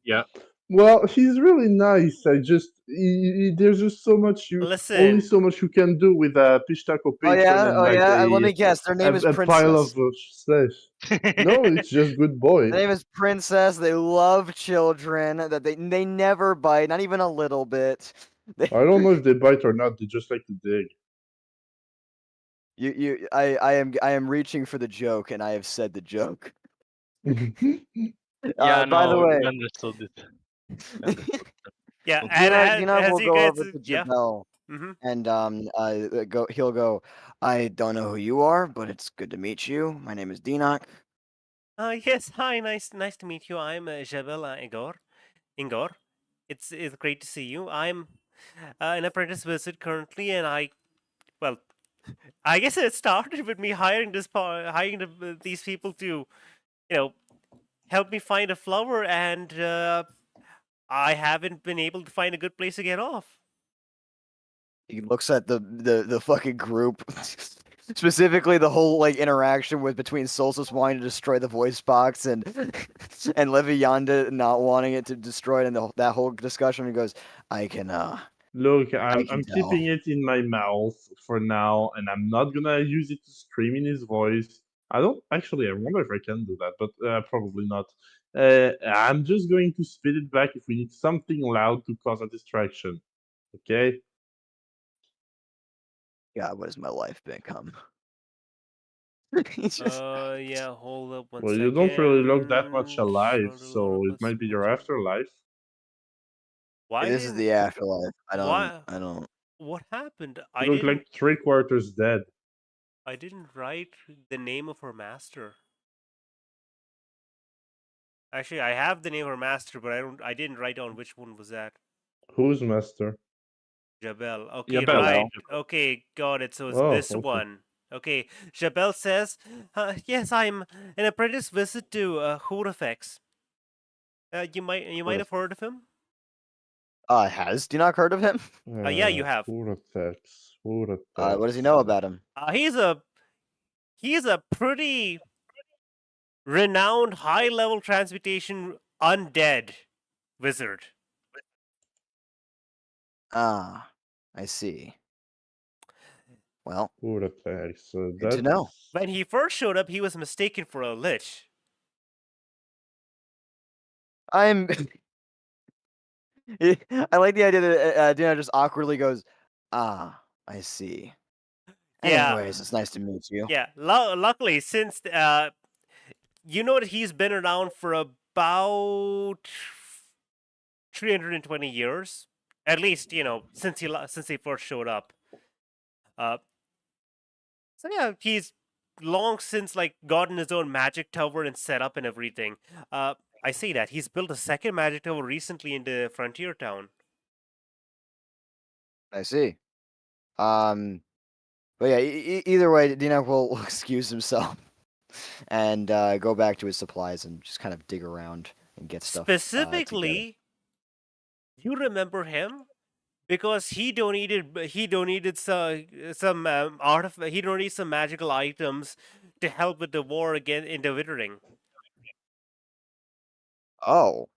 Speaker 5: Yeah.
Speaker 2: Well, he's really nice. There's just so much only so much you can do with a Pishtako patron and
Speaker 3: Let me guess. Their name is
Speaker 2: a
Speaker 3: Princess.
Speaker 2: pile of slash. No, it's just good boy.
Speaker 3: Their name is Princess. They love children. That they never bite, not even a little bit.
Speaker 2: I don't know if they bite or not. They just like to dig.
Speaker 3: I am reaching for the joke, and I have said the joke.
Speaker 4: yeah,
Speaker 3: by the way,
Speaker 4: we understood it.
Speaker 1: Yeah,
Speaker 4: Okay.
Speaker 1: and
Speaker 3: Dinak
Speaker 1: as
Speaker 3: will
Speaker 1: you
Speaker 3: go
Speaker 1: guys,
Speaker 3: over to
Speaker 1: yeah.
Speaker 3: Jabel, and he'll go. I don't know who you are, but it's good to meet you. My name is Dinak.
Speaker 1: Yes, hi, nice to meet you. I'm Jabel Igor. It's great to see you. I'm an apprentice wizard currently, and I guess it started with me hiring these people to, help me find a flower, and I haven't been able to find a good place to get off.
Speaker 3: He looks at the fucking group. Specifically, the whole interaction between Solstice wanting to destroy the voice box and Levianda not wanting it to destroy it, and that whole discussion. He goes, "I can
Speaker 2: Look,
Speaker 3: can
Speaker 2: I'm
Speaker 3: tell."
Speaker 2: keeping it in my mouth for now, and I'm not gonna use it to scream in his voice. I don't actually. I wonder if I can do that, but probably not. I'm just going to spit it back if we need something loud to cause a distraction. Okay.
Speaker 3: God, what has my life become?
Speaker 1: Yeah, hold up one
Speaker 2: Well,
Speaker 1: second.
Speaker 2: you don't really look that much alive,
Speaker 1: Short
Speaker 2: so
Speaker 1: little
Speaker 2: it might be your afterlife.
Speaker 1: Why
Speaker 3: This is the afterlife. I don't.
Speaker 1: What happened?
Speaker 2: You look like 3/4 dead.
Speaker 1: I didn't write the name of her master. Actually, I have the name of her master, but I didn't write down which one was that.
Speaker 2: Who's master?
Speaker 1: Jabel. Okay,
Speaker 5: Jabel.
Speaker 1: right. Okay, got it. So it's this one. Okay, Jabel says, "Yes, I'm an apprentice visit to Horafex. You might have heard of him.
Speaker 3: Has do you not heard of him?
Speaker 1: Yeah, you have.
Speaker 2: Horafex.
Speaker 3: What does he know about him?
Speaker 1: He's a pretty renowned high-level transmutation undead wizard.
Speaker 3: Ah, I see. Well,
Speaker 2: Horafex.
Speaker 3: good to know.
Speaker 1: When he first showed up, he was mistaken for a lich.
Speaker 3: I like the idea that Dina just awkwardly goes, "Ah, I see."
Speaker 1: Yeah.
Speaker 3: Anyways, it's nice to meet you.
Speaker 1: Yeah, luckily, since that he's been around for about 320 years, at least since he first showed up. So yeah, he's long since like gotten his own magic tower and set up and everything. I say that he's built a second magic tower recently in the frontier town.
Speaker 3: I see. But yeah, either way, Dinok will excuse himself and go back to his supplies and just kind of dig around and get stuff.
Speaker 1: Specifically, you remember him because he donated some he donated some magical items to help with the war in the Withering.
Speaker 3: Oh.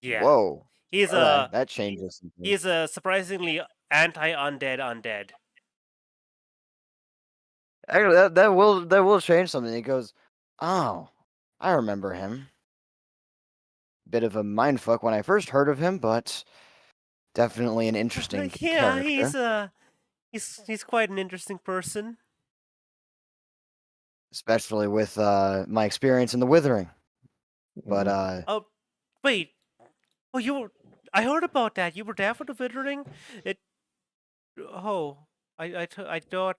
Speaker 1: Yeah.
Speaker 3: Whoa.
Speaker 1: He's
Speaker 3: Okay, that changes something.
Speaker 1: He's a surprisingly undead.
Speaker 3: Actually, that will change something. He goes, oh, I remember him. Bit of a mindfuck when I first heard of him, but definitely an interesting
Speaker 1: Yeah,
Speaker 3: character.
Speaker 1: he's quite an interesting person.
Speaker 3: Especially with my experience in the Withering. But
Speaker 1: Oh, wait. Oh, you were. I heard about that. You were there for the Withering. Oh, I thought.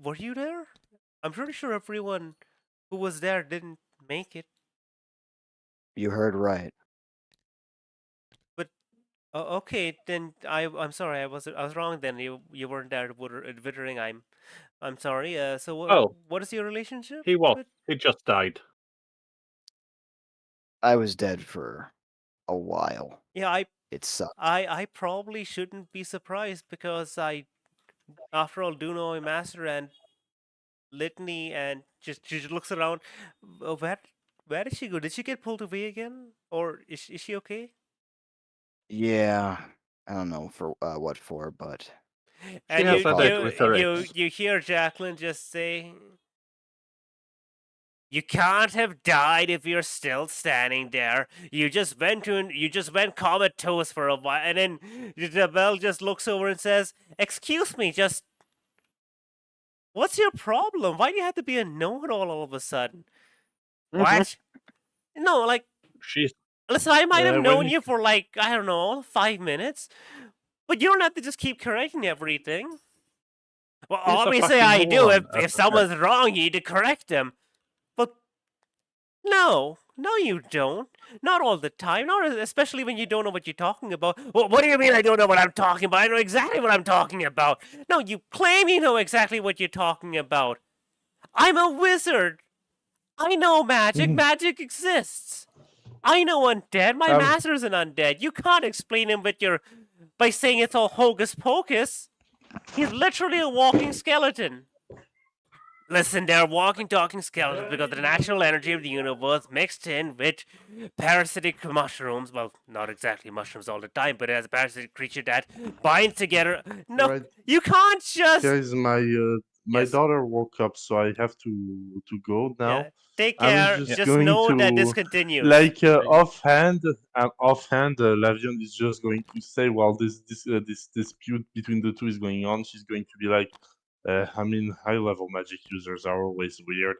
Speaker 1: Were you there? I'm pretty sure everyone who was there didn't make it.
Speaker 3: you heard right.
Speaker 1: But okay, then I'm sorry. I was wrong. Then you weren't there at Withering. I'm sorry. So what is your relationship?
Speaker 5: He just died.
Speaker 3: I was dead for a while.
Speaker 1: Yeah,
Speaker 3: It sucked.
Speaker 1: I probably shouldn't be surprised because I, after all, do know a master and Litney, and she just looks around. Where did she go? Did she get pulled away again, or is she okay?
Speaker 3: Yeah, I don't know for what for, but
Speaker 1: And
Speaker 5: has a date with her ex.
Speaker 1: you hear Jacqueline just say, "You can't have died if you're still standing there. You just went comatose for a while." And then Isabel just looks over and says, "Excuse me, just what's your problem? Why do you have to be a know-it-all all of a sudden?" What? No, like
Speaker 5: She's
Speaker 1: listen, I might have
Speaker 5: when
Speaker 1: known
Speaker 5: you-
Speaker 1: you for like, I don't know, 5 minutes, but you don't have to just keep correcting everything. Well,
Speaker 5: He's a
Speaker 1: obviously
Speaker 5: fucking
Speaker 1: I do.
Speaker 5: moron,
Speaker 1: If someone's wrong, you need to correct them. But no, you don't. Not all the time. Not especially when you don't know what you're talking about. Well, what do you mean I don't know what I'm talking about? I know exactly what I'm talking about. No, you claim you know exactly what you're talking about. I'm a wizard. I know magic. Magic exists. I know undead. My master's an undead. You can't explain him by saying it's all hocus pocus. He's literally a walking skeleton. Listen, they're walking, talking skeletons because the natural energy of the universe mixed in with parasitic mushrooms. Well, not exactly mushrooms all the time, but as a parasitic creature that binds together. No,
Speaker 2: Right.
Speaker 1: you can't just.
Speaker 2: Guys, my
Speaker 1: Yes.
Speaker 2: daughter woke up, so I have to go now.
Speaker 1: Yeah. Take
Speaker 2: I'm
Speaker 1: care.
Speaker 2: just
Speaker 1: Just
Speaker 2: going
Speaker 1: know that
Speaker 2: to-
Speaker 1: this continues.
Speaker 2: Like offhand, Lavion is just going to say, while this dispute between the two is going on, she's going to be like, I mean, high-level magic users are always weird.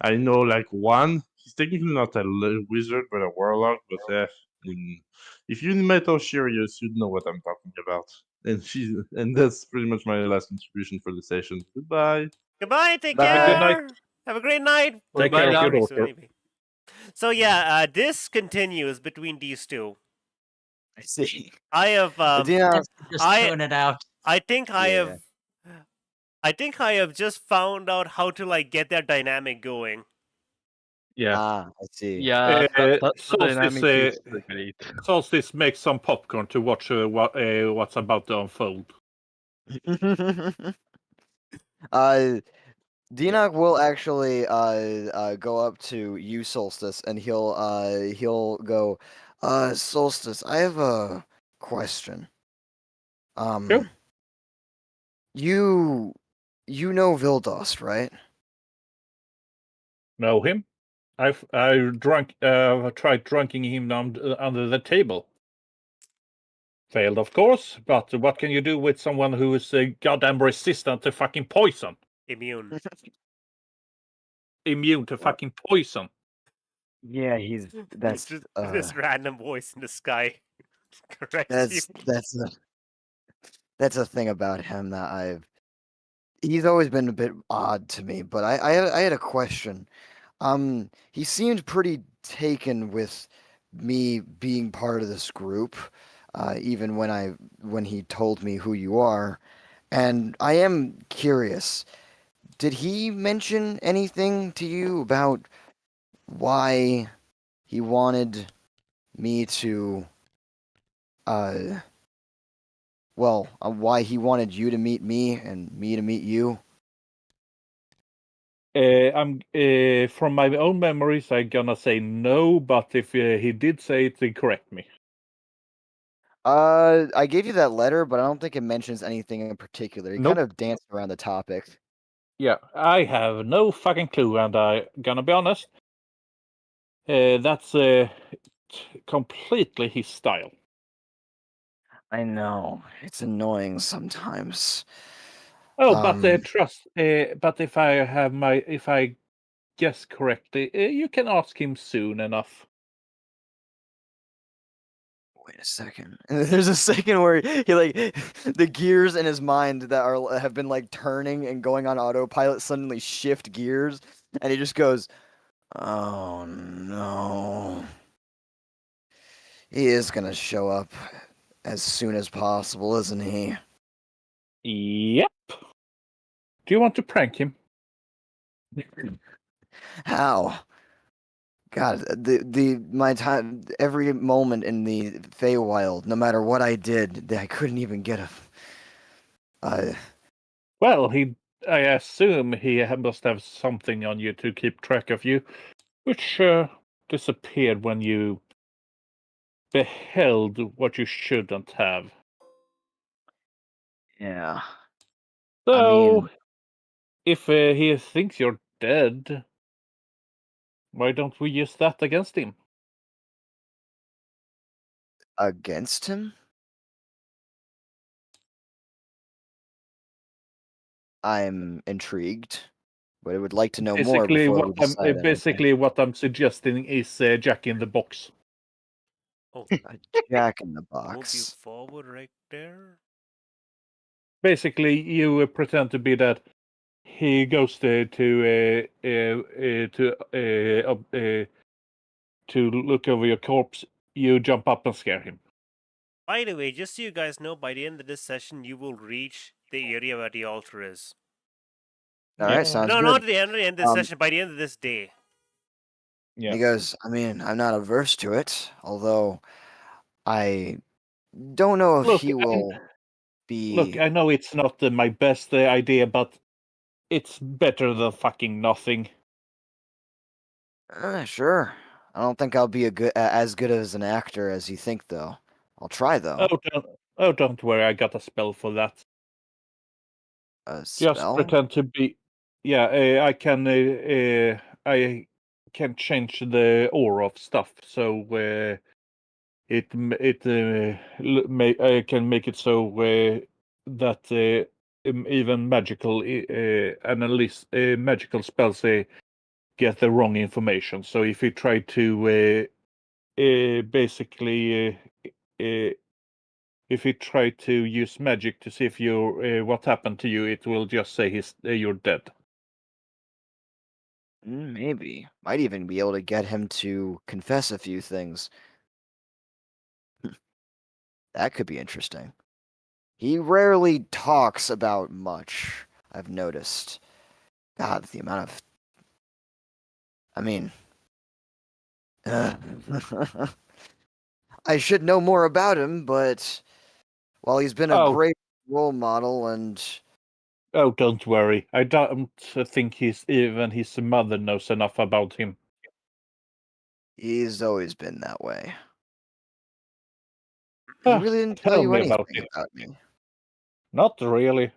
Speaker 2: I know, like, one, he's technically not a wizard, but a warlock, but if you met Oshirius, you'd know what I'm talking about. And that's pretty much my last contribution for the session. Goodbye.
Speaker 1: Goodbye. Take
Speaker 3: Bye.
Speaker 1: care.
Speaker 5: Good night.
Speaker 1: Have a great night.
Speaker 5: Take
Speaker 4: care of your
Speaker 1: Very
Speaker 5: daughter.
Speaker 1: soon, maybe. So yeah, this continues between these two.
Speaker 3: I see.
Speaker 1: I have.
Speaker 3: Dinok,
Speaker 7: Just
Speaker 1: I-
Speaker 7: tune it out.
Speaker 1: I think I
Speaker 3: Yeah.
Speaker 1: have. I have just found out how to like get that dynamic going.
Speaker 5: Yeah.
Speaker 3: I see.
Speaker 4: Yeah, that
Speaker 5: Solstice,
Speaker 4: dynamic is great.
Speaker 5: Solstice makes some popcorn to watch what's about to unfold.
Speaker 3: Dinok will actually go up to you, Solstice, and he'll go, Solstice, I have a question.
Speaker 5: Sure.
Speaker 3: You know Vildost, right?
Speaker 5: Know him? I tried drunking him under the table. Failed, of course, but what can you do with someone who is goddamn resistant to fucking poison?
Speaker 1: Immune.
Speaker 5: Immune to fucking poison.
Speaker 3: Yeah, that's
Speaker 1: Just this random voice in the sky corrects you.
Speaker 3: that's a thing about him that He's always been a bit odd to me, but I had a question. He seemed pretty taken with me being part of this group, even when he told me who you are, and I am curious. Did he mention anything to you about why he wanted me to, why he wanted you to meet me and me to meet you?
Speaker 5: I'm from my own memories. I'm gonna say no, but if he did say it, then correct me.
Speaker 3: I gave you that letter, but I don't think it mentions anything in particular. He
Speaker 5: Nope.
Speaker 3: kind of danced around the topic.
Speaker 5: Yeah, I have no fucking clue, and I gonna be honest. That's completely his style.
Speaker 3: I know. It's annoying sometimes.
Speaker 5: Oh, but trust. But if I guess correctly, you can ask him soon enough.
Speaker 3: Wait a second. And there's a second where he like the gears in his mind that have been like turning and going on autopilot suddenly shift gears, and he just goes, "Oh no." He is gonna show up as soon as possible, isn't he?
Speaker 5: Yep. Do you want to prank him?
Speaker 3: How? God, my time, every moment in the Feywild, no matter what I did, I couldn't even get a.
Speaker 5: Well, I assume he must have something on you to keep track of you, which disappeared when you beheld what you shouldn't have.
Speaker 3: Yeah.
Speaker 5: So,
Speaker 3: I mean,
Speaker 5: if he thinks you're dead, why don't we use that against him?
Speaker 3: against him? I'm intrigued, but I would like to know more
Speaker 5: Basically,
Speaker 3: before we decide anything.
Speaker 5: what I'm suggesting is Jack in the Box.
Speaker 1: Oh,
Speaker 3: A Jack in the
Speaker 1: move you
Speaker 3: Box.
Speaker 1: forward right there.
Speaker 5: Basically, you pretend to be that he goes to look over your corpse. You jump up and scare him.
Speaker 1: By the way, just so you guys know, by the end of this session, you will reach the area where the altar is.
Speaker 3: All right, sounds
Speaker 1: No,
Speaker 3: good.
Speaker 1: not at the end of this
Speaker 3: Um,
Speaker 1: session. By the end of this day.
Speaker 5: Yeah.
Speaker 3: He goes, I mean, I'm not averse to it, although I don't know if he will be.
Speaker 5: Look, I know it's not my best idea, but it's better than fucking nothing.
Speaker 3: Sure. I don't think I'll be as good as an actor as you think, though. I'll try, though.
Speaker 5: Don't worry, I got a spell for that.
Speaker 3: A
Speaker 5: Just
Speaker 3: spell?
Speaker 5: pretend to be. Yeah, I can change the aura of stuff, so I can make it so that even magical spells get the wrong information. So if you try to basically if you try to use magic to see if you what happened to you, it will just say you're dead.
Speaker 3: Maybe. Might even be able to get him to confess a few things. That could be interesting. He rarely talks about much, I've noticed. God, the amount of. I mean. I should know more about him, but. Well, he's been a great role model and.
Speaker 5: Oh, don't worry. I don't think even his mother knows enough about him.
Speaker 3: He's always been that way. He really didn't tell
Speaker 5: Tell
Speaker 3: you
Speaker 5: me
Speaker 3: anything
Speaker 5: about
Speaker 3: me.
Speaker 5: Not really.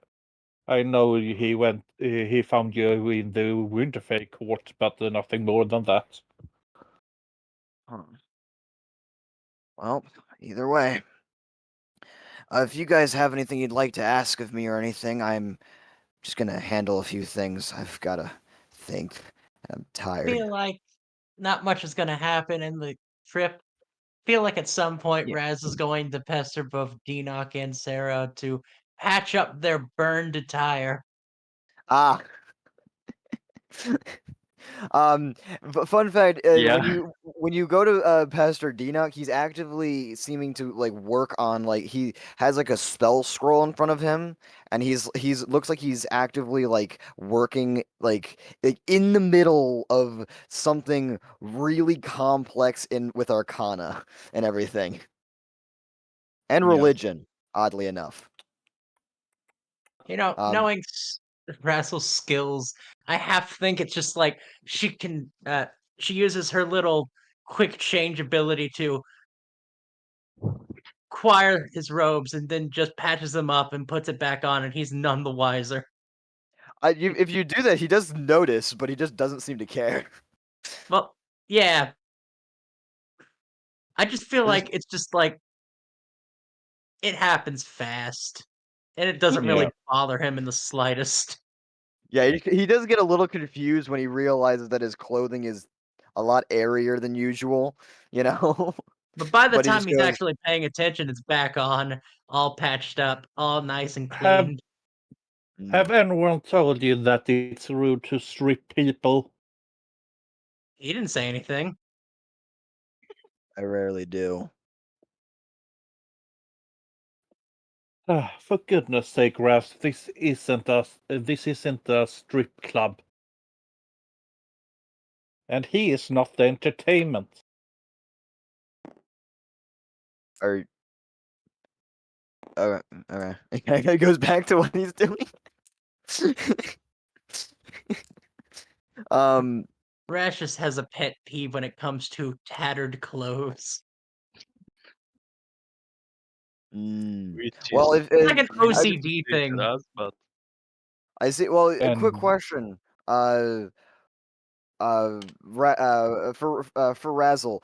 Speaker 5: I know he found you in the Winterfell court, but nothing more than that.
Speaker 3: Huh. Well, either way. If you guys have anything you'd like to ask of me or anything, I'm just gonna handle a few things. I've gotta think. I'm tired.
Speaker 7: Feel like not much is gonna happen in the trip. Feel like at some point
Speaker 3: Yeah.
Speaker 7: Raz is going to pester both Denock and Sarah to patch up their burned attire.
Speaker 3: Ah. Fun fact:
Speaker 4: Yeah.
Speaker 3: when you go to Pastor Denock, he's actively seeming to like work on like he has like a spell scroll in front of him, and he's looks like he's actively like working like in the middle of something really complex in with Arcana and everything, and
Speaker 5: Yeah.
Speaker 3: religion. Oddly enough,
Speaker 7: Knowing Razzle's skills, I half think it's just like she uses her little quick change ability to acquire his robes and then just patches them up and puts it back on, and he's none the wiser.
Speaker 3: if you do that, he does notice, but he just doesn't seem to care.
Speaker 7: Well, yeah. I just feel
Speaker 3: There's-
Speaker 7: like it's just like it happens fast, and it doesn't really
Speaker 5: Yeah.
Speaker 7: bother him in the slightest.
Speaker 3: Yeah, he does get a little confused when he realizes that his clothing is a lot airier than usual, you know?
Speaker 7: But by the
Speaker 3: But he
Speaker 7: time
Speaker 3: just
Speaker 7: he's
Speaker 3: goes,
Speaker 7: actually paying attention, it's back on, all patched up, all nice and
Speaker 5: Have
Speaker 7: cleaned.
Speaker 5: Have anyone told you that it's rude to strip people?
Speaker 7: He didn't say anything.
Speaker 3: I rarely do.
Speaker 5: For goodness sake, Raz, this isn't a strip club. And he is not the entertainment.
Speaker 3: Or, all right. It goes back to what he's doing.
Speaker 7: Rash just has a pet peeve when it comes to tattered clothes.
Speaker 4: Which
Speaker 3: Well,
Speaker 4: is
Speaker 3: if
Speaker 7: It's like an
Speaker 3: I-
Speaker 7: OCD thing.
Speaker 4: ridiculous, but
Speaker 3: I see. Well, a quick
Speaker 5: And-
Speaker 3: question. For Razzle,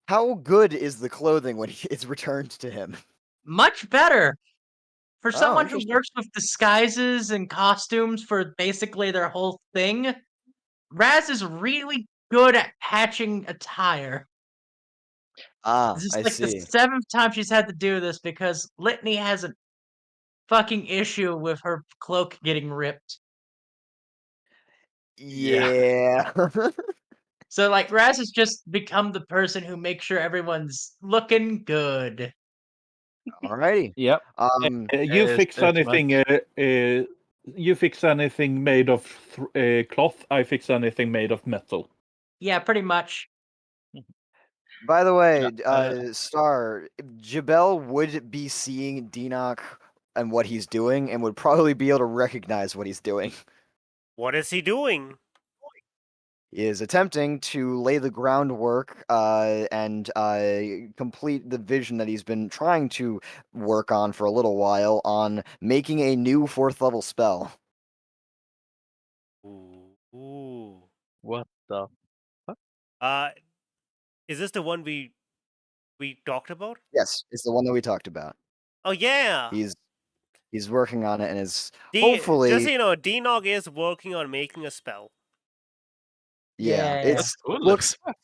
Speaker 3: how good is the clothing when it's returned to him?
Speaker 7: Much better. For
Speaker 3: Oh,
Speaker 7: someone who
Speaker 3: interesting.
Speaker 7: works with disguises and costumes for basically their whole thing, Raz is really good at patching attire.
Speaker 3: Ah,
Speaker 7: This is
Speaker 3: I
Speaker 7: like the
Speaker 3: see.
Speaker 7: 7th time she's had to do this because Litney has a fucking issue with her cloak getting ripped.
Speaker 3: Yeah.
Speaker 7: So like Raz has just become the person who makes sure everyone's looking good.
Speaker 3: Alrighty.
Speaker 5: Yep. You
Speaker 4: Yes,
Speaker 5: fix
Speaker 4: that's
Speaker 5: anything. You fix anything made of cloth. I fix anything made of metal.
Speaker 7: Yeah, pretty much.
Speaker 3: By the way,
Speaker 4: Yeah,
Speaker 3: Star, Jabel would be seeing Denock and what he's doing and would probably be able to recognize what he's doing.
Speaker 1: What is he doing?
Speaker 3: He is attempting to lay the groundwork and complete the vision that he's been trying to work on for a little while on making a new 4th level spell.
Speaker 1: Ooh.
Speaker 4: what the?
Speaker 1: Is this the one we talked about?
Speaker 3: Yes, it's the one that we talked about.
Speaker 1: Oh yeah.
Speaker 3: He's working on it and is
Speaker 1: Just
Speaker 3: hopefully
Speaker 1: so you know, Dnog is working on making a spell.
Speaker 3: yeah,
Speaker 7: Yeah.
Speaker 3: it's
Speaker 4: Cool as
Speaker 3: looks
Speaker 4: fuck.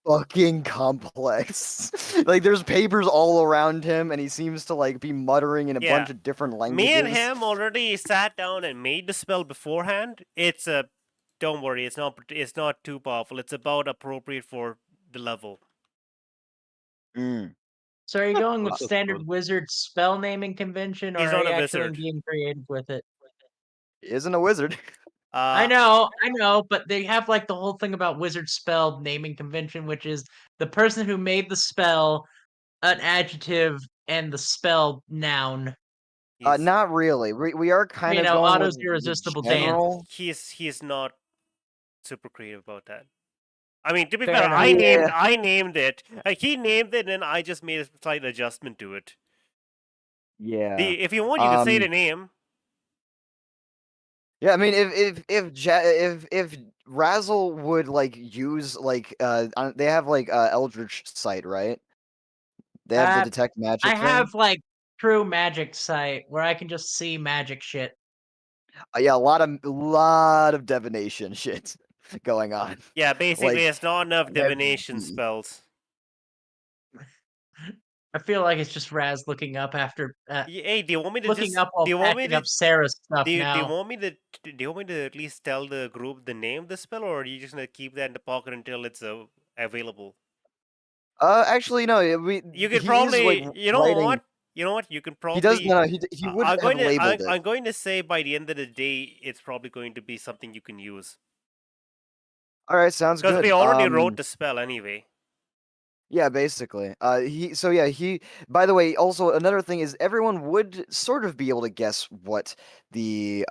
Speaker 3: fucking complex. Like there's papers all around him and he seems to like be muttering in a
Speaker 1: Yeah.
Speaker 3: bunch of different languages.
Speaker 1: Me and him already sat down and made the spell beforehand. It's a don't worry, it's not too powerful. It's about appropriate for the level.
Speaker 3: Mm.
Speaker 7: So are you going with
Speaker 4: That's
Speaker 7: standard
Speaker 4: cool.
Speaker 7: wizard spell naming convention, or
Speaker 1: He's
Speaker 7: are
Speaker 1: not
Speaker 7: you
Speaker 1: a
Speaker 7: actually
Speaker 1: wizard.
Speaker 7: being creative with it?
Speaker 3: He isn't a wizard.
Speaker 7: I know, but they have like the whole thing about wizard spell naming convention, which is the person who made the spell, an adjective, and the spell noun.
Speaker 3: Not really. We are kind of going
Speaker 7: Otto's
Speaker 3: with
Speaker 7: irresistible
Speaker 3: the
Speaker 7: dance.
Speaker 3: general.
Speaker 1: He's not super creative about that. I mean, to be
Speaker 7: Fair
Speaker 1: fair,
Speaker 7: enough.
Speaker 1: I named it. He named it, and I just made a slight adjustment to it.
Speaker 3: Yeah.
Speaker 1: If you want, you can say the name.
Speaker 3: Yeah, I mean, if Razzle would like use like they have like Eldritch Sight, right? They have the detect magic.
Speaker 7: I have like true magic sight where I can just see magic shit.
Speaker 3: Yeah, a lot of divination shit going on.
Speaker 1: Yeah, basically,
Speaker 3: Like,
Speaker 1: it's not enough
Speaker 3: heavy.
Speaker 1: divination spells.
Speaker 7: I feel like it's just Raz looking up after
Speaker 1: Hey, do you want me to
Speaker 7: looking
Speaker 1: just
Speaker 7: up while
Speaker 1: do you want me
Speaker 7: patching
Speaker 1: to
Speaker 7: up Sarah's stuff
Speaker 1: do you
Speaker 7: now.
Speaker 1: want me to at least tell the group the name of the spell, or are you just gonna keep that in the pocket until it's available?
Speaker 3: Actually, no.
Speaker 1: You could
Speaker 3: he
Speaker 1: probably,
Speaker 3: is like
Speaker 1: you know
Speaker 3: writing.
Speaker 1: what? You know what? You can
Speaker 3: He does
Speaker 1: probably.
Speaker 3: no. He would
Speaker 1: I'm
Speaker 3: have
Speaker 1: going to.
Speaker 3: labeled it.
Speaker 1: I'm going to say by the end of the day, it's probably going to be something you can use
Speaker 3: All right, sounds
Speaker 1: because
Speaker 3: good.
Speaker 1: we already wrote the spell anyway.
Speaker 3: Yeah, basically. He. By the way, also another thing is everyone would sort of be able to guess what the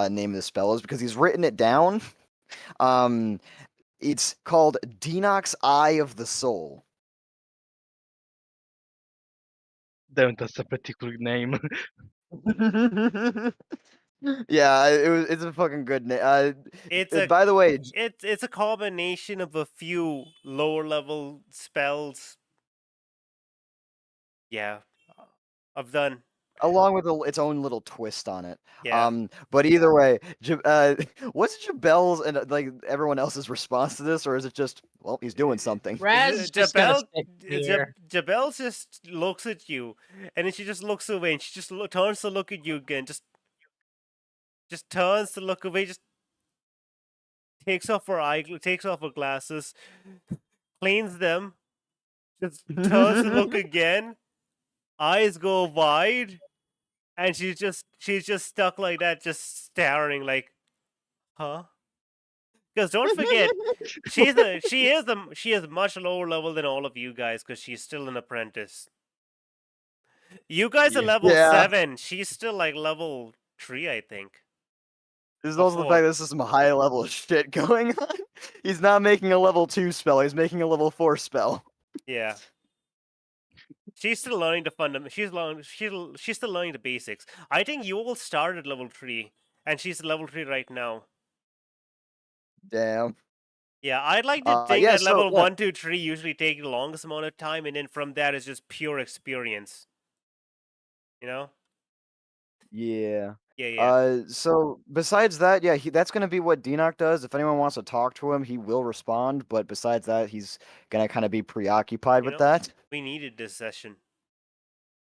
Speaker 3: name of the spell is because he's written it down. It's called Denox's Eye of the Soul.
Speaker 4: Damn, that's a pretty cool name.
Speaker 3: Yeah, it's a fucking good name.
Speaker 1: It's a.
Speaker 3: By the way,
Speaker 1: It's a combination of a few lower level spells. Yeah, I've done.
Speaker 3: along with its own little twist on it.
Speaker 1: Yeah.
Speaker 3: But either way, what's Jabel's and like everyone else's response to this, or is it just, well, he's doing something?
Speaker 7: Raz is just gonna stick here.
Speaker 1: Jabel just looks at you, and then she just looks away, and she just turns to look at you again. Just turns to look away. Just takes off her glasses, cleans them, just turns to look again. Eyes go wide, and she's just stuck like that, just staring like, huh? Because don't forget, she is much lower level than all of you guys, because she's still an apprentice. You guys are
Speaker 4: Yeah.
Speaker 1: level
Speaker 3: Yeah.
Speaker 1: 7. She's still like level 3, I think.
Speaker 3: This is also the fact that this is some high level shit going on. He's not making a level 2 spell, he's making a level 4 spell.
Speaker 1: Yeah. She's still learning the she's still learning the basics. I think you all started at level 3, and she's level 3 right now.
Speaker 3: Damn.
Speaker 1: Yeah, I'd like to think
Speaker 3: yeah,
Speaker 1: that
Speaker 3: so,
Speaker 1: level
Speaker 3: yeah.
Speaker 1: 1, 2, 3 usually take the longest amount of time, and then from that is just pure experience. You know?
Speaker 3: Yeah.
Speaker 1: Yeah.
Speaker 3: So besides that, yeah, that's gonna be what Denox does. If anyone wants to talk to him, he will respond. But besides that, he's gonna kind of be preoccupied
Speaker 1: You
Speaker 3: with
Speaker 1: know,
Speaker 3: that.
Speaker 1: we needed this session.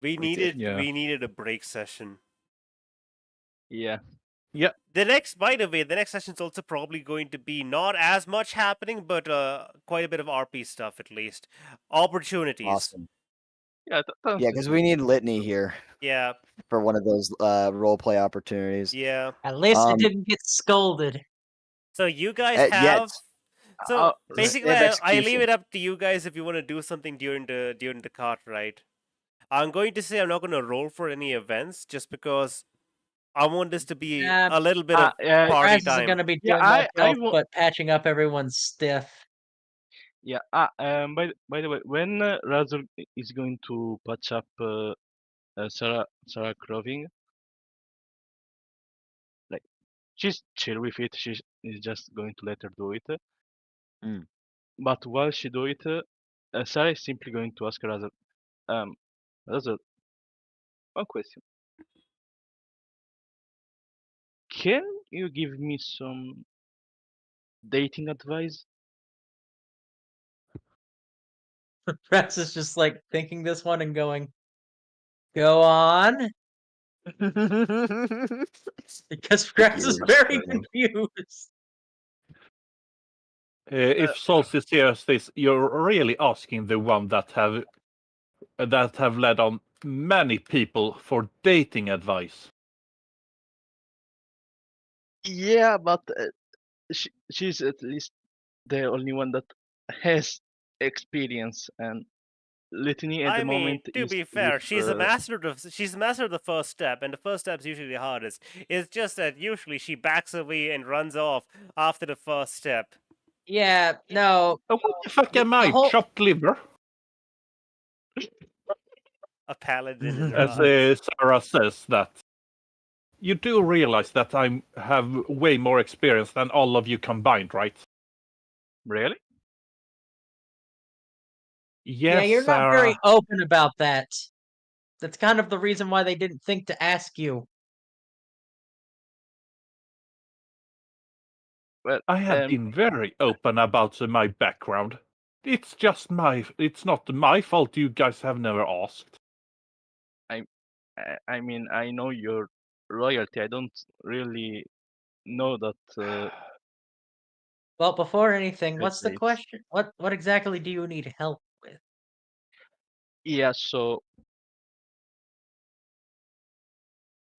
Speaker 1: We
Speaker 3: We did.
Speaker 1: needed a break session.
Speaker 4: Yeah.
Speaker 1: By the way, the next session is also probably going to be not as much happening, but quite a bit of RP stuff at least. Opportunities.
Speaker 3: Awesome.
Speaker 4: Yeah.
Speaker 3: Yeah, because we need Litney here
Speaker 1: Yeah.
Speaker 3: for one of those roleplay opportunities.
Speaker 1: Yeah.
Speaker 7: At least it
Speaker 3: Um,
Speaker 7: didn't get scolded.
Speaker 1: So you guys
Speaker 3: Yet.
Speaker 1: have. So basically,
Speaker 3: Stiff
Speaker 1: I leave
Speaker 3: execution.
Speaker 1: it up to you guys if you want to do something during the cart ride. I'm going to say I'm not going to roll for any events just because I want this to be
Speaker 7: Yeah,
Speaker 1: a little bit of party
Speaker 7: Raz isn't
Speaker 1: time.
Speaker 7: gonna be
Speaker 4: Yeah,
Speaker 7: doing much
Speaker 4: I
Speaker 7: else
Speaker 4: wa-
Speaker 7: but patching up everyone's stiff.
Speaker 4: Yeah. By the way, when Razzle is going to patch up Sarah Croving, like she's chill with it. She is just going to let her do it.
Speaker 3: Mm.
Speaker 4: But while she do it, Sarah is simply going to ask Razzle, Razzle, one question. Can you give me some dating advice?
Speaker 7: Raz is just like thinking this one and going, "Go on," because Raz is very
Speaker 2: explaining.
Speaker 7: confused.
Speaker 5: If Solstice hears this, you're really asking the one that have led on many people for dating advice.
Speaker 4: Yeah, but she's at least the only one that has experience, and Litney at the
Speaker 1: I mean,
Speaker 4: moment
Speaker 1: to
Speaker 4: is
Speaker 1: be fair,
Speaker 4: with,
Speaker 1: she's a master of the first step, and the first step's usually the hardest. It's just that usually she backs away and runs off after the first step.
Speaker 7: Yeah, no.
Speaker 5: What the fuck am I?
Speaker 7: whole-
Speaker 5: Chopped liver?
Speaker 1: A paladin in her
Speaker 5: As
Speaker 1: eyes.
Speaker 5: Sarah says that. You do realize that I have way more experience than all of you combined, right?
Speaker 4: Really?
Speaker 5: Yes,
Speaker 7: Yeah, you're not
Speaker 5: Sarah.
Speaker 7: very open about that. That's kind of the reason why they didn't think to ask you.
Speaker 4: Well,
Speaker 5: I have been very open about my background. It's just it's not my fault you guys have never asked.
Speaker 4: I mean, I know your royalty. I don't really know that.
Speaker 7: Well, before anything, what's the
Speaker 4: Hexblades.
Speaker 7: question? What exactly do you need help with?
Speaker 4: Yeah, so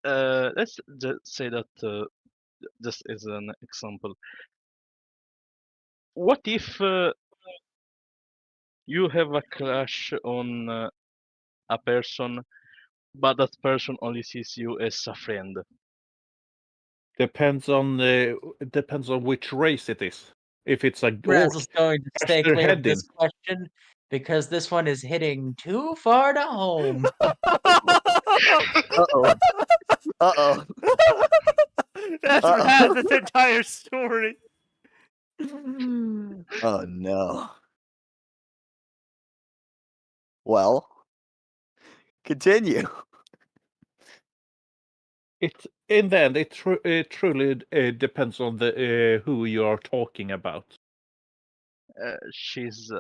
Speaker 4: let's just say that just as an example. What if you have a crush on a person, but that person only sees you as a friend?
Speaker 5: Depends on which race it is. If it's a
Speaker 7: Razzle's
Speaker 5: orc,
Speaker 7: going to
Speaker 5: bash
Speaker 7: stay
Speaker 5: their
Speaker 7: clear of
Speaker 5: head
Speaker 7: this
Speaker 5: in.
Speaker 7: question because this one is hitting too far to home.
Speaker 3: Uh-oh. Uh-oh.
Speaker 1: That's
Speaker 3: Uh-oh.
Speaker 1: Raz's entire story.
Speaker 3: Oh no. Well, continue.
Speaker 5: In the end, it truly depends on the who you are talking about.
Speaker 4: She's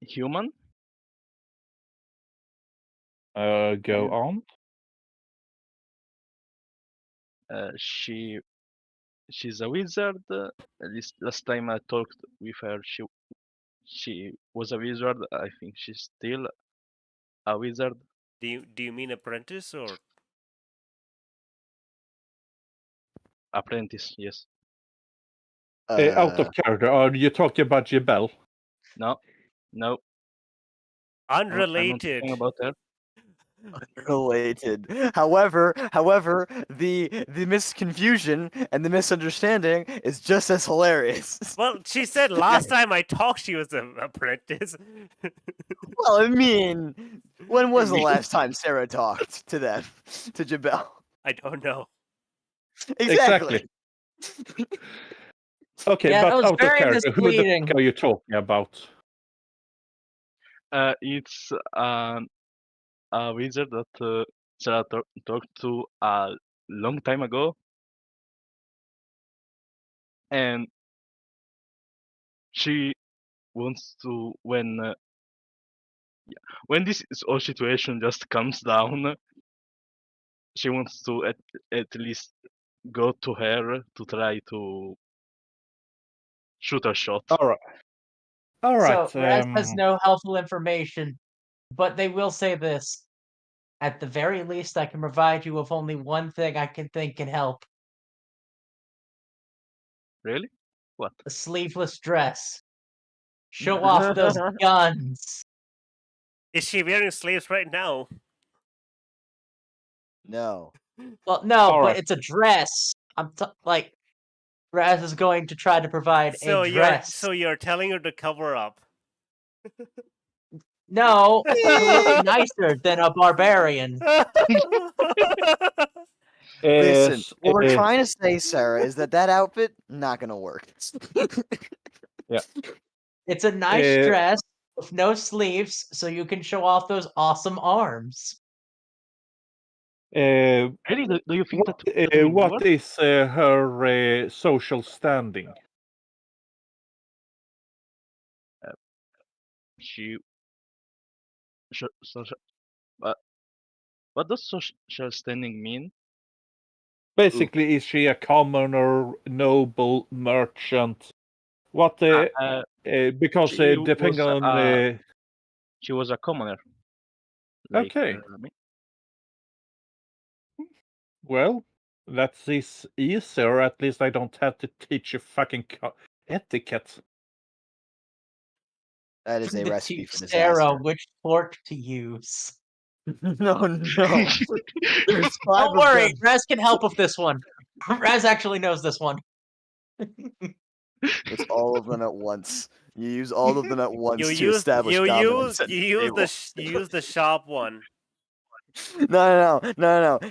Speaker 4: human.
Speaker 5: Go on.
Speaker 4: She's a wizard. At least last time I talked with her, she was a wizard. I think she's still a wizard.
Speaker 1: Do you mean apprentice or
Speaker 4: Apprentice? Yes.
Speaker 5: Out of character, are you talking about Jebel?
Speaker 4: No. I'm not
Speaker 1: unrelated?
Speaker 4: talking about her.
Speaker 3: Related. However, the misconfusion and the misunderstanding is just as hilarious.
Speaker 1: Well, she said last time I talked, she was an apprentice.
Speaker 3: Well, I mean, when was the last time Sarah talked to them, to Jabel?
Speaker 1: I don't know.
Speaker 3: Exactly.
Speaker 5: Okay,
Speaker 7: Yeah, that
Speaker 5: but
Speaker 7: was
Speaker 5: out of
Speaker 7: very
Speaker 5: character, who the
Speaker 7: misleading.
Speaker 5: fuck are you talking about?
Speaker 4: It's a wizard that Sarah talked to a long time ago, and she wants to when this whole situation just comes down, she wants to at least go to her to try to shoot a shot.
Speaker 5: All right.
Speaker 7: So Raz has no helpful information, but they will say this. At the very least, I can provide you with only one thing I can think can help.
Speaker 4: Really? What?
Speaker 7: A sleeveless dress. Show off those guns.
Speaker 1: Is she wearing sleeves right now?
Speaker 3: No.
Speaker 7: Well, no,
Speaker 5: All
Speaker 7: but
Speaker 5: right.
Speaker 7: it's a dress. Like, Raz is going to try to provide
Speaker 1: So
Speaker 7: a dress.
Speaker 1: you're telling her to cover up.
Speaker 7: No, to look nicer than a barbarian.
Speaker 3: Listen, what we're trying to say, Sarah, is that outfit not gonna work.
Speaker 5: Yeah.
Speaker 7: It's a nice dress with no sleeves, so you can show off those awesome arms.
Speaker 4: Really? Do you think that will
Speaker 5: what
Speaker 4: work?
Speaker 5: is her social standing?
Speaker 4: What does social standing mean?
Speaker 5: Basically, is she a commoner, noble, merchant? What? Because
Speaker 4: she
Speaker 5: depending
Speaker 4: was
Speaker 5: on.
Speaker 4: She was a commoner. Like,
Speaker 5: Okay.
Speaker 4: me.
Speaker 5: Well, that is easier. At least I don't have to teach you fucking etiquette.
Speaker 3: That is a
Speaker 7: To
Speaker 3: recipe
Speaker 7: teach
Speaker 3: for disaster.
Speaker 7: Sarah which fork to use.
Speaker 3: No. There's 5
Speaker 7: Don't
Speaker 3: of
Speaker 7: worry,
Speaker 3: them.
Speaker 7: Raz can help with this one. Raz actually knows this one.
Speaker 3: It's all of them at once. You use all of them at once
Speaker 1: You
Speaker 3: to establish dominance.
Speaker 1: you use the sharp one.
Speaker 3: No.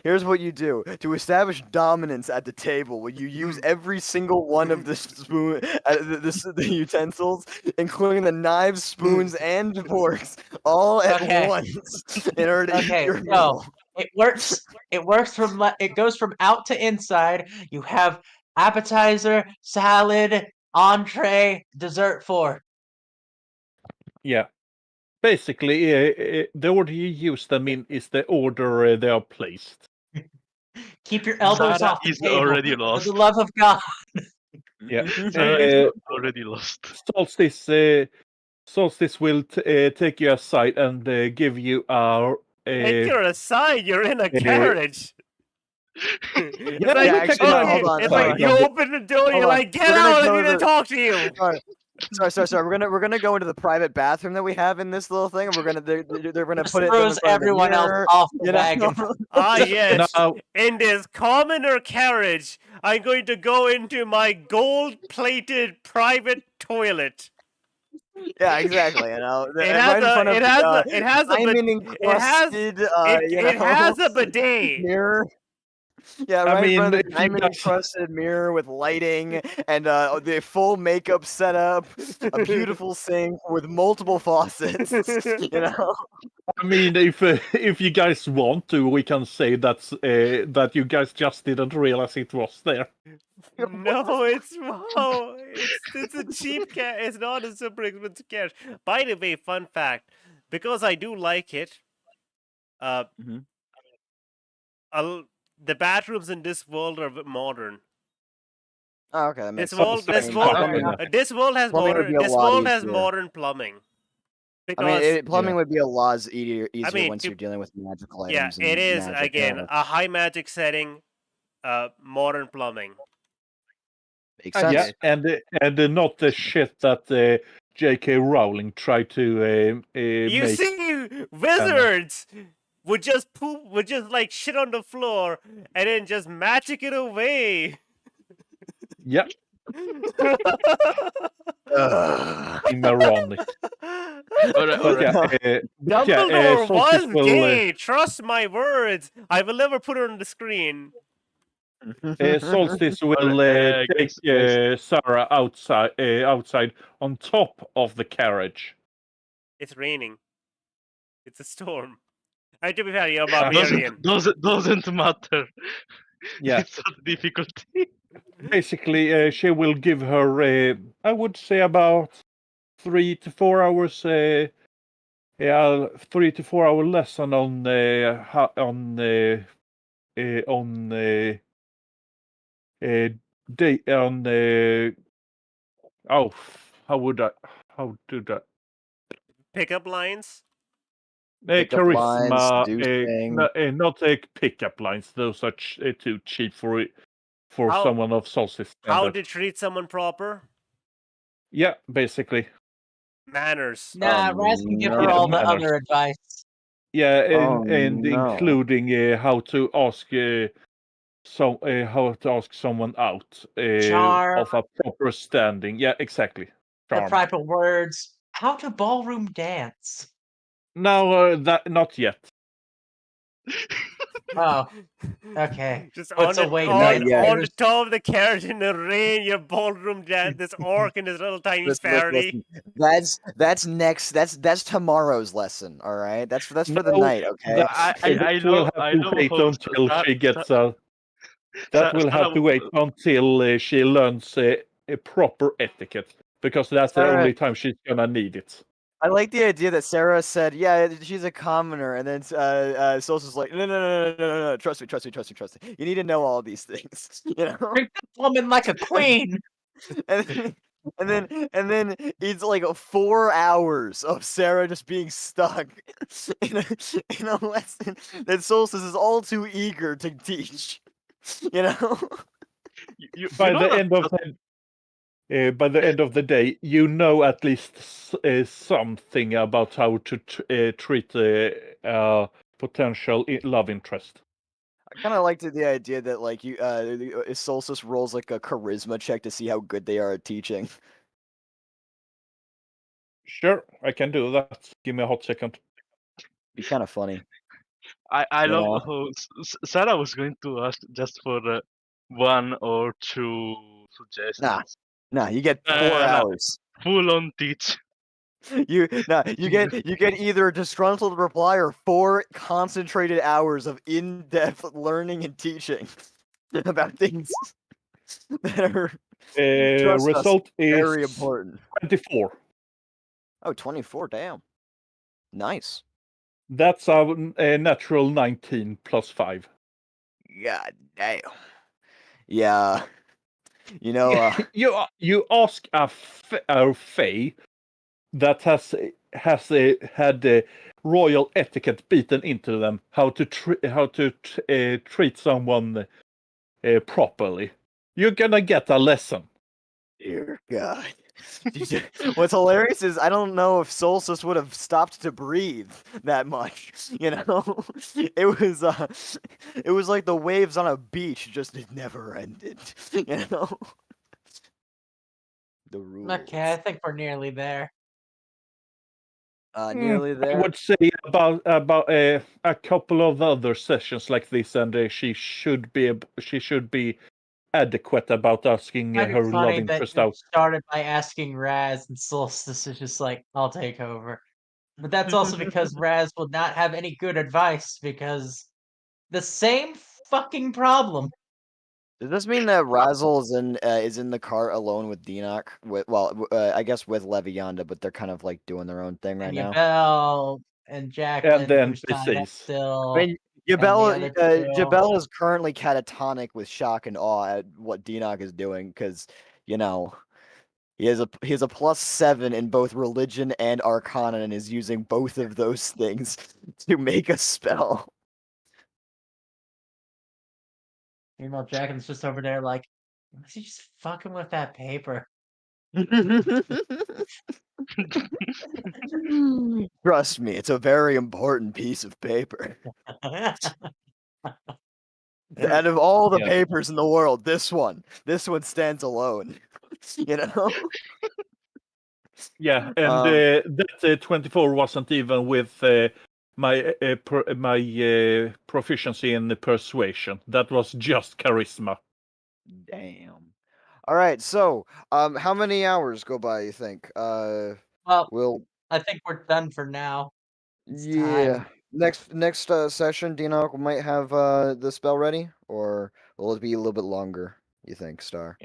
Speaker 3: Here's what you do. To establish dominance at the table, when you use every single one of the spoon, the utensils, including the knives, spoons, and forks, all at once, in order to eat your meal.
Speaker 7: It works. It works from. It goes from out to inside. You have appetizer, salad, entree, dessert 4.
Speaker 5: Yeah. Basically, the order you use them in is the order they are placed.
Speaker 7: Keep your elbows
Speaker 4: Sarah
Speaker 7: off the
Speaker 4: is
Speaker 7: table.
Speaker 4: already
Speaker 7: For
Speaker 4: lost.
Speaker 7: the love of God.
Speaker 5: Yeah.
Speaker 4: Sarah is already lost.
Speaker 5: Solstice will take you aside and give you our.
Speaker 1: Take her aside. You're in a carriage. It's
Speaker 5: Yeah,
Speaker 1: like,
Speaker 5: you
Speaker 3: actually,
Speaker 5: take
Speaker 3: no,
Speaker 5: her
Speaker 3: hold on,
Speaker 1: it's
Speaker 3: hold
Speaker 1: like
Speaker 3: on.
Speaker 1: you open the door.
Speaker 3: Hold
Speaker 1: You're
Speaker 3: on.
Speaker 1: like, get
Speaker 3: We're gonna
Speaker 1: out! I
Speaker 3: go
Speaker 1: need
Speaker 3: to
Speaker 1: to talk to you.
Speaker 3: Sorry. We're gonna go into the private bathroom that we have in this little thing, and they're gonna
Speaker 7: This
Speaker 3: put it in
Speaker 7: throws
Speaker 3: front of the
Speaker 7: everyone else
Speaker 3: mirror,
Speaker 7: off the
Speaker 3: you know?
Speaker 7: wagon.
Speaker 1: Ah, yes.
Speaker 5: Now,
Speaker 1: In this commoner carriage, I'm going to go into my gold-plated private toilet.
Speaker 3: Yeah, exactly. You know,
Speaker 1: It
Speaker 3: right
Speaker 1: has
Speaker 3: in front
Speaker 1: a,
Speaker 3: of
Speaker 1: it
Speaker 3: the
Speaker 1: has a, it has a,
Speaker 3: diamond
Speaker 1: it has,
Speaker 3: encrusted,
Speaker 1: it has a bidet.
Speaker 3: mirror. Yeah,
Speaker 5: I
Speaker 3: right in front
Speaker 5: mean,
Speaker 3: of the
Speaker 5: if you
Speaker 3: diamond
Speaker 5: guys-
Speaker 3: encrusted mirror with lighting and the full makeup setup, a beautiful sink with multiple faucets. You know.
Speaker 5: I mean, if you guys want to, we can say that you guys just didn't realize it was there.
Speaker 1: No, it's wow. It's a cheap cat. It's not a super expensive carriage. By the way, fun fact, because I do like it,
Speaker 3: Mhm.
Speaker 1: the bathrooms in this world are a bit modern.
Speaker 3: Oh, okay, that makes
Speaker 1: This
Speaker 3: sense.
Speaker 1: world,
Speaker 3: I
Speaker 1: this
Speaker 3: mean,
Speaker 1: world,
Speaker 3: plumbing,
Speaker 1: this world has
Speaker 3: plumbing would be
Speaker 1: modern.
Speaker 3: a
Speaker 1: This
Speaker 3: lot
Speaker 1: world has
Speaker 3: easier.
Speaker 1: modern plumbing.
Speaker 3: I mean,
Speaker 1: Because
Speaker 3: plumbing would be a lot easier
Speaker 1: mean,
Speaker 3: once you're dealing with magical
Speaker 1: yeah,
Speaker 3: items.
Speaker 1: it
Speaker 3: and
Speaker 1: is
Speaker 3: magic,
Speaker 1: again
Speaker 3: yeah.
Speaker 1: a high magic setting, modern plumbing.
Speaker 3: Makes sense.
Speaker 5: Yeah, and not the shit that J.K. Rowling tried to
Speaker 1: You
Speaker 5: make.
Speaker 1: see, wizards would just poop, would just like shit on the floor and then just magic it away.
Speaker 5: Yeah,
Speaker 3: Ugh.
Speaker 5: ironic.
Speaker 4: Alright,
Speaker 5: But yeah,
Speaker 1: Dumbledore
Speaker 5: Solstice
Speaker 1: was
Speaker 5: will.
Speaker 1: gay. Trust my words. I will never put it on the screen.
Speaker 5: Solstice will take Sarah outside on top of the carriage.
Speaker 1: It's raining. It's a storm. I to be fair, you're a barbarian.
Speaker 4: Doesn't matter.
Speaker 5: Yeah.
Speaker 4: It's not a difficulty.
Speaker 5: Basically, she will give her, I would say, about 3 to 4 hours. 3 to 4 hour lesson on day on oh, how do that?
Speaker 1: Pickup lines.
Speaker 3: Pickup lines,
Speaker 5: Charisma,
Speaker 3: seducing.
Speaker 5: not pickup lines. Those are too cheap for
Speaker 1: How-
Speaker 5: someone of Solstice
Speaker 1: How
Speaker 5: standard.
Speaker 1: to treat someone proper.
Speaker 5: Yeah, basically.
Speaker 1: Manners.
Speaker 7: Nah, Raz can give her
Speaker 5: Yeah,
Speaker 7: all the
Speaker 5: manners.
Speaker 7: other advice.
Speaker 5: Yeah,
Speaker 3: Oh,
Speaker 5: and
Speaker 3: no.
Speaker 5: including how to ask how to ask someone out
Speaker 7: Charm.
Speaker 5: of a proper standing. Yeah, exactly.
Speaker 7: The
Speaker 5: Charm.
Speaker 7: proper words. How to ballroom dance.
Speaker 5: No, that not yet.
Speaker 7: Oh, okay.
Speaker 1: Just
Speaker 7: What's
Speaker 1: on
Speaker 7: a
Speaker 1: the,
Speaker 7: way
Speaker 3: Not
Speaker 1: on,
Speaker 3: yet.
Speaker 1: on the top of the carriage in the rain, your ballroom dance, this orc and this little tiny fairy.
Speaker 3: That's next. That's tomorrow's lesson. All right. That's for the
Speaker 5: No,
Speaker 3: night. Okay.
Speaker 5: That will have to wait until she gets that will have to wait until she learns a proper etiquette, because that's the
Speaker 3: Alright.
Speaker 5: only time she's gonna need it.
Speaker 3: I like the idea that Sarah said, "Yeah, she's a commoner," and then Solstice's like, "No, trust me. You need to know all these things, you know."
Speaker 7: Treat this woman like a queen.
Speaker 3: and then it's like 4 hours of Sarah just being stuck in a lesson that Solstice is all too eager to teach, you know.
Speaker 5: By the end of the day, you know at least something about how to treat a potential love interest.
Speaker 3: I kind of liked the idea that like Solstice rolls like a charisma check to see how good they are at teaching.
Speaker 5: Sure, I can do that. Give me a hot second.
Speaker 3: Be kind of funny.
Speaker 4: I
Speaker 3: You
Speaker 4: love
Speaker 3: know?
Speaker 4: how Sarah was going to ask just for 1 or 2 suggestions.
Speaker 3: Nah, you get 4
Speaker 4: Nah.
Speaker 3: hours.
Speaker 4: Full on teach.
Speaker 3: You get either a disgruntled reply or 4 concentrated hours of in-depth learning and teaching about things that are Trust us,
Speaker 5: result
Speaker 3: very
Speaker 5: is
Speaker 3: important.
Speaker 5: 24.
Speaker 3: Oh, 24, damn. Nice.
Speaker 5: That's a natural 19 plus 5.
Speaker 3: God damn. Yeah. You know,
Speaker 5: You ask a fae that has had royal etiquette beaten into them how to treat someone properly. You're gonna get a lesson.
Speaker 3: dear God. What's hilarious is I don't know if Solstice would have stopped to breathe that much. You know, it was like the waves on a beach, just it never ended. You know, the rules.
Speaker 7: Okay, I think we're nearly there.
Speaker 3: Nearly
Speaker 5: I
Speaker 3: there.
Speaker 5: would say about a couple of other sessions like this, and she should be adequate about asking
Speaker 7: Kind
Speaker 5: her
Speaker 7: of
Speaker 5: love
Speaker 7: funny that
Speaker 5: interest
Speaker 7: you
Speaker 5: out.
Speaker 7: started by asking Raz, and Solstice is just like, I'll take over. But that's also because Raz would not have any good advice, because the same fucking problem.
Speaker 3: Does this mean that Razzle is in the cart alone with Dinok? I guess with Levianda, but they're kind of like doing their own thing right
Speaker 7: And
Speaker 3: now.
Speaker 7: Yabel and Jacqueline,
Speaker 5: then
Speaker 7: who's tied up
Speaker 5: NPCs.
Speaker 7: still.
Speaker 3: I mean,
Speaker 7: and the other two.
Speaker 3: Jabel is currently catatonic with shock and awe at what Dinok is doing because, you know, he has a +7 in both religion and arcana and is using both of those things to make a spell.
Speaker 7: Meanwhile, Jacqueline's just over there like, is he just fucking with that paper?
Speaker 3: Trust me, it's a very important piece of paper. Out of all the
Speaker 5: Yeah.
Speaker 3: papers in the world, this one stands alone. You know?
Speaker 5: Yeah, and that 24 wasn't even with my proficiency in the persuasion. That was just charisma.
Speaker 3: Damn. All right, so how many hours go by? You think?
Speaker 7: Well,
Speaker 3: We'll
Speaker 7: I think we're done for now. It's
Speaker 3: yeah.
Speaker 7: time.
Speaker 3: Next session, Dino might have the spell ready, or will it be a little bit longer? You think, Star?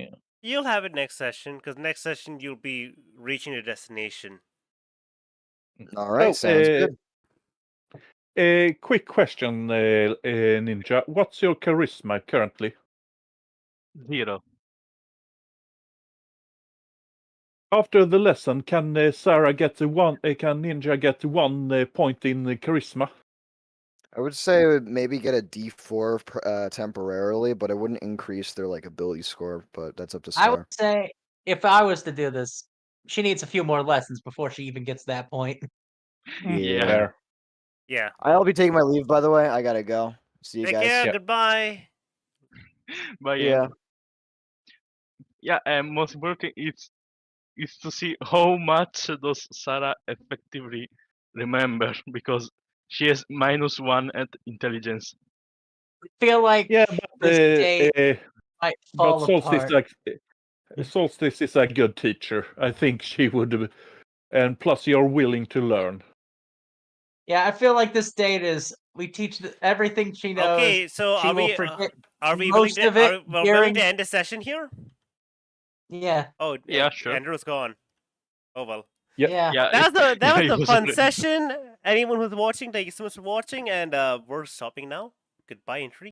Speaker 1: You'll have it next session, because next session you'll be reaching a destination.
Speaker 3: All right, sounds good.
Speaker 5: A quick question, Ninja. What's your charisma currently?
Speaker 4: 0.
Speaker 5: After the lesson, can Sarah get one? Can Ninja get 1 point in charisma?
Speaker 3: I would say it would maybe get a D4 temporarily, but it wouldn't increase their like ability score. But that's up to
Speaker 7: I would
Speaker 3: Star.
Speaker 7: say if I was to do this, she needs a few more lessons before she even gets that point.
Speaker 3: Yeah.
Speaker 5: Fair.
Speaker 1: Yeah.
Speaker 3: I'll be taking my leave, by the way. I gotta go. See you
Speaker 1: Take
Speaker 3: guys.
Speaker 1: care.
Speaker 5: Yeah.
Speaker 1: Goodbye.
Speaker 4: But
Speaker 3: Yeah.
Speaker 4: yeah, and most important is to see how much does Sarah effectively remember, because she has -1 at intelligence.
Speaker 7: I feel like
Speaker 5: Yeah,
Speaker 7: this day might fall apart.
Speaker 5: Solstice is a good teacher. I think she would, and plus you're willing to learn.
Speaker 7: Yeah, I feel like this date is we teach everything she knows.
Speaker 1: Okay, so
Speaker 7: she
Speaker 1: are
Speaker 7: will
Speaker 1: we
Speaker 7: forget
Speaker 1: are we willing
Speaker 7: most
Speaker 1: to
Speaker 7: of it
Speaker 1: are we willing
Speaker 7: during.
Speaker 1: to end the session here?
Speaker 7: Yeah,
Speaker 1: Oh,
Speaker 4: Yeah, sure.
Speaker 1: Andrew's gone. Oh well.
Speaker 5: Yep.
Speaker 7: yeah.
Speaker 4: Yeah,
Speaker 1: That was a
Speaker 4: yeah, it
Speaker 1: fun
Speaker 4: already-
Speaker 1: session. Anyone who's watching, thank you so much for watching, and we're stopping now. Goodbye, Entry.